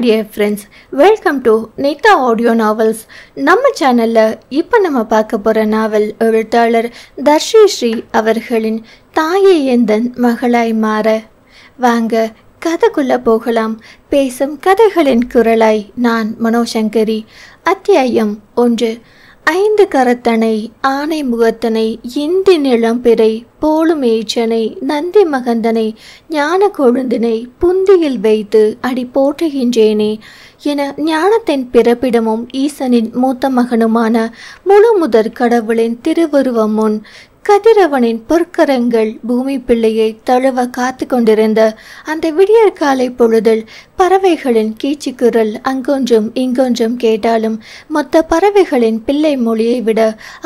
dear friends, welcome to Nita Audio Novels. நம்ம சேனல்ல இப்போ நம்ம பார்க்க போற நாவல் எழுத்தாளர் தர்ஷி ஸ்ரீ அவர்களின் தாயே எந்தன் மகளாய் மாற. வாங்க கதைக்குள்ள போகலாம். பேசும் கதைகளின் குரலாய் நான் மனோசங்கரி. அத்தியாயம் 1. 5 கரத்தனை ஆனை முகத்தனை இந்தி நிளம்பிறை போலும் ஏற்றனை நந்தி மகந்தனை ஞான கொழுந்தினை புந்தியில் வைத்து அடி போற்றுகின்றேனே என ஞானத்தின் பிறப்பிடமும் ஈசனின் மூத்த மகனுமான முழு முதற் கடவுளின் திருவுருவம் முன் கதிரவனின் பொற்கரங்கள் பூமி பிள்ளையை தழுவ காத்து கொண்டிருந்த அந்த விடியற்காலை பொழுதில் பறவைகளின் கீச்சுக்குரல் அங்கொன்றும் இங்கொன்றும் கேட்டாலும் மொத்த பறவைகளின் பிள்ளை மொழியை விட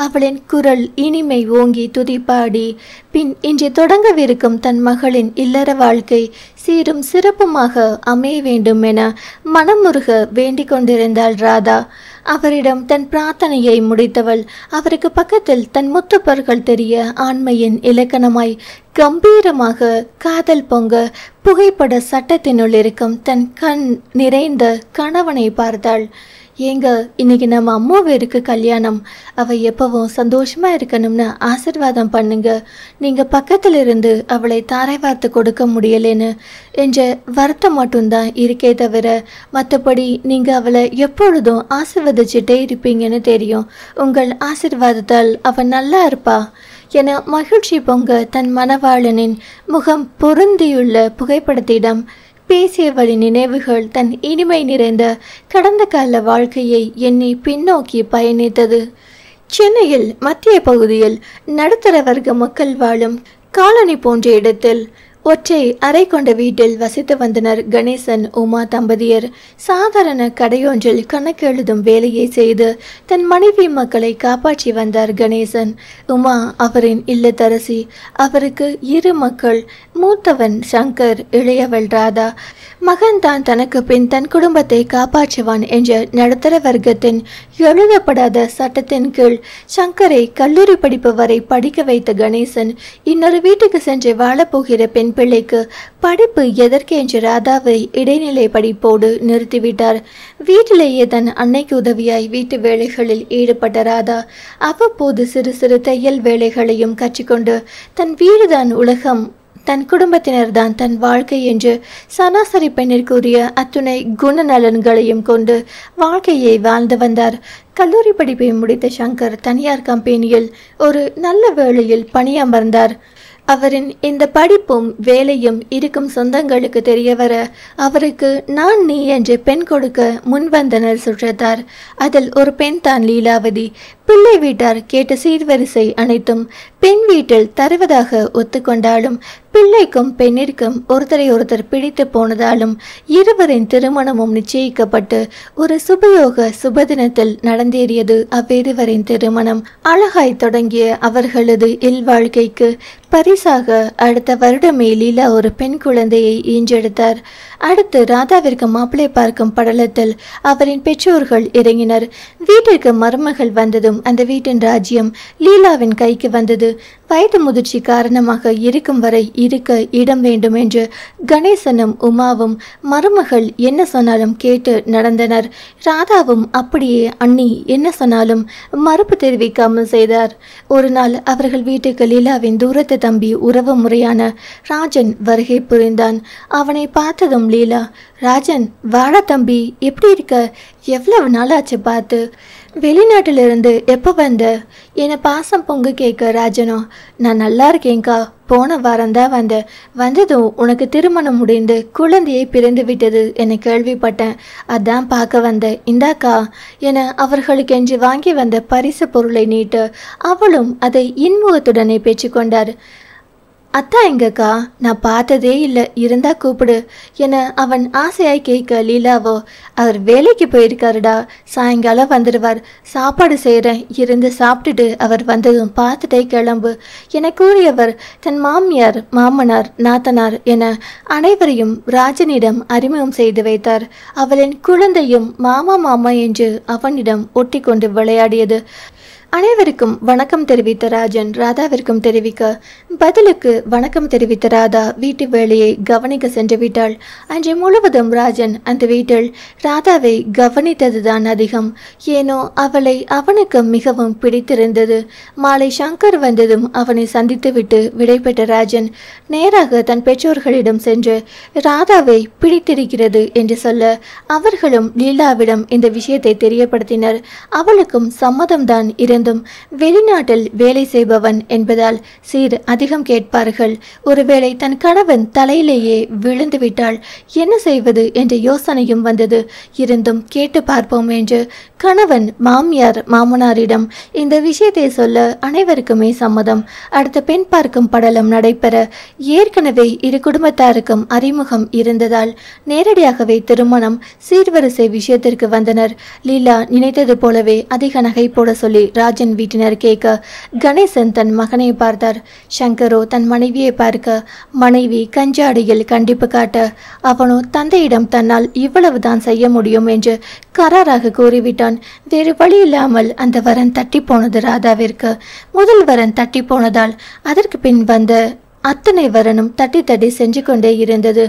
அவளின் குரல் இனிமை ஓங்கி துதிப்பாடி பின் இன்று தொடங்கவிருக்கும் தன் மகளின் இல்லற வாழ்க்கை சீரும் சிறப்புமாக அமைய வேண்டும் என மனமுருக வேண்டிக் கொண்டிருந்தாள் ராதா. அவரிடம் தன் பிரார்த்தனையை முடித்தவள் அவருக்கு பக்கத்தில் தன் முத்துப்பற்கள் தெரிய ஆண்மையின் இலக்கணமாய் கம்பீரமாக காதல் பொங்க புகைப்பட சட்டத்தினுள் இருக்கும் தன் கண் நிறைந்த கணவனை பார்த்தாள். ஏங்க, இன்னைக்கு நம்ம அம்மா பேருக்கு கல்யாணம். அவள் எப்பவும் சந்தோஷமா இருக்கணும்னு ஆசிர்வாதம் பண்ணுங்க. நீங்க பக்கத்தில் இருந்து அவளை தாரை வார்த்து கொடுக்க முடியலன்னு என்ற வருத்தம் மட்டும்தான் இருக்கே தவிர மற்றபடி நீங்க அவளை எப்பொழுதும் ஆசிர்வதிச்சுட்டே இருப்பீங்கன்னு தெரியும். உங்கள் ஆசிர்வாதத்தால் அவள் நல்லா இருப்பா என மகிழ்ச்சி பொங்க தன் மணவாளனின் முகம் பொருந்தியுள்ள புகைப்படத்திடம் பேசியவளின் நினைவுகள் தன் இனிமை நிறைந்த கடந்த கால வாழ்க்கையை எண்ணி பின்னோக்கி பயணித்தது. சென்னையில் மத்திய பகுதியில் நடுத்தர வர்க்க மக்கள் வாழும் காலனி போன்ற இடத்தில் ஒற்றை அறை கொண்ட வீட்டில் வசித்து வந்தனர் கணேசன் உமா தம்பதியர். சாதாரண கடையொன்றில் கணக்கு எழுதும் வேலையை செய்து தன் மனைவி மக்களை காப்பாற்றி வந்தார் கணேசன். உமா அவரின் இல்லத்தரசி. அவருக்கு 2 மக்கள். மூத்தவன் சங்கர், இளையவள் ராதா. மகன் தான் தனக்கு பின் தன் குடும்பத்தை காப்பாற்றுவான் என்ற நடுத்தர வர்க்கத்தின் எழுதப்படாத சட்டத்தின் கீழ் சங்கரை கல்லூரி படிப்பு வரை படிக்க வைத்த கணேசன் இன்னொரு வீட்டுக்கு சென்று வாழப்போகிற பெண் பிள்ளைக்கு படிப்பு எதற்கு என்று ராதாவை இடைநிலை படிப்போடு நிறுத்திவிட்டார். வீட்டிலேயே தன் அன்னைக்கு உதவியாய் வீட்டு வேலைகளில் ஈடுபட்ட ராதா அவ்வப்போது சிறு சிறு தையல் வேலைகளையும் கற்றுக்கொண்டு தன் வீடுதான் உலகம், தன் குடும்பத்தினர் தான் தன் வாழ்க்கை என்று சராசரி பெண்ணிற்குரிய அத்துணை குணநலன்களையும் கொண்டு வாழ்க்கையை வாழ்ந்து வந்தார். கல்லூரி படிப்பை முடித்த சங்கர் தனியார் கம்பெனியில் ஒரு நல்ல வேளையில் பணியமர்ந்தார். அவரின் இந்த படிப்பும் வேலையும் இருக்கும் சொந்தங்களுக்கு தெரியவர அவருக்கு நான் நீ என்று பெண் கொடுக்க முன்வந்தனர் சுற்றத்தார். அதில் ஒரு பெண் தான் லீலாவதி. பிள்ளை வீட்டார் கேட்ட சீர்வரிசை அனைத்தும் பெண் வீட்டில் தருவதாக ஒத்துக்கொண்டாலும் பிள்ளைக்கும் பெண்ணிற்கும் ஒருத்தரை ஒருத்தர் பிடித்து போனதாலும் இருவரின் திருமணமும் நிச்சயிக்கப்பட்டு ஒரு சுபயோக சுபதினத்தில் நடந்தேறியது அவ்விருவரின் திருமணம். அழகாய் தொடங்கிய அவர்களது இல்வாழ்க்கைக்கு பரிசாக அடுத்த வருடமே லீலா ஒரு பெண் குழந்தையை ஈன்றெடுத்தார். அடுத்து ராதாவிற்கு மாப்பிள்ளை பார்க்கும் படலத்தில் அவரின் பெற்றோர்கள் இறங்கினர். வீட்டிற்கு மருமகள் வந்ததும் அந்த வீட்டின் ராஜ்யம் லீலாவின் கைக்கு வந்தது. வயது முதிர்ச்சி காரணமாக இருக்கும் வரை இருக்க இடம் வேண்டும் என்று கணேசனும் உமாவும் மருமகள் என்ன சொன்னாலும் கேட்டு நடந்தனர். ராதாவும் அப்படியே அண்ணி என்ன சொன்னாலும் மறுப்பு தெரிவிக்காமல் செய்தார். ஒரு நாள் அவர்கள் வீட்டுக்கு லீலாவின் தூரத்து தம்பி உறவு முறையான ராஜன் வருகை புரிந்தான். அவனை பார்த்ததும் லீலா, ராஜன் வாடா தம்பி, எப்படி இருக்க? எவ்வளவு நாள் ஆச்சு பார்த்து? வெளிநாட்டிலிருந்து எப்போ வந்த என பாசம் பொங்க கேட்க ராஜனோ, நான் நல்லா இருக்கேங்க்கா, போன வாரம்தான் வந்ததும் உனக்கு திருமணம் முடிந்து குழந்தையை பிறந்து விட்டது என கேள்விப்பட்டேன், அதான் பார்க்க வந்தேன், இந்தாக்கா என அவர்களுக்கென்று வாங்கி வந்த பரிசு பொருளை நீட்டு அவளும் அதை இன்முகத்துடனே பெற்றுக்கொண்டார். அத்தா எங்கக்கா? நான் பார்த்ததே இல்லை, இருந்தா கூப்பிடு என அவன் ஆசையாய் கேட்க லீலாவோ, அவர் வேலைக்கு போயிருக்காருடா, சாயங்காலம் வந்துடுவார், சாப்பாடு செய்கிறேன், இருந்து சாப்பிட்டுட்டு அவர் வந்ததும் பார்த்துட்டே கிளம்பு என கூறியவர் தன் மாமியார், மாமனார், நாத்தனார் என அனைவரையும் ராஜனிடம் அறிமுகம் செய்து வைத்தார். அவளின் குழந்தையும் மாமா மாமா என்று அவனிடம் ஒட்டி கொண்டு விளையாடியது. அனைவருக்கும் வணக்கம் தெரிவித்த ராஜன் ராதாவிற்கும் தெரிவிக்க பதிலுக்கு வணக்கம் தெரிவித்த ராதா வீட்டு வேலையை கவனிக்க சென்று விட்டாள். அன்று முழுவதும் ராஜன் அந்த வீட்டில் ராதாவை கவனித்ததுதான் அதிகம். ஏனோ அவளை அவனுக்கு மிகவும் பிடித்திருந்தது. மாலை சங்கர் வந்ததும் அவனை சந்தித்துவிட்டு விடைபெற்ற ராஜன் நேராக தன் பெற்றோர்களிடம் சென்று ராதாவை பிடித்திருக்கிறது என்று சொல்ல அவர்களும் லீலாவிடம் இந்த விஷயத்தை தெரியப்படுத்தினர். அவளுக்கும் சம்மதம்தான் இருந்தும் வெளிநாட்டில் வேலை செய்பவன் என்பதால் சீர் அதிகம் கேட்பார்கள். ஒருவேளை தன் கணவன் தலையிலேயே விழுந்து விட்டால் என்ன செய்வது என்ற யோசனையும் வந்தது. இருந்தும் கேட்டு பார்ப்போம் என்று கணவன் மாமியார் மாமனாரிடம் இந்த விஷயத்தை சொல்ல அனைவருக்குமே சம்மதம். அடுத்த பெண் பார்க்கும் படலம் நடைபெற ஏற்கனவே இரு குடும்பத்தாருக்கும் அறிமுகம் இருந்ததால் நேரடியாகவே திருமணம் சீர்வரிசை விஷயத்திற்கு வந்தனர். லீலா நினைத்தது போலவே அதிக நகை போட சொல்லி ராஜன் வீட்டினர் கேட்க கணேசன் தன் மகனை பார்த்தார். சங்கரோ தன் மனைவியை பார்க்க மனைவி கஞ்சாடியில் கண்டிப்பு காட்ட அவனோ தந்தையிடம் தன்னால் இவ்வளவுதான் செய்ய முடியும் என்று கராராக கூறிவிட்டான். வேறு வழி இல்லாமல் அந்த வரன் தட்டி போனது ராதாவிற்கு. முதல் வரன் தட்டி போனதால் அதற்கு பின் வந்த அத்தனை வரனும் தட்டி தட்டி சென்று கொண்டே இருந்தது.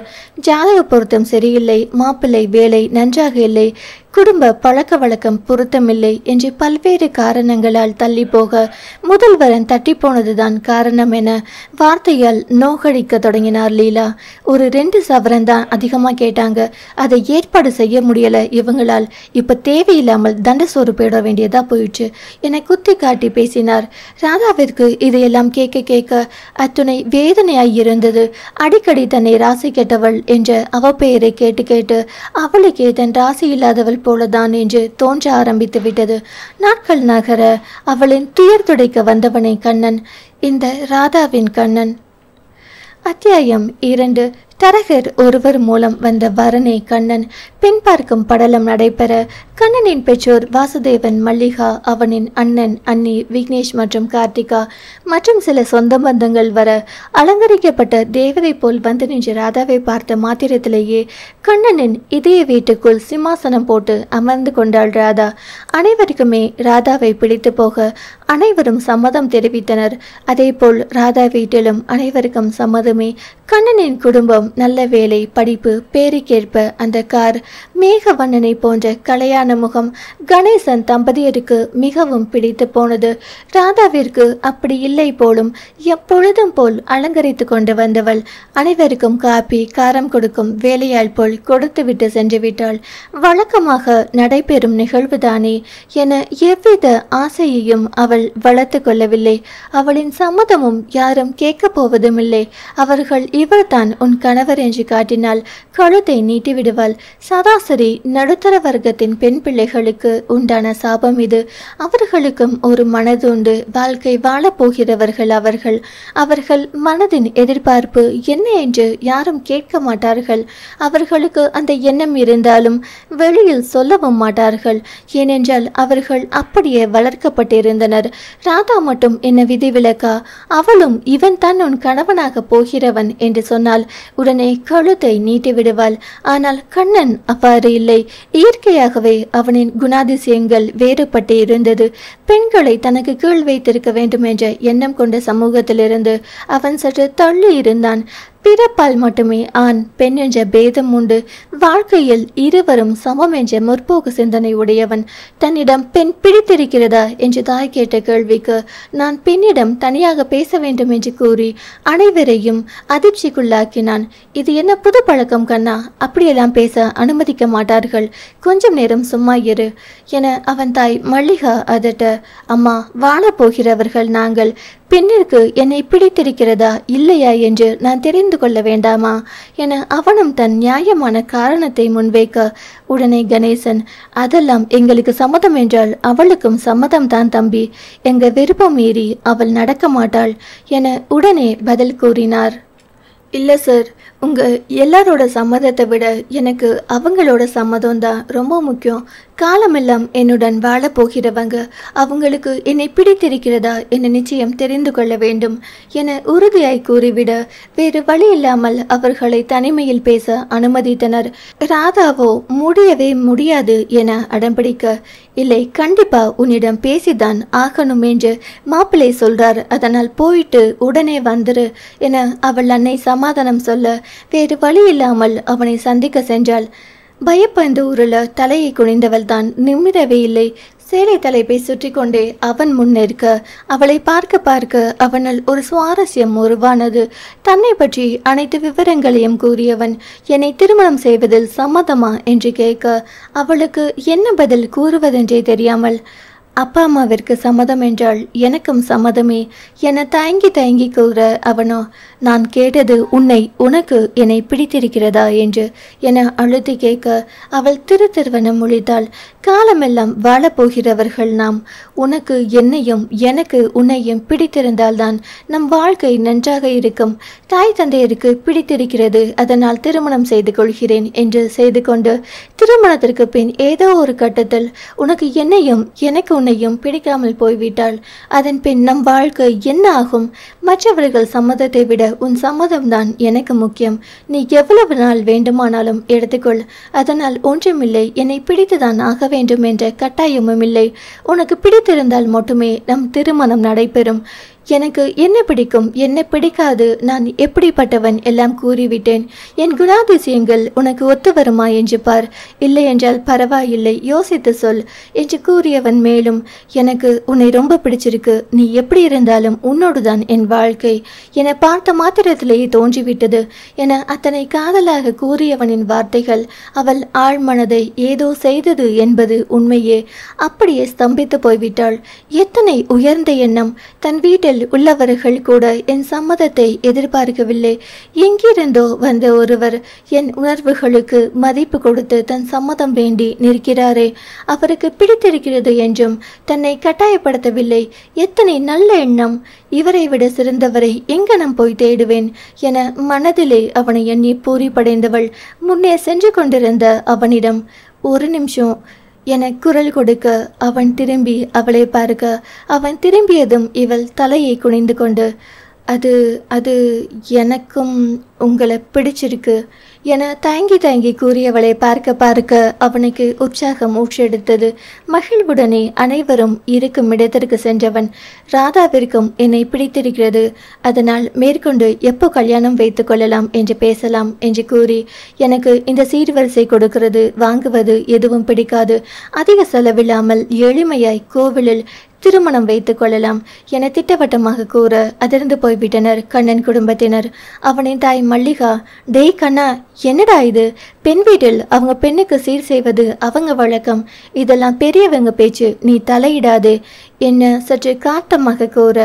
ஜாதக பொருத்தம் சரியில்லை, மாப்பிள்ளை வேலை நன்றாக இல்லை, குடும்ப பழக்க வழக்கம் பொருத்தமில்லை என்று பல்வேறு காரணங்களால் தள்ளி போக முதல்வரன் தட்டி போனதுதான் காரணம் என வார்த்தையால் நோகடிக்க தொடங்கினார் லீலா. ஒரு 2 சவரன் தான் அதிகமாக கேட்டாங்க, அதை ஏற்பாடு செய்ய முடியல இவங்களால். இப்ப தேவையில்லாமல் தண்டசோறு போயிட வேண்டியதா போயிடுச்சு என குத்தி காட்டி பேசினார். ராதாவிற்கு இதையெல்லாம் கேட்க கேட்க அத்துணை வேதனையாய் இருந்தது. அடிக்கடி தன்னை ராசி கெட்டவள் என்ற அவ பெயரை கேட்டு கேட்டு அவளுக்கே தன் ராசி இல்லாதவள் போலதான் என்று தோன்ற ஆரம்பித்து விட்டது. நாட்கள் நகர அவளின் துயர் துடைக்க வந்தவனை கண்ணன், இந்த ராதாவின் கண்ணன். அத்தியாயம் 2. தரகர் ஒருவர் மூலம் வந்த வரனே கண்ணன். பெண் பார்க்கும் படலம் நடைபெற கண்ணனின் பெற்றோர் வாசுதேவன், மல்லிகா, அவனின் அண்ணன், அண்ணி, விக்னேஷ் மற்றும் கார்த்திகா மற்றும் சில சொந்த பந்தங்கள் வர அலங்கரிக்கப்பட்ட தேவதை போல் வந்து நின்ற ராதாவை பார்த்த மாத்திரத்திலேயே கண்ணனின் இதய வீட்டுக்குள் சிம்மாசனம் போட்டு அமர்ந்து கொண்டாள் ராதா. அனைவருக்குமே ராதாவை பிடித்து போக அனைவரும் சம்மதம் தெரிவித்தனர். அதேபோல் ராதா வீட்டிலும் அனைவருக்கும் சம்மதமே. கண்ணனின் குடும்பம் நல்ல வேலை, படிப்பு, பேருக்கேற்ப அந்த கார், மேகவண்ணனை போன்ற கலையான முகம் கணேசன் தம்பதியருக்கு மிகவும் பிடித்து போனது. ராதாவிற்கு அப்படி இல்லை போலும். எப்பொழுதும் போல் அலங்கரித்து கொண்டு வந்தவள் அனைவருக்கும் காப்பி காரம் கொடுக்கும் வேலையாள் போல் கொடுத்துவிட்டு சென்று விட்டாள். வழக்கமாக நடைபெறும் நிகழ்வுதானே என எவ்வித ஆசையையும் அவள் வளர்த்து கொள்ளவில்லை. அவளின் சம்மதமும் யாரும் கேட்கப் போவதும் இல்லை. அவர்கள் இவர்தான் உன் கணவர் என்று காட்டினால் கழுத்தை நீட்டி விடுவாள். சராசரி நடுத்தர வர்க்கத்தின் பெண் பிள்ளைகளுக்கு உண்டான சாபம் இது. அவர்களுக்கும் ஒரு மனது உண்டு. வாழ்க்கை வாழப்போகிறவர்கள் அவர்கள் மனதின் எதிர்பார்ப்பு என்ன என்று யாரும் கேட்க மாட்டார்கள். அவர்களுக்கு அந்த எண்ணம் இருந்தாலும் வெளியில் சொல்லவும் மாட்டார்கள். ஏனென்றால் அவர்கள் அப்படியே வளர்க்கப்பட்டிருந்தனர். ராதா மட்டும் என்ன விதிவிலக்கா? அவளும் இவன் தான் உன் கணவனாக போகிறவன் என்று சொன்னால் உடனே கழுத்தை நீட்டி விடுவாள். ஆனால் கண்ணன் அவ்வாறு இல்லை. இயற்கையாகவே அவனின் குணாதிசயங்கள் வேறுபட்டு இருந்தது. பெண்களை தனக்கு கீழ் வைத்திருக்க வேண்டும் என்ற எண்ணம் கொண்ட சமூகத்திலிருந்து அவன் சற்று தள்ளி இருந்தான். பிறப்பால் மட்டுமே ஆண் பெண் என்ற பேதம் உண்டு. வாழ்க்கையில் இருவரும் சமம் என்ற முற்போக்கு சிந்தனை உடையவன். தன்னிடம் பெண் பிடித்திருக்கிறதா என்று தாய் கேட்ட கேள்விக்கு நான் பெண்ணிடம் தனியாக பேச வேண்டும் என்று கூறி அனைவரையும் அதிர்ச்சிக்குள்ளாக்கினான். இது என்ன புது பழக்கம் கண்ணா? அப்படியெல்லாம் பேச அனுமதிக்க மாட்டார்கள். கொஞ்சம் நேரம் சும்மா இரு என அவன் தாய் மல்லிகா அதட்ட, அம்மா, வாழப்போகிறவர்கள் நாங்கள். பெண்ணிற்கு என்னை பிடித்திருக்கிறதா இல்லையா என்று நான் தெரிந்து கொள்ள வேண்டாமா என அவனும் தன் நியாயமான காரணத்தை முன்வைக்க உடனே கணேசன், அதெல்லாம் எங்களுக்கு சம்மதம் என்றால் அவளுக்கும் சம்மதம் தான் தம்பி. எங்க விருப்பம் மீறி அவள் நடக்க மாட்டாள் என உடனே பதில் கூறினார். இல்லை சார், உங்கள் எல்லாரோட சம்மதத்தை விட எனக்கு அவங்களோட சம்மதம் தான் ரொம்ப முக்கியம். காலமெல்லாம் என்னுடன் வாழப் போகிறவங்க, அவங்களுக்கு என்னை பிடித்திருக்கிறதா என நிச்சயம் தெரிந்து கொள்ள வேண்டும் என உறுதியாய் கூறிவிட வேறு வழி இல்லாமல் அவர்களை தனிமையில் பேச அனுமதித்தனர். ராதாவோ முடியவே முடியாது என அடம்பிடிக்க, இல்லை கண்டிப்பா உன்னிடம் பேசிதான் ஆகணும் என்று மாப்பிள்ளை சொல்றார், அதனால் போயிட்டு உடனே வந்துரு என அவள் அன்னை சமாதானம் சொல்ல வேறு வழி இல்லாமல் அவனை சந்திக்க சென்றாள். பயப்பந்து உருள தலையை குனிந்தவள் தான் நிமிரவே இல்லை. சேலை தலைப்பை சுற்றி கொண்டே அவன் முன்னிற்க அவளை பார்க்க பார்க்க அவனால் ஒரு சுவாரஸ்யம் உருவானது. தன்னை பற்றி அனைத்து விவரங்களையும் கூறியவன் என்னை திருமணம் செய்வதில் சம்மதமா என்று கேட்க அவளுக்கு என்ன பதில் கூறுவதென்றே தெரியாமல், அப்பா அம்மாவிற்கு சம்மதம் என்றால் எனக்கும் சம்மதமே என தயங்கி தயங்கி கூற அவனோ, நான் கேட்டது உன்னை, உனக்கு என்னை பிடித்திருக்கிறதா என்று என அழுத்தி கேட்க அவள் திருவனம் முழித்தாள். காலமெல்லாம் வாழப்போகிறவர்கள் நாம். உனக்கு என்னையும் எனக்கு உன்னையும் பிடித்திருந்தால்தான் நம் வாழ்க்கை நன்றாக இருக்கும். தாய் தந்தையருக்கு பிடித்திருக்கிறது, அதனால் திருமணம் செய்து கொள்கிறேன் என்று செய்து கொண்டு திருமணத்திற்கு பின் ஏதோ ஒரு கட்டத்தில் உனக்கு என்னையும் எனக்கு உன்னையும் பிடிக்காமல் போய்விட்டாள். அதன் பின் நம் வாழ்க்கை என்ன ஆகும்? மற்றவர்கள் சம்மதத்தை விட உன் சம்மதம்தான் எனக்கு முக்கியம். நீ எவ்வளவு நாள் வேண்டுமானாலும் எடுத்துக்கொள், அதனால் ஒன்றுமில்லை, என்னை பிடித்துதான் ஆக வேண்டும் என்ற கட்டாயமும் இல்லை. உனக்கு பிடித்திருந்தால் மட்டுமே நம் திருமணம் நடைபெறும். எனக்கு என்ன பிடிக்கும் என்ன பிடிக்காது, நான் எப்படிப்பட்டவன் எல்லாம் கூறிவிட்டேன். என் குணாதிசயங்கள் உனக்கு ஒத்து வருமா என்று பார், இல்லை என்றால் பரவாயில்லை, யோசித்து சொல் என்று கூறியவன் மேலும், எனக்கு உன்னை ரொம்ப பிடிச்சிருக்கு, நீ எப்படி இருந்தாலும் உன்னோடுதான் என் வாழ்க்கை என பார்த்த மாத்திரத்திலேயே தோன்றிவிட்டது என அத்தனை காதலாக கூறியவனின் வார்த்தைகள் அவள் ஆழ்மனதை ஏதோ செய்தது என்பது உண்மையே. அப்படியே ஸ்தம்பித்து போய்விட்டாள். எத்தனை உயர்ந்த எண்ணம்! தன் வீட்டில் உள்ளவர்கள் கூட என் சம்மதத்தை எதிர்பார்க்கவில்லை. எங்கிருந்தோ வந்த ஒருவர் என் உணர்வுகளுக்கு மதிப்பு கொடுத்து தன் சம்மதம் வேண்டி நிற்கிறாரே, அவருக்கு பிடித்திருக்கிறது என்றும் தன்னை கட்டாயப்படுத்தவில்லை. எத்தனை நல்ல எண்ணம்! இவரை விட சிறந்தவரை எங்கனம் போய் தேடுவேன் என மனதிலே அவனை எண்ணி பூரிப்படைந்தவள் முன்னே சென்று கொண்டிருந்த அவனிடம், ஒரு நிமிஷம் என குரல் கொடுக்க அவன் திரும்பி அவளை பார்க்க, அவன் திரும்பியதும் இவள் தலையை குனிந்து கொண்டு, அது எனக்கும் உங்களை பிடிச்சிருக்கு என தயங்கி தயங்கி கூறியவளை பார்க்க பார்க்க அவனுக்கு உற்சாகம் ஊற்றெடுத்தது. மகிழ்வுடனே அனைவரும் இருக்கும் இடத்திற்கு சென்றவன், ராதாவிற்கும் என்னை பிடித்திருக்கிறது, அதனால் மேற்கொண்டு எப்போ கல்யாணம் வைத்து கொள்ளலாம் என்று பேசலாம் என்று கூறி, எனக்கு இந்த சீர்வரிசை கொடுக்கிறது வாங்குவது எதுவும் பிடிக்காது, அதிக செலவில்லாமல் எளிமையாய் கோவிலில் திருமணம் வைத்துக் கொள்ளலாம் என திட்டவட்டமாக கூற அதிர்ந்து போய்விட்டனர் கண்ணன் குடும்பத்தினர். அவனின் தாய் மல்லிகா, டேய் கண்ணா, என்னடா இது? பெண் வீட்டில் அவங்க பெண்ணுக்கு சீர் செய்வது அவங்க வழக்கம், இதெல்லாம் பெரியவங்க பேச்சு, நீ தலையிடாதே என்ன சற்று காட்டமாக கூற,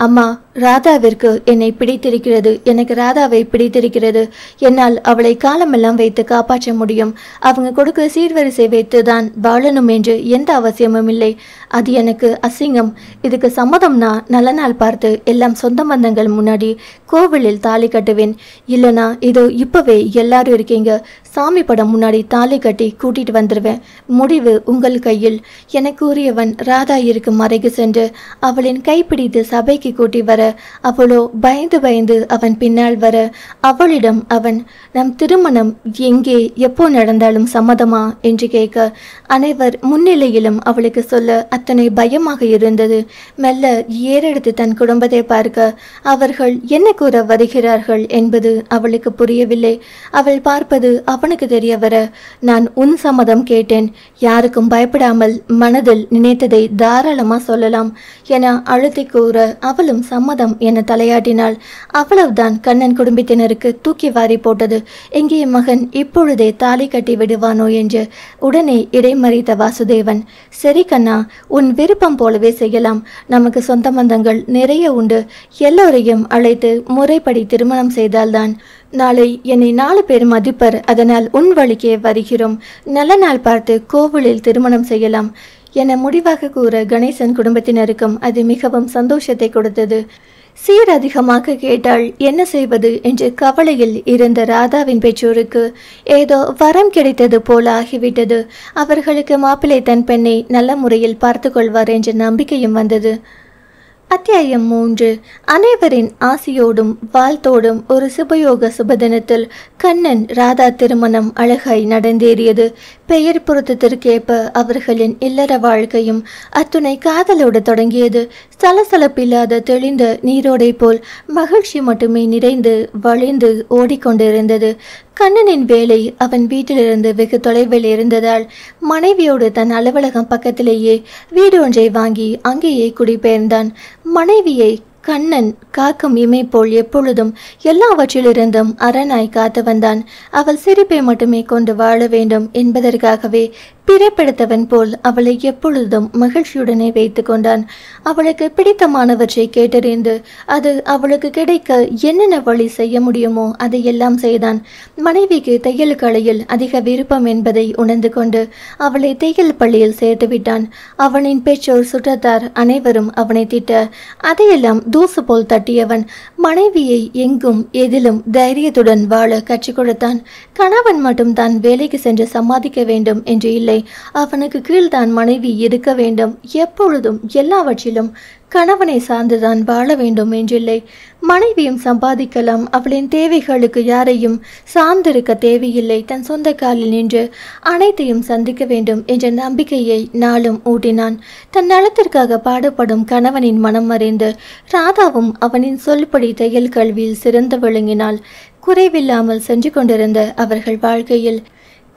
அம்மா, ராதாவிற்கு என்னை பிடித்திருக்கிறது, எனக்கு ராதாவை பிடித்திருக்கிறது, என்னால் அவளை காலமெல்லாம் வைத்து காப்பாற்ற முடியும், அவங்க கொடுக்கிற சீர்வரிசை வைத்து தான் வாழணும் என்று எந்த அவசியமும் இல்லை, அது எனக்கு அசிங்கம், இதுக்கு சம்மதம்னா நல்ல நாள் பார்த்து எல்லாம் சொந்த பந்தங்கள் முன்னாடி கோவிலில் தாலி கட்டுவேன், இல்லைனா இதோ இப்பவே எல்லாரும் இருக்கீங்க, சாமி படம் முன்னாடி தாலி கட்டி கூட்டிட்டு வந்துடுவேன், முடிவு உங்கள் கையில் என கூறியவன் ராதா இருக்கும் அறைக்கு சென்று அவளின் கைப்பிடித்து சபைக்கு கூட்டி வர, அவளோ பயந்து பயந்து அவன் பின்னால் வர, அவளிடம் அவன், நம் திருமணம் எங்கே எப்போ நடந்தாலும் சம்மதமா என்று கேட்க, அனைவர் முன்னிலையிலும் அவளுக்கு சொல்ல அத்தனை பயமாக இருந்தது. மெல்ல ஏறெடுத்து தன் குடும்பத்தை பார்க்க அவர்கள் என்ன கூற வருகிறார்கள் என்பது அவளுக்கு புரியவில்லை. அவள் பார்ப்பது அவனுக்கு தெரிய வர, நான் உன் சம்மதம் கேட்டேன், யாருக்கும் பயப்படாமல் மனதில் நினைத்ததை தாராளமா சொல்லலாம் என அழுத்தி கூற அவளும் சம்மதம் என தலையாட்டினாள். அவ்வளவுதான் கண்ணன் குடும்பத்தினருக்கு தூக்கி வாரி போட்டது. எங்கே மகன் இப்பொழுதே தாலி கட்டி விடுவானோ என்று உடனே இடைமறித்த வாசுதேவன், சரி கண்ணா, உன் விருப்பம் போலவே செய்யலாம், நமக்கு சொந்த பந்தங்கள் நிறைய உண்டு, எல்லோரையும் அழைத்து முறைப்படி திருமணம் செய்தால்தான் நாளை என்னை 4 பேர் மதிப்பர், அதனால் உன் வழிக்கே வருகிறோம், நல்ல நாள் பார்த்து கோவிலில் திருமணம் செய்யலாம் என முடிவாக கூற கணேசன் குடும்பத்தினருக்கும் அது மிகவும் சந்தோஷத்தை கொடுத்தது. சீர் அதிகமாக கேட்டால் என்ன செய்வது என்று கவலையில் இருந்த ராதாவின் பெற்றோருக்கு ஏதோ வரம் கிடைத்தது போல ஆகிவிட்டது. அவர்களுக்கு மாப்பிள்ளை தன் பெண்ணை நல்ல முறையில் பார்த்து கொள்வார் என்ற நம்பிக்கையும் வந்தது. அத்தியாயம் 3. அனைவரின் ஆசியோடும் வாழ்த்தோடும் ஒரு சுபயோக சுபதினத்தில் கண்ணன் ராதா திருமணம் அழகாய் நடந்தேறியது. பெயர் பொருத்தத்திற்கேற்ப அவர்களின் இல்லற வாழ்க்கையும் அத்துணை காதலோடு தொடங்கியது. சலசலப்பில்லாத தெளிந்த நீரோடை போல் மகிழ்ச்சி மட்டுமே நிறைந்து வழிந்து ஓடிக்கொண்டிருந்தது. கண்ணனின் வேலை அவன் வீட்டிலிருந்து வெகு தொலைவில் இருந்ததால் மனைவியோடு தன் அலுவலகம் பக்கத்திலேயே வீடு ஒன்றை வாங்கி அங்கேயே குடிபெயர்ந்தான். மனைவியை கண்ணன் காக்கும் இமை போல் எப்பொழுதும் எல்லாவற்றிலிருந்தும் அரணாய் காத்து வந்தான். அவள் சிரிப்பை மட்டுமே கொண்டு வாழ வேண்டும் என்பதற்காகவே பிறப்பெடுத்தவன் போல் அவளை எப்பொழுதும் மகிழ்ச்சியுடனே வைத்து கொண்டான். அவளுக்கு பிடித்தமானவற்றை கேட்டறிந்து அது அவளுக்கு கிடைக்க என்னென்ன வழி செய்ய முடியுமோ அதையெல்லாம் செய்தான். மனைவிக்கு தையல் கலையில் அதிக விருப்பம் என்பதை உணர்ந்து கொண்டு அவளை தையல் பள்ளியில் சேர்த்து விட்டான். அவனின் பெற்றோர் சுற்றத்தார் அனைவரும் அவனை திட்ட அதையெல்லாம் தூசு போல் தட்டியவன் மனைவியை எங்கும் எதிலும் தைரியத்துடன் வாழ கற்றுக் கொடுத்தான். கணவன் மட்டும் தான் வேலைக்கு சென்று சம்பாதிக்க வேண்டும் என்று இல்லை, அவனுக்கு கீழ்தான் மனைவி இருக்க வேண்டும். எப்பொழுதும் எல்லாவற்றிலும் கணவனை சார்ந்துதான் வாழ வேண்டும் என்றில்லை. மனைவியும் சம்பாதிக்கலாம், அவளின் தேவைகளுக்கு யாரையும் சார்ந்திருக்க தேவையில்லை. தன் சொந்த காலில் நின்று அனைத்தையும் சந்திக்க வேண்டும் என்ற நம்பிக்கையை நாளும் ஊட்டினான். தன் நலத்திற்காக பாடுபடும் கணவனின் மனம் அறிந்து ராதாவும் அவனின் சொல்படி தையல் கல்வியில் சிறந்து விளங்கினாள். குறைவில்லாமல் சென்று கொண்டிருந்த அவர்கள் வாழ்க்கையில்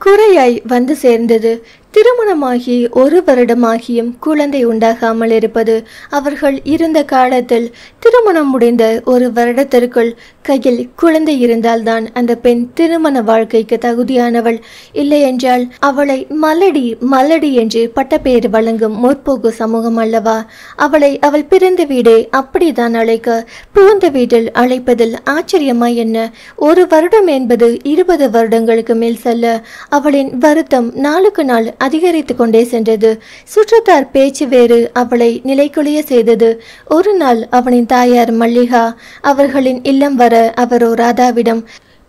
குறையாய் வந்து சேர்ந்தது. திருமணமாகி 1 வருடமாகியும் குழந்தை உண்டாகாமல் இருப்பது. அவர்கள் இருந்த காலத்தில் திருமணம் முடிந்த 1 வருடத்திற்குள் கையில் குழந்ை இருந்தால்தான் அந்த பெண் திருமண வாழ்க்கைக்கு தகுதியானவள். இல்லை என்றால் அவளை மலடி மலடி என்று பட்டப்பெயர் வழங்கும் முற்போக்கு சமூகம் அல்லவா. அவளை அவள் பிறந்த வீடே அப்படித்தான் அழைக்க, புகுந்த வீட்டில் அழைப்பதில் ஆச்சரியமா என்ன? 1 வருடம் என்பது 20 வருடங்களுக்கு மேல் செல்ல அவளின் வருத்தம் நாளுக்கு நாள் அதிகரித்து கொண்டே சென்றது. சுற்றத்தார் பேச்சு வேறு அவளை நிலைக்குலைய செய்தது. ஒரு நாள் அவனின் தாயார் மல்லிகா அவர்களின் இல்லம் வர அவரோ ராதாவிடம்,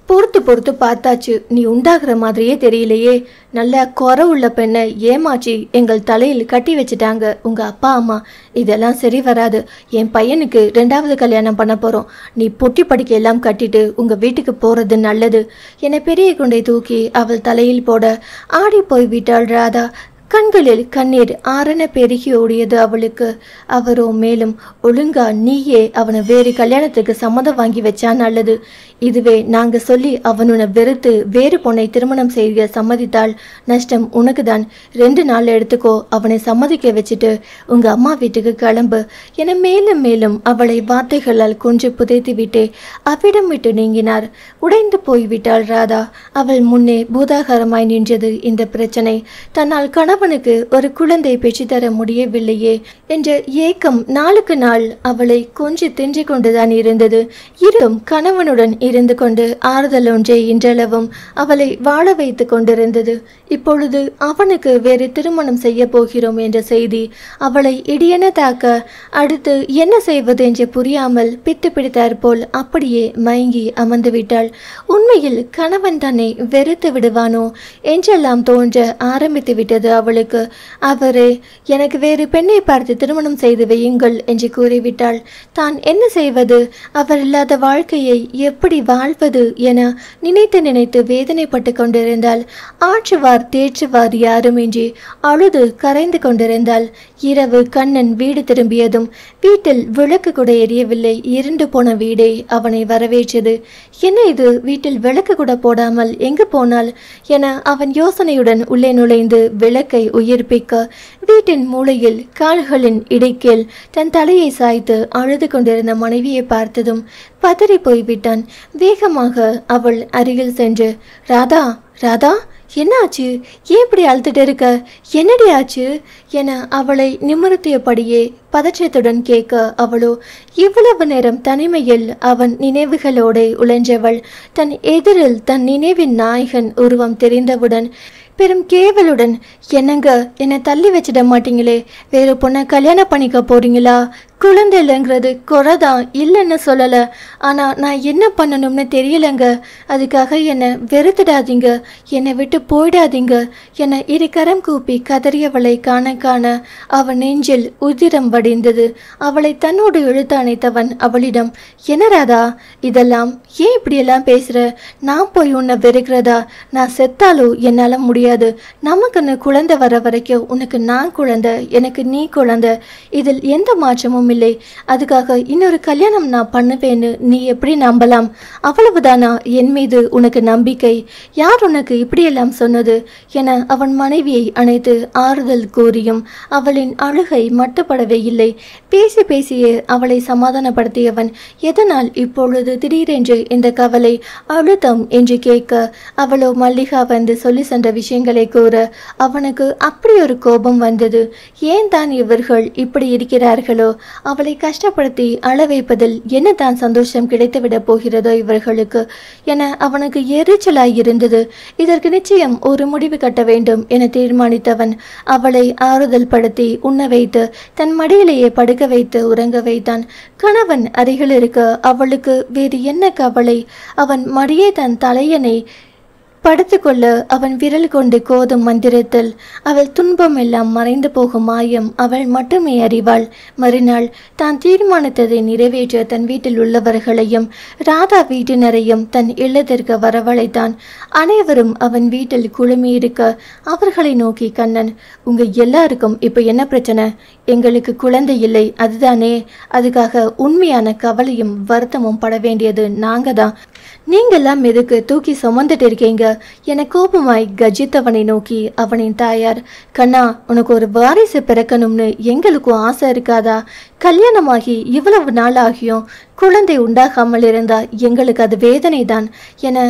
பொறுத்து பார்த்தாச்சு, நீ உண்டாகிற மாதிரியே தெரியலையே, நல்ல குறை உள்ள பெண்ணை ஏமாற்றி எங்கள் தலையில் கட்டி வச்சுட்டாங்க உங்க அப்பா அம்மா. இதெல்லாம் சரி வராது. என் பையனுக்கு 2வது கல்யாணம் பண்ண போறோம். நீ பொட்டி படிக்க எல்லாம் கட்டிட்டு உங்க வீட்டுக்கு போறது நல்லது என பெரிய குண்டை தூக்கி அவள் தலையில் போட ஆடி போய் விட்டாள் ராதா. கண்களில் கண்ணீர் ஆரண பெருகி ஓடியது அவளுக்கு. அவரோ மேலும், ஒழுங்கா நீயே அவனை வேறு கல்யாணத்துக்கு சம்மதம் வாங்கி வச்சா நல்லது. இதுவே நாங்க சொல்லி அவனுனை வெறுத்து வேறு பொண்ணை திருமணம் செய்ய சம்மதித்தால் நஷ்டம் உனக்கு தான். 2 நாள் எடுத்துக்கோ, அவனை சம்மதிக்க வச்சுட்டு உங்க அம்மா வீட்டுக்கு கிளம்பு என மேலும் மேலும் அவளை வார்த்தைகளால் கொஞ்சி புதைத்து விட்டே அவ்விடம் விட்டு நீங்கினார். உடைந்து போய்விட்டாள் ராதா. அவள் முன்னே பூதாகரமாய் நின்றது இந்த பிரச்சனை. தன்னால் கணவனுக்கு ஒரு குழந்தை பெற்றுத்தர முடியவில்லையே என்ற ஏக்கம் நாளுக்கு நாள் அவளை கொஞ்சி தின்று கொண்டுதான் இருந்தது. இருந்தும் கணவனுடன் இருந்து கொண்டு ஆறுதல் ஒன்றே இன்றளவும் அவளை வாழ வைத்து கொண்டிருந்தது. இப்பொழுது அவனுக்கு வேறு திருமணம் செய்ய போகிறோம் என்ற செய்தி அவளை இடியென தாக்க அடுத்து என்ன செய்வது என்று புரியாமல் பித்து பிடித்தார் போல் அப்படியே மயங்கி அமர்ந்து விட்டாள். உண்மையில் கணவன் தன்னை வெறுத்து விடுவானோ என்றெல்லாம் தோன்ற ஆரம்பித்து விட்டது அவளுக்கு. அவரே எனக்கு வேறு பெண்ணை பார்த்து திருமணம் செய்து வையுங்கள் என்று கூறிவிட்டாள். தான் என்ன செய்வது, அவர் இல்லாத வாழ்க்கையை எப்படி வாழ்வது என நினைத்து நினைத்து வேதனைப்பட்டு கொண்டிருந்தாள். ஆற்றுவார் தேற்றுவார் யாருமின்றி அழுது கரைந்து கொண்டிருந்தாள். இரவு கண்ணன் வீடு திரும்பியதும் வீட்டில் விளக்கு கூட எரியவில்லை. இருண்டு போன வீடே அவனை வரவேற்றது. என்ன இது, வீட்டில் விளக்கு கூட போடாமல் எங்கு போனாள் என அவன் யோசனையுடன் உள்ளே நுழைந்து விளக்கை உயிர்ப்பிக்க வீட்டின் மூலையில் கால்களின் இடைக்கேல் தன் தலையை சாய்த்து அழுது கொண்டிருந்த மனைவியை பார்த்ததும் பதறி போய்விட்டான். வேகமாக அவள் அருகில் சென்று, ராதா ராதா என்ன ஆச்சு, ஏன் இப்படி அழுதுட்டு இருக்க, என்னடி ஆச்சு என அவளை நிமிர்த்தியபடியே பதற்றத்துடன் கேட்க அவளோ இவ்வளவு நேரம் தனிமையில் அவன் நினைவுகளோடு உழன்றவள். தன் எதிரில் தன் நினைவின் நாயகன் உருவம் தெரிந்தவுடன் பெரும் கேவலுடன், என்னங்க என்னை தள்ளி வச்சிட மாட்டீங்களே, வேறு பொண்ணை கல்யாணம் பண்ணிக்க போறீங்களா, குழந்தை இல்லைங்கிறது குறைதான், இல்லைன்னு சொல்லலை. ஆனால் நான் என்ன பண்ணணும்னு தெரியலைங்க. அதுக்காக என்னை வெறுத்துடாதீங்க, என்னை விட்டு போயிடாதீங்க. என்னை இருகரம் கூப்பி கதறியவளை காண காண அவன் நெஞ்சில் உதிரம் வடிந்தது. அவளை தன்னோடு இழுத்து அணைத்தவன் அவளிடம், என்ன ராதா இதெல்லாம், ஏன் இப்படியெல்லாம் பேசுகிற? நான் போய் உன்னை வெறுக்கிறதா? நான் செத்தாலோ என்னால் முடியாது. நமக்குன்னு குழந்தை வர வரைக்கும் உனக்கு நான் குழந்தை, எனக்கு நீ குழந்தை. இதில் எந்த மாற்றமும் இல்லை. அதுக்காக இன்னொரு கல்யாணம் நான் பண்ணுவேன்னு நீ எப்படி நம்பலாம்? அவ்வளவுதானா என் மீது உனக்கு நம்பிக்கை? யார் உனக்கு இப்படியெல்லாம் சொன்னது என அவன் மனைவியை அணைத்து ஆறுதல் கூறியும் அவளின் அழுகை மட்டுப்படவே இல்லை. பேசி பேசியே அவளை சமாதானப்படுத்தியவன், எதனால் இப்பொழுது திடீரென்று இந்த கவலை, அழுத்தம் என்று கேட்க அவளோ மல்லிகா வந்து சொல்லி சென்ற விஷயங்களை கூற அவனுக்கு அப்படி ஒரு கோபம் வந்தது. ஏன் தான் இவர்கள் இப்படி இருக்கிறார்களோ? அவளை கஷ்டப்படுத்தி அழ வைப்பதில் என்ன தான் சந்தோஷம் கிடைத்துவிட போகிறதோ இவர்களுக்கு என அவனுக்கு எரிச்சலாய் இருந்தது. இதற்கு நிச்சயம் ஒரு முடிவு கட்ட வேண்டும் என தீர்மானித்தவன் அவளை ஆறுதல் படுத்தி உண்ண வைத்து தன் மடியிலேயே படுக்க வைத்து உறங்க வைத்தான். கணவன் அருகில் இருக்க அவளுக்கு வேறு என்ன கவலை? அவன் மடியே தன் தலையனை படுத்துக்கொள்ள அவன் விரல் கொண்டு கோதும் மந்திரத்தில் அவள் துன்பம் எல்லாம் மறைந்து போகும் மாயம் அவள் மட்டுமே அறிவாள். மறுநாள் தான் தீர்மானித்ததை நிறைவேற்ற தன் வீட்டில் உள்ளவர்களையும் ராதா வீட்டினரையும் தன் இல்லத்திற்கு வரவழைத்தான். அனைவரும் அவன் வீட்டில் குழுமியிருக்க அவர்களை நோக்கி, கண்ணன், உங்க எல்லாருக்கும் இப்போ என்ன பிரச்சனை? எங்களுக்கு குழந்தை இல்லை, அதுதானே? அதுக்காக உண்மையான கவலையும் வருத்தமும் பட வேண்டியது நாங்க தான். நீங்கெல்லாம் எதுக்கு தூக்கி சுமந்துட்டு இருக்கீங்க என கோபமாய் கஜித்தவனை நோக்கி அவனின் தாயார், கண்ணா, உனக்கு ஒரு வாரிசு பிறக்கணும்னு எங்களுக்கும் ஆசை இருக்காதா? கல்யாணமாகி இவ்வளவு நாள் ஆகியும் குழந்தை உண்டாகாமல் இருந்தா எங்களுக்கு அது வேதனை தான் என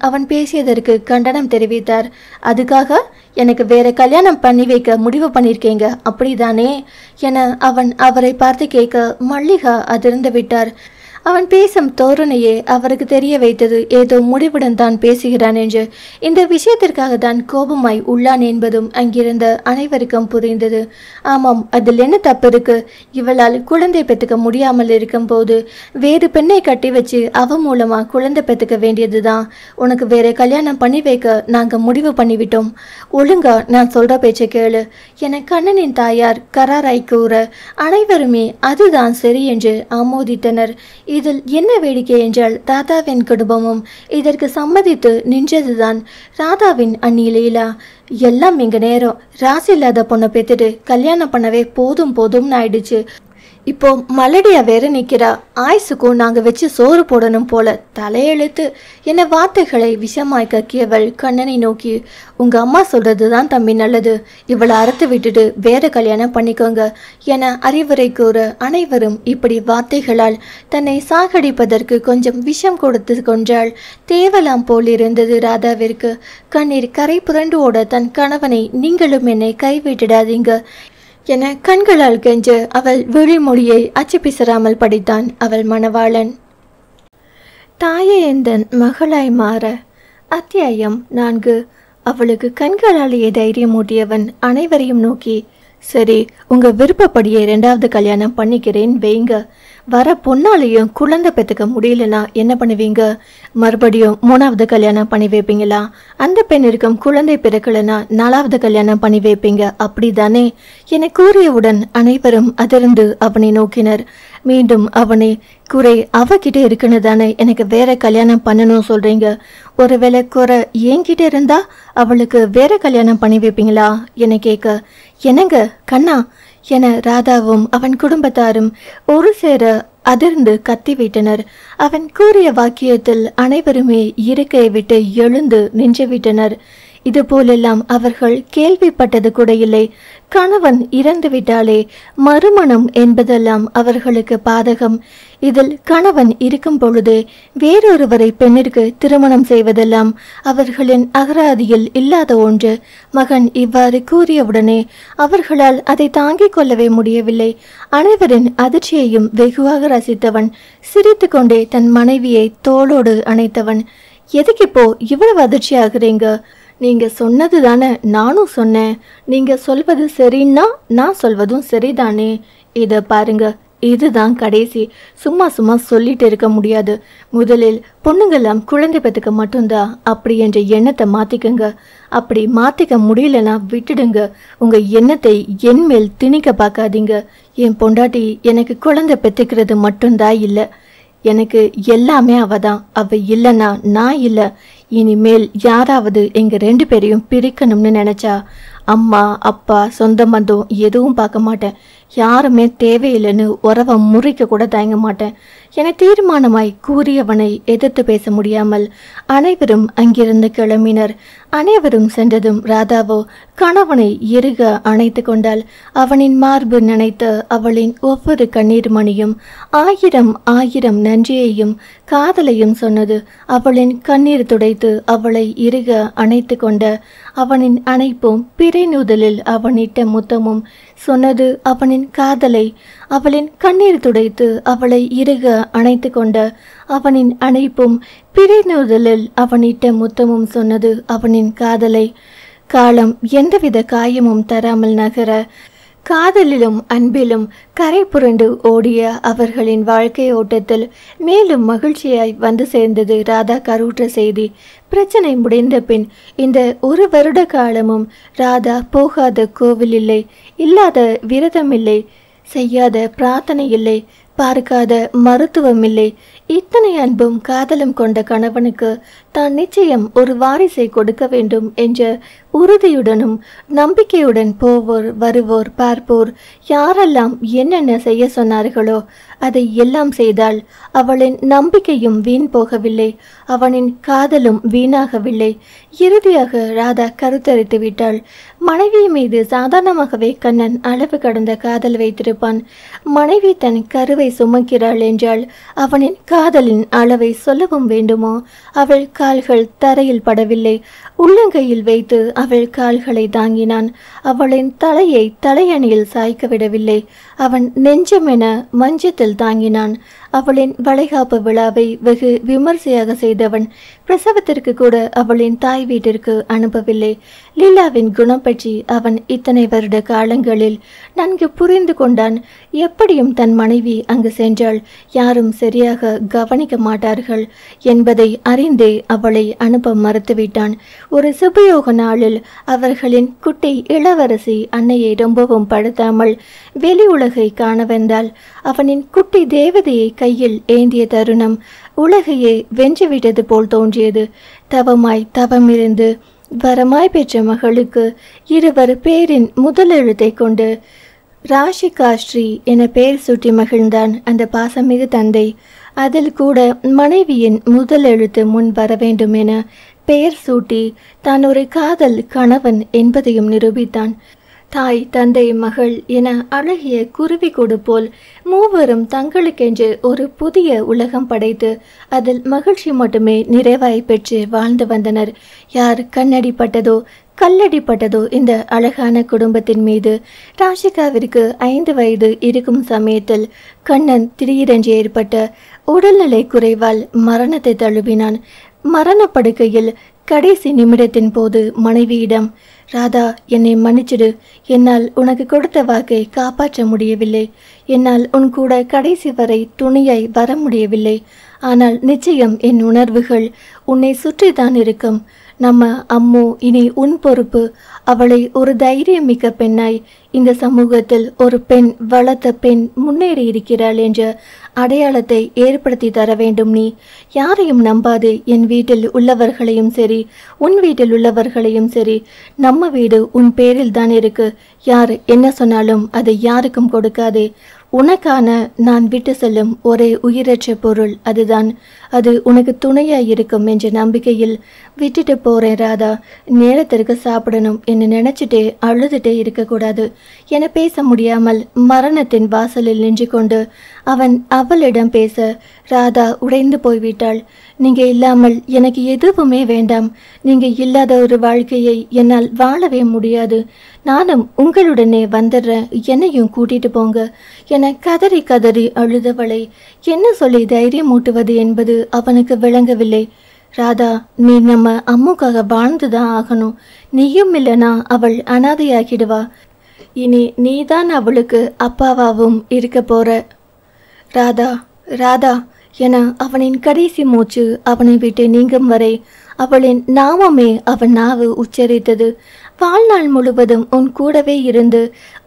அவன் பேசியதற்கு கண்டனம் தெரிவித்தார். அதுக்காக எனக்கு வேற கல்யாணம் பண்ணி வைக்க முடிவு பண்ணியிருக்கீங்க அப்படிதானே என அவரை பார்த்து கேட்க மல்லிகா அதிர்ந்து விட்டார். அவன் பேசும் தோரணையே அவருக்கு தெரிய வைத்தது ஏதோ முடிவுடன் தான் பேசுகிறான் என்று. இந்த விஷயத்திற்காக தான் கோபமாய் உள்ளான் என்பதும் அங்கிருந்த அனைவருக்கும் புரிந்தது. ஆமாம், அதில் என்ன தப்பு இருக்கு? இவளால் குழந்தை பெற்றுக்க முடியாமல் இருக்கும் போது வேறு பெண்ணை கட்டி வச்சு அவ மூலமா குழந்தை பெற்றுக்க வேண்டியதுதான். உனக்கு வேற கல்யாணம் பண்ணி வைக்க நாங்கள் முடிவு பண்ணிவிட்டோம். ஒழுங்கா நான் சொல்ற பேச்சை கேளு என கண்ணனின் தாயார் கராராய் கூற அனைவருமே அதுதான் சரி என்று ஆமோதித்தனர். இதில் என்ன வேடிக்கை என்றால் ராதாவின் குடும்பமும் இதற்கு சம்மதித்து நின்றதுதான். ராதாவின் அண்ணி லீலா, எல்லாம் எங்க நேரம், ராசி இல்லாத பொண்ணை பெற்றுட்டு கல்யாணம் பண்ணவே போதும் போதும்னு ஆயிடுச்சு. இப்போ மலடியா வேற நிற்கிறா, ஆயுசுக்கும் நாங்கள் வச்சு சோறு போடணும் போல, தலையெழுத்து என வார்த்தைகளை விஷமாய் கக்கியவள் கண்ணனை நோக்கி, உங்க அம்மா சொல்றது தான் தம்பி நல்லது, இவளை அறுத்து விட்டுட்டு வேற கல்யாணம் பண்ணிக்கோங்க என அறிவுரை கூற அனைவரும் இப்படி வார்த்தைகளால் தன்னை சாகடிப்பதற்கு கொஞ்சம் விஷம் கொடுத்து கொன்றாள். தேவலாம் போல் இருந்தது ராதாவிற்கு. கண்ணீர் கரை புரண்டு ஓட தன் கணவனை, நீங்களும் என்னை கைவிட்டுடாதீங்க என கண்களால் கெஞ்ச அவள் விழிமொழியை அச்சு பிசராமல் படித்தான் அவள் மணவாளன். தாயே எந்தன் மகளாய் மாற. அத்தியாயம் 4. அவளுக்கு கண்களாலேயே தைரியம் ஊட்டியவன் அனைவரையும் நோக்கி, சரி, உங்க விருப்பப்படியே 2வது கல்யாணம் பண்ணிக்கிறேன் வைங்க. வர பொண்ணாலையும் குழந்தை பெற்றுக்க முடியலனா என்ன பண்ணுவீங்க? மறுபடியும் 3வது கல்யாணம் பண்ணி வைப்பீங்களா? அந்த பெண்ணிற்கும் குழந்தை பிறக்கலனா 4வது கல்யாணம் பண்ணி வைப்பீங்க அப்படிதானே என கூறியவுடன் அனைவரும் அதிர்ந்து அவனை நோக்கினர். மீண்டும் அவனை, குறை அவகிட்ட இருக்குன்னு தானே எனக்கு வேற கல்யாணம் பண்ணணும் சொல்றீங்க? ஒருவேளை குறை என்கிட்ட இருந்தா அவளுக்கு வேற கல்யாணம் பண்ணி வைப்பீங்களா என கேட்க, என்னங்க கண்ணா என ராதாவும் அவன் குடும்பத்தாரும் ஒரு சேர அதிர்ந்து கத்திவிட்டனர். அவன் கூறிய வாக்கியத்தில் அனைவருமே இருக்கையை விட்டு எழுந்து நின்றுவிட்டனர். இதுபோலெல்லாம் அவர்கள் கேள்விப்பட்டது கூட இல்லை. கணவன் இறந்து விட்டாலே மறுமணம் என்பதெல்லாம் அவர்களுக்கு பாதகம். இதில் கணவன் இருக்கும் பொழுதே வேறொருவரை பெண்ணிற்கு திருமணம் செய்வதெல்லாம் அவர்களின் அகராதியில் இல்லாத ஒன்று. மகன் இவ்வாறு கூறியவுடனே அவர்களால் அதை தாங்கிக் கொள்ளவே முடியவில்லை. அனைவரின் அதிர்ச்சியையும் வெகுவாக ரசித்தவன் சிரித்து கொண்டே தன் மனைவியை தோளோடு அணைத்தவன், எதுக்கு இப்போ இவ்வளவு அதிர்ச்சி ஆகுறீங்க? நீங்க சொன்னது தானே நானும் சொன்னேன். நீங்க சொல்வது சரின்னா நான் சொல்வதும் சரிதானே. இதை பாருங்க, இதுதான் கடைசி. சும்மா சும்மா சொல்லிட்டு இருக்க முடியாது. முதலில் பொண்ணுங்கெல்லாம் குழந்தை பெற்றுக்க மட்டும்தான் அப்படி என்ற எண்ணத்தை மாற்றிக்குங்க. அப்படி மாற்றிக்க முடியலன்னா விட்டுடுங்க. உங்கள் எண்ணத்தை என் மேல் திணிக்க பார்க்காதீங்க. என் பொண்டாட்டி எனக்கு குழந்தை பெற்றுக்கிறது மட்டும்தான் இல்லை, எனக்கு எல்லாமே அவ தான். அவ இல்லைன்னா நான் இல்லை. இனிமேல் யாராவது எங்கள் 2 பேரையும் பிரிக்கணும்னு நினச்சா அம்மா அப்பா சொந்த பந்தம் எதுவும் பார்க்க மாட்டேன். யாருமே தேவையில்லைன்னு உறவை முறிக்க கூட தயங்க மாட்டேன் என தீர்மானமாய் கூறியவனை எதிர்த்து பேச முடியாமல் அனைவரும் அங்கிருந்து கிளம்பினர். அனைவரும் சென்றதும் ராதாவோ கணவனை இறுக அணைத்து கொண்டாள். அவனின் மார்பு நினைத்து அவளின் ஒவ்வொரு கண்ணீர் மணியும் 1000 நன்றியையும் காதலையும் சொன்னது. அவளின் கண்ணீர் துடைத்து அவளை இறுக அணைத்து கொண்ட அவனின் அணைப்பும் பிறைநூதலில் அவனிட்ட முத்தமும் சொன்னது அவனின் காதலை. அவளின் கண்ணீர் துடைத்து அவளை இறுக அணைத்து கொண்ட அவனின் அணைப்பும் பிறைநூதலில் அவனிட்ட முத்தமும் சொன்னது அவனின் காதலை. காலம் எந்தவித காயமும் தராமல் நகர காதலிலும் அன்பிலும் கரை புரண்டு ஓடிய அவர்களின் வாழ்க்கை ஓட்டத்தில் மேலும் மகிழ்ச்சியாய் வந்து சேர்ந்தது ராதா கருவுற்ற செய்தி. பிரச்சனை முடிந்த பின் இந்த 1 வருட காலமும் ராதா போகாத கோவில் இல்லை, இல்லாத விரதம் இல்லை, செய்யாத பிரார்த்தனை இல்லை, பார்க்காத மருத்துவம் இல்லை. இத்தனை அன்பும் காதலும் கொண்ட கணவனுக்கு தான் நிச்சயம் ஒரு வாரிசை கொடுக்க வேண்டும் என்ற உறுதியுடனும் நம்பிக்கையுடன் போவோர் வருவோர் பார்ப்போர் யாரெல்லாம் என்னென்ன செய்ய சொன்னார்களோ அதை எல்லாம் செய்தால் அவளின் நம்பிக்கையும் வீண் போகவில்லை, அவனின் காதலும் வீணாகவில்லை. இறுதியாக ராதா கருத்தரித்து விட்டாள். மனைவி மீது சாதாரணமாகவே கண்ணன் அளவு கடந்த காதல் வைத்திருப்பான். மனைவி தன் கருவை சுமக்கிறாள் என்றால் அவனின் காதலின் அளவை சொல்லவும் வேண்டுமோ? அவள் கால்கள் தரையில் படவில்லை. உள்ளங்கையில் வைத்து அவள் கால்களை தாங்கினான். அவளின் தலையை தலையணியில் சாய்க்க விடவில்லை. அவன் நெஞ்சமென மஞ்சத்தில் தாங்கினான். அவளின் வளைகாப்பு விழாவை வெகு விமர்சையாக செய்தவன் பிரசவத்திற்கு கூட அவளின் தாய் வீட்டிற்கு அனுப்பவில்லை. லீலாவின் குணம் பற்றி அவன் இத்தனை வருட காலங்களில் நன்கு புரிந்து கொண்டான். எப்படியும் தன் மனைவி அங்கு சென்றால் யாரும் சரியாக கவனிக்க மாட்டார்கள் என்பதை அறிந்தே அவளை அனுப்ப மறுத்துவிட்டான். ஒரு சுபயோக நாளில் அவர்களின் குட்டி இளவரசி அன்னையை ரொம்பவும் படுத்தாமல் வெளி உலகை காண வந்தால் அவனின் குட்டி தேவதையை கையில் ஏந்திய தருணம் உலகையே வென்றுவிட்டது போல் தோன்றியது. தவமிருந்து வரமாய் பெற்ற மகளுக்கு 2 பேரின் முதல் எழுத்தை கொண்டு ராஷிகா ஸ்ரீ என பெயர் சூட்டி மகிழ்ந்தான் அந்த பாசமிகு தந்தை. அதில் கூட மனைவியின் முதல் எழுத்து முன் வர வேண்டும் என பெயர் சூட்டி தான் ஒரு காதல் கணவன் என்பதையும் நிரூபித்தான். தாய் தந்தை மகள் என அழகிய குருவிக்கூடு போல் மூவரும் தங்களுக்கென்று ஒரு புதிய உலகம் படைத்து அதில் மகிழ்ச்சி மட்டுமே நிறைவாய் பெற்று வாழ்ந்து வந்தனர். யார் கண்ணடிப்பட்டதோ கல்லடிப்பட்டதோ இந்த அழகான குடும்பத்தின் மீது. ராஷிகாவிற்கு 5 வயது இருக்கும் சமயத்தில் கண்ணன் திடீரென்று ஏற்பட்ட உடல்நிலை குறைவால் மரணத்தை தழுவினான். மரணப்படுக்கையில் கடைசி நிமிடத்தின் போது மனைவியிடம், ராதா, என்னை மன்னிச்சிடு. என்னால் உனக்கு கொடுத்த வாக்கை காப்பாற்ற முடியவில்லை. என்னால் உன் கூட கடைசி வரை துணையாய் வர முடியவில்லை. ஆனால் நிச்சயம் என் உணர்வுகள் உன்னை சுற்றித்தான் இருக்கும். நம்ம அம்மு இனி உன் பொறுப்பு. அவளை ஒரு தைரியமிக்க பெண்ணாய் இந்த சமூகத்தில் ஒரு பெண், வளர்த்த பெண் முன்னேறி இருக்கிறாள் என்ற அடையாளத்தை ஏற்படுத்தி தர வேண்டும். நீ யாரையும் நம்பாதே. என் வீட்டில் உள்ளவர்களையும் சரி, உன் வீட்டில் உள்ளவர்களையும் சரி, நம்ம வீடு உன் பேரில் தான் இருக்கு. யார் என்ன சொன்னாலும் அதை யாருக்கும் கொடுக்காதே. உனக்கான நான் விட்டு செல்லும் ஒரே உயிரற்ற பொருள் அதுதான். அது உனக்கு துணையாய் இருக்கும் என்ற நம்பிக்கையில் விட்டுட்டு போறேன் ராதா. நேரத்திற்கு சாப்பிடணும் என்ன நினைச்சிட்டே அழுதுட்டே இருக்கக்கூடாது என பேச முடியாமல் மரணத்தின் வாசலில் நின்று கொண்டு அவன் அவளிடம் பேச ராதா உடைந்து போய்விட்டாள். நீங்க இல்லாமல் எனக்கு எதுவுமே வேண்டாம். நீங்க இல்லாத ஒரு வாழ்க்கையை என்னால் வாழவே முடியாது. நானும் உங்களுடனே வந்துடுறேன், என்னையும் கூட்டிட்டு போங்க என கதறி கதறி அழுதவளை என்ன சொல்லி தைரியம் ஊட்டுவது என்பது அவனுக்கு விளங்கவில்லை. ராதா, நீ நம்ம அம்முக்காக வாழ்ந்துதான் ஆகணும். நீயும் இல்லைனா அவள் அனாதையாகிடுவா. இனி நீதான் அவளுக்கு அப்பாவாவும் இருக்க போற. ராதா, ராதா என அவனின் கடைசி மூச்சு அவனை விட்டு நீங்கும் வரை அவளின் நாமமே அவன் நாவு உச்சரித்தது. வாழ்நாள் முழுவதும் உன் கூடவே இருந்து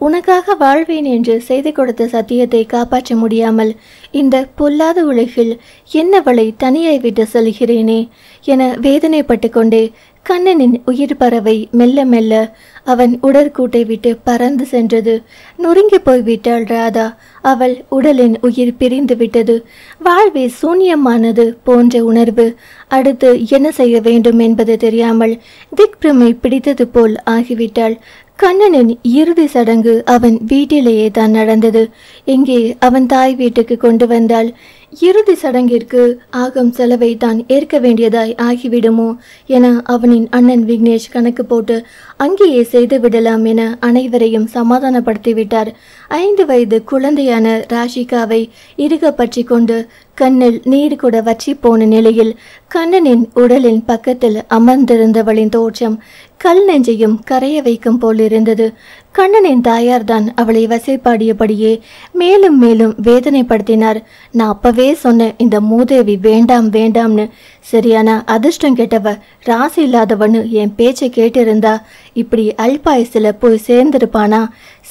உனக்காக வாழ்வேன் என்று செய்து கொடுத்த சத்தியத்தை காப்பாற்ற முடியாமல் இந்த பொல்லாத உலகில் என்னவளை தனியாய் விட்டு செல்கிறேனே என வேதனைப்பட்டு கொண்டே கண்ணனின் உயிர் பறவை மெல்ல மெல்ல அவன் உடற்கூட்டை விட்டு பறந்து சென்றது. நொறுங்கி போய்விட்டாள் ராதா. அவள் உடலின் உயிர் பிரிந்து விட்டது. வாழ்வே சூன்யமானது போன்ற உணர்வு. அடுத்து என்ன செய்ய வேண்டும் என்பது தெரியாமல் திக்பிரமை பிடித்தது போல் ஆகிவிட்டாள். கண்ணனின் இறுதி சடங்கு அவன் வீட்டிலேயே தான் நடந்தது. எங்கே அவன் தாய் வீட்டுக்கு கொண்டு வந்தாள். இறுதி சடங்கிற்கு ஆகும் செலவை தான் ஏற்க வேண்டியதாய் ஆகிவிடுமோ என அவனின் அண்ணன் விக்னேஷ் கணக்கு போட்டு அங்கேயே செய்து விடலாம் என அனைவரையும் சமாதானப்படுத்திவிட்டார். 5 வயது குழந்தையான ராஷிகாவை இறுக பற்றி கொண்டு கண்ணில் நீர் கூட வற்றி போன நிலையில் கண்ணனின் உடலின் பக்கத்தில் அமர்ந்திருந்தவளின் தோற்றம் கல் நெஞ்சையும் கரைய வைக்கும் போல் இருந்தது. கண்ணனின் தாயார்தான் அவளை வசைப்பாடியபடியே மேலும் மேலும் வேதனைப்படுத்தினார். நான் அப்பவே சொன்னேன், இந்த மூதேவி வேண்டாம் வேண்டாம்னு. சரியான அதிர்ஷ்டம் கெட்டவ, ராசி இல்லாதவன்னு என் பேச்சை கேட்டிருந்தா இப்படி அல்பாயசில் போய் சேர்ந்திருப்பானா?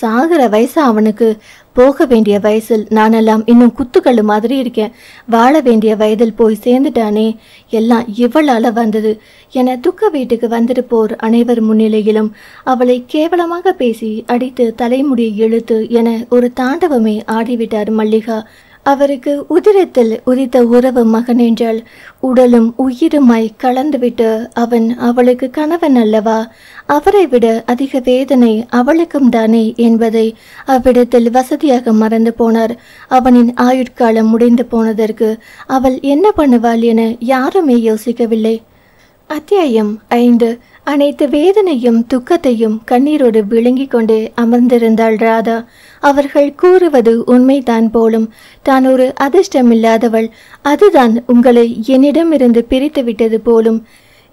சாகிற வயசு அவனுக்கு. போக வேண்டிய வயசில் நானெல்லாம் இன்னும் குத்துக்கல்லு மாதிரி இருக்கேன். வாழ வேண்டிய வயதில் போய் சேர்ந்துட்டானே, எல்லாம் இவளால வந்தது என துக்க வீட்டுக்கு வந்திருப்போர் அனைவர் முன்னிலையிலும் அவளை கேவலமாக பேசி அடித்து தலைமுடியை இழுத்து என ஒரு தாண்டவமே ஆடிவிட்டார் மல்லிகா. அவருக்கு உதிரத்தில் உதித்த உறவு மகன் என்றால் உடலும் உயிருமாய் கலந்துவிட்டு அவன் அவளுக்கு கணவன் அல்லவா? அவரை விட அதிக வேதனை அவளுக்கும் தானே என்பதை அவ்விடத்தில் வசதியாக மறந்து போனார். அவனின் ஆயுட்காலம் முடிந்து போனதற்கு அவள் என்ன பண்ணுவாள் என யாருமே யோசிக்கவில்லை. அத்தியாயம் 5. அனைத்து வேதனையும் துக்கத்தையும் கண்ணீரோடு விழுங்கிக் கொண்டே அமர்ந்திருந்தாள் ராதா. அவர்கள் கூறுவது உண்மைதான் போலும். தான் ஒரு அதிர்ஷ்டமில்லாதவள், அதுதான் உங்களை என்னிடமிருந்து பிரித்து விட்டது போலும்.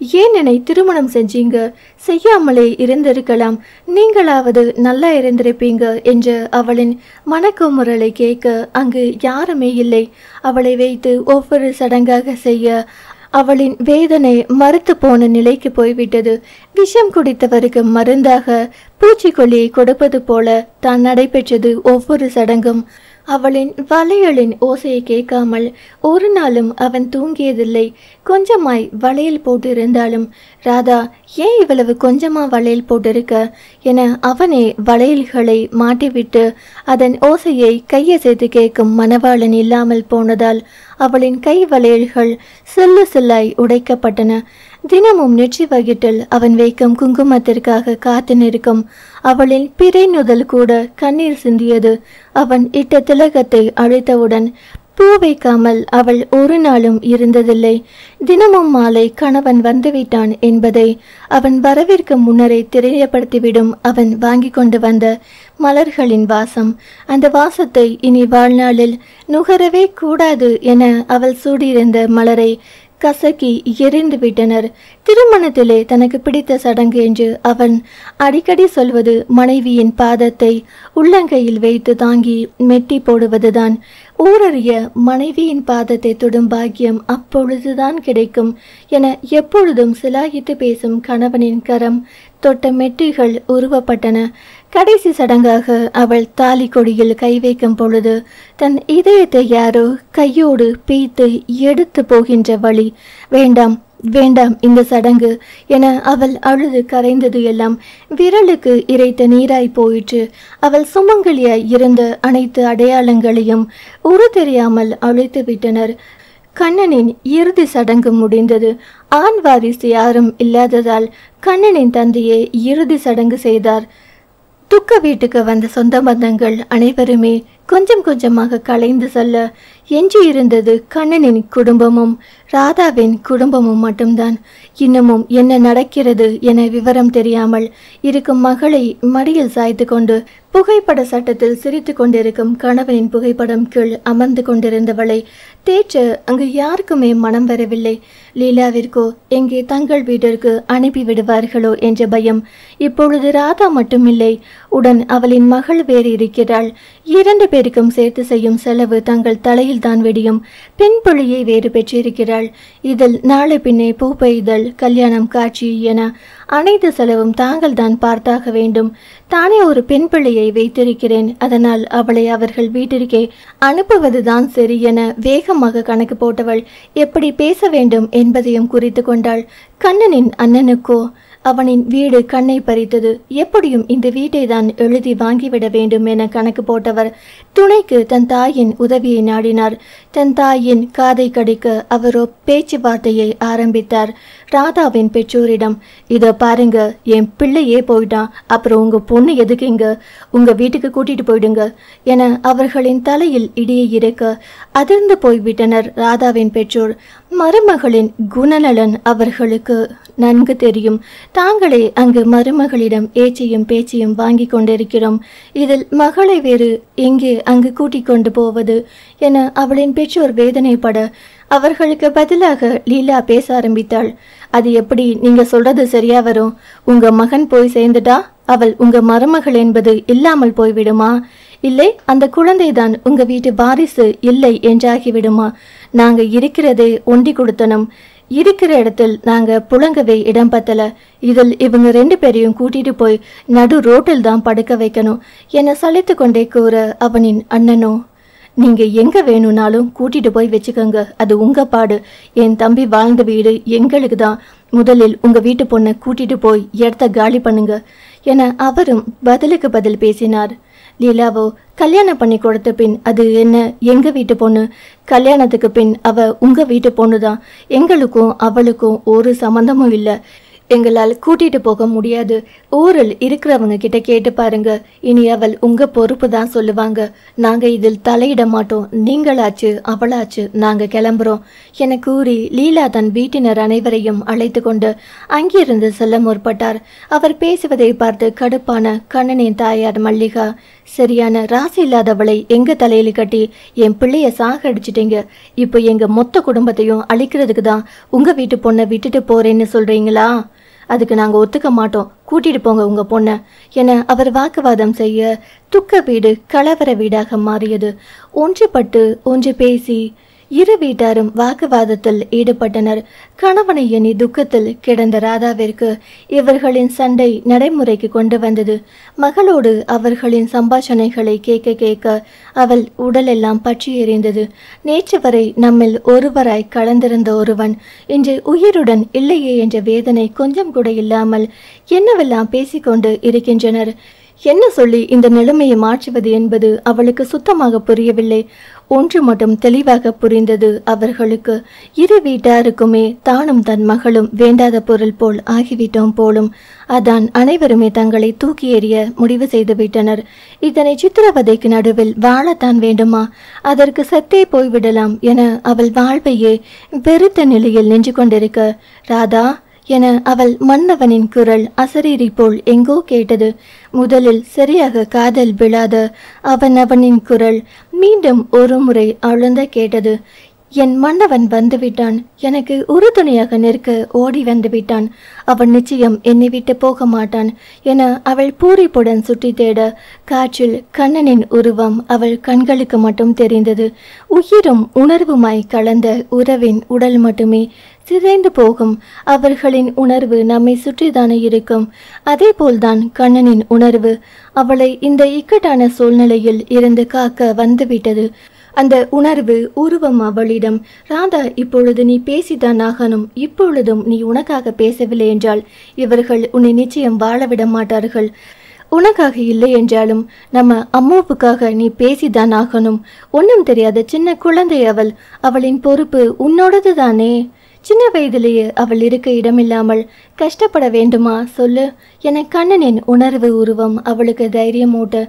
ஏன் என்னை திருமணம் செஞ்சீங்க? செய்யாமலே இருந்திருக்கலாம், நீங்களாவது நல்லா இருந்திருப்பீங்க என்று அவளின் மனக்குமுறலை கேட்க அங்கு யாருமே இல்லை. அவளை வைத்து ஒவ்வொரு சடங்காக செய்ய அவளின் வேதனை மறுத்து போன நிலைக்கு போய்விட்டது. விஷம் குடித்தவருக்கு மருந்தாக பூச்சிக்கொல்லியை கொடுப்பது போல தான் நடைபெற்றது ஒவ்வொரு சடங்கும். அவளின் வளையலின் ஓசையை கேட்காமல் ஒரு நாளும் அவன் தூங்கியதில்லை. கொஞ்சமாய் வளையல் போட்டிருந்தாலும் ராதா ஏன் இவ்வளவு கொஞ்சமா வளையல் போட்டிருக்க என அவனே வளையல்களை மாட்டிவிட்டு அதன் ஓசையை கையசைத்து கேட்கும் மணவாளன் இல்லாமல் போனதால் அவளின் கை வளையல்கள் சில்லு சில்லாய் உடைக்கப்பட்டன. தினமும் நெற்றி வகிட்டில் அவன் வைக்கும் குங்குமத்திற்காக காத்து நிற்கும் அவளின் பிறை நுதல் கூட கண்ணீர் சிந்தியது. அவன் இட்ட திலகத்தை அழித்தவுடன் பூ வைக்காமல் அவள் ஒரு நாளும் இருந்ததில்லை. தினமும் மாலை கணவன் வந்துவிட்டான் என்பதை அவன் வரவிற்கு முன்னரே தெரியப்படுத்திவிடும் அவன் வாங்கி கொண்டு வந்த மலர்களின் வாசம். அந்த வாசத்தை இனி வாழ்நாளில் நுகரவே கூடாது என அவள் சூடியிருந்த மலரை கசக்கி எரிந்து விட்டனர். திருமணத்திலே தனக்கு பிடித்த சடங்கு என்று அவன் அடிக்கடி சொல்வது மனைவியின் பாதத்தை உள்ளங்கையில் வைத்து தாங்கி மெட்டி போடுவதுதான். ஊரறிய மனைவியின் பாதத்தை தொடும் பாக்கியம் அப்பொழுதுதான் கிடைக்கும் என எப்பொழுதும் சிலாகித்து பேசும் கணவனின் கரம் தொட்ட மெட்டிகள் உருவப்பட்டன. கடைசி சடங்காக அவள் தாலி கொடியில் கை வைக்கும் பொழுது தன் இதயத்தை யாரோ கையோடு பீத்து எடுத்து போகின்ற வழி. வேண்டாம் வேண்டாம் இந்த சடங்கு என அவள் அழுது கரைந்தது எல்லாம் விரலுக்கு இறைத்த நீராய் போயிற்று. அவள் சுமங்கலியாய் இருந்த அனைத்து அடையாளங்களையும் உரு தெரியாமல் அழித்து விட்டனர். கண்ணனின் இறுதி சடங்கு முடிந்தது. ஆண் வாரிசு யாரும் இல்லாததால் கண்ணனின் தந்தையே இறுதி சடங்கு செய்தார். துக்க வீட்டுக்கு வந்த சொந்த பந்தங்கள் அனைவருமே கொஞ்சம் கொஞ்சமாக கலைந்து செல்ல எஞ்சி இருந்தது கண்ணனின் குடும்பமும் ராதாவின் குடும்பமும் மட்டும்தான். இன்னமும் என்ன நடக்கிறது என விவரம் தெரியாமல் இருக்கும் மகளை மடியில் சாய்த்து கொண்டு புகைப்பட சட்டத்தில் சிரித்து கொண்டிருக்கும் கணவனின் புகைப்படம் கீழ் அமர்ந்து கொண்டிருந்தவளை தேற்ற அங்கு யாருக்குமே மனம் வரவில்லை. லீலாவிற்கோ எங்கே தங்கள் வீட்டிற்கு அனுப்பி விடுவார்களோ என்ற பயம். இப்பொழுது ராதா மட்டுமில்லை, உடன் அவளின் மகள் வேறு இருக்கிறாள். 2 பேருக்கும் சேர்த்து செய்யும் செலவு தங்கள் தலையில் தான் வெடியும். பெண் பிள்ளையை வேறு பெற்றிருக்கிறாள். இதில் நாளை பின்னே பூ பெய்தல், கல்யாணம், காட்சி என அனைத்து செலவும் தாங்கள் தான் பார்த்தாக வேண்டும். தானே ஒரு பெண் பிள்ளையை வைத்திருக்கிறேன், அதனால் அவளை அவர்கள் வீட்டிற்கே அனுப்புவதுதான் சரி என வேகமாக கணக்கு போட்டவள் எப்படி பேச வேண்டும் என்பதையும் குறித்து கொண்டாள். கண்ணனின் அண்ணனுக்கோ அவனின் வீடு கண்ணை பறித்தது. எப்படியும் இந்த வீட்டை தான் எழுதி வாங்கிவிட வேண்டும் என கணக்கு போட்டவர் துணைக்கு தன் தாயின் உதவியை நாடினார். தன் தாயின் காதை கடிக்க அவரோ பேச்சுவார்த்தையை ஆரம்பித்தார். ராதாவின் பெற்றோரிடம், இதோ பாருங்க, என் பிள்ளையே போயிட்டான், அப்புறம் உங்க பொண்ணு எதுக்குங்க, உங்க வீட்டுக்கு கூட்டிட்டு போயிடுங்க என அவர்களின் தலையில் இடியை இறக்க அதிர்ந்து போய்விட்டனர் ராதாவின் பெற்றோர். மருமகளின் குணநலன் அவர்களுக்கு நன்கு தெரியும். தாங்களே அங்கு மருமகளிடம் ஏச்சையும் பேச்சையும் வாங்கி கொண்டிருக்கிறோம், இதில் மகளை வேறு எங்கே அங்கு கூட்டிக் கொண்டு போவது என அவளின் பெற்றோர் வேதனைப்பட அவர்களுக்கு பதிலாக லீலா பேச ஆரம்பித்தாள். அது எப்படி நீங்க சொல்றது சரியா வரும்? உங்க மகன் போய் சேர்ந்துட்டா அவள் உங்க மருமகள் என்பது இல்லாமல் போய்விடுமா? இல்லை, அந்த குழந்தைதான் உங்க வீட்டு வாரிசு இல்லை என்றாகிவிடுமா? நாங்க இருக்கிறதே ஒண்டி கொடுத்தனும், இருக்கிற இடத்தில் நாங்க புழங்கவே இடம் பத்தல, இதில் இவங்க 2 பேரையும் கூட்டிட்டு போய் நடு ரோட்டில் தான் படுக்க வைக்கணும் என சலித்து கொண்டே கூற அவனின் அண்ணனோ, நீங்க எங்க வேணும்னாலும் கூட்டிட்டு போய் வச்சுக்கோங்க, அது உங்க பாடு, என் தம்பி வாழ்ந்த வீடு எங்களுக்கு தான், முதலில் உங்க வீட்டு பொண்ணை கூட்டிட்டு போய் இடத்த காலி பண்ணுங்க என அவரும் பதிலுக்கு பதில் பேசினார். லீலாவோ, கல்யாணம் பண்ணி கொடுத்த பின் அது என்ன எங்க வீட்டு பொண்ணு, கல்யாணத்துக்கு பின் அவ உங்க வீட்டு பொண்ணு தான், எங்களுக்கும் அவளுக்கும் ஒரு சம்பந்தமும் இல்லை, எங்களால் கூட்டிட்டு போக முடியாது, ஊரில் இருக்கிறவங்க கிட்ட கேட்டு பாருங்க, இனி அவள் உங்க பொறுப்பு தான் சொல்லுவாங்க, நாங்க இதில் தலையிட மாட்டோம், நீங்களாச்சு அவளாச்சு நாங்க கிளம்புறோம் என கூறி லீலா தன் வீட்டினர் அனைவரையும் அழைத்து கொண்டு அங்கிருந்து செல்ல முற்பட்டார். அவர் பேசுவதை பார்த்து கடுப்பான கண்ணனின் தாயார் மல்லிகா, சரியான ராசி இல்லாதவளை எங்க தலையில கட்டி என் பிள்ளைய சாகடிச்சிட்டீங்க, இப்போ எங்க மொத்த குடும்பத்தையும் அழிக்கிறதுக்கு தான் உங்க வீட்டு பொண்ணை விட்டுட்டு போறேன்னு சொல்றீங்களா? அதுக்கு நாங்க ஒத்துக்க மாட்டோம், கூட்டிட்டு போங்க உங்க பொண்ண என அவர் வாக்குவாதம் செய்ய துக்க வீடு கலவர வீடாக மாறியது. ஒன்றுபட்டு ஒன்று பேசி இரு வீட்டாரும் வாக்குவாதத்தில் ஈடுபட்டனர். கணவனை எண்ணி துக்கத்தில் கிடந்த ராதாவிற்கு இவர்களின் சண்டை நடைமுறைக்கு கொண்டு வந்தது. மகளோடு அவர்களின் சம்பாஷணைகளை கேட்க கேட்க அவள் உடலெல்லாம் பற்றி எறிந்தது. நேற்று வரை நம்மில் ஒருவராய் கலந்திருந்த ஒருவன் இன்று உயிருடன் இல்லையே என்ற வேதனை கொஞ்சம் கூட இல்லாமல் என்னவெல்லாம் பேசிக்கொண்டு இருக்கின்றனர். என்ன சொல்லி இந்த நிலைமையை மாற்றுவது என்பது அவளுக்கு சுத்தமாக புரியவில்லை. ஒன்று மட்டும் தெளிவாக புரிந்தது அவர்களுக்கு, இரு வீட்டாருக்குமே தானும் தன் மகளும் வேண்டாத பொருள் போல் ஆகிவிட்டோம் போலும். அதான் அனைவருமே தங்களை தூக்கி எறிய முடிவு செய்து விட்டனர். இதனை சித்திரவதைக்கு நடுவில் வாழத்தான் வேண்டுமா? அதற்கு சத்தே போய்விடலாம் என அவள் வாழ்வையே வெறுத்த நிலையில் நின்று கொண்டிருக்க, ராதா என அவள் மன்னவனின் குரல் அசரீரி போல் எங்கோ கேட்டது. முதலில் சரியாக காதல் விழாத அவனின் குரல் மீண்டும் ஒரு முறை அழுந்த கேட்டது. என் மன்னவன் வந்துவிட்டான், எனக்கு உறுதுணையாக நிற்க ஓடி வந்து விட்டான், அவன் நிச்சயம் என்னை விட்டு போக மாட்டான் என அவள் பூரிப்புடன் சுற்றி தேட காற்றில் கண்ணனின் உருவம் அவள் கண்களுக்கு மட்டும் தெரிந்தது. உயிரும் உணர்வுமாய் கலந்த உறவின் உடல் மட்டுமே சிதைந்து போகும். அவர்களின் உணர்வு நம்மை சுற்றிதானே இருக்கும். அதே போல்தான் கண்ணனின் உணர்வு அவளை இந்த இக்கட்டான சூழ்நிலையில் இருந்து காக்க வந்துவிட்டது. அந்த உணர்வு உருவம் அவளிடம், ராதா இப்பொழுது நீ பேசித்தான் ஆகணும், இப்பொழுதும் நீ உனக்காக பேசவில்லை என்றால் இவர்கள் உன்னை நிச்சயம் வாழவிட மாட்டார்கள். உனக்காக இல்லை என்றாலும் நம்ம அம்மாவுக்காக நீ பேசிதான் ஆகணும். ஒன்றும் தெரியாத சின்ன குழந்தை அவள், அவளின் பொறுப்பு உன்னோடது தானே. சின்ன வயதிலேயே அவள் இருக்க இடமில்லாமல் கஷ்டப்பட வேண்டுமா சொல்லு என கண்ணனின் உணர்வு உருவம் அவளுக்கு தைரியமூட்ட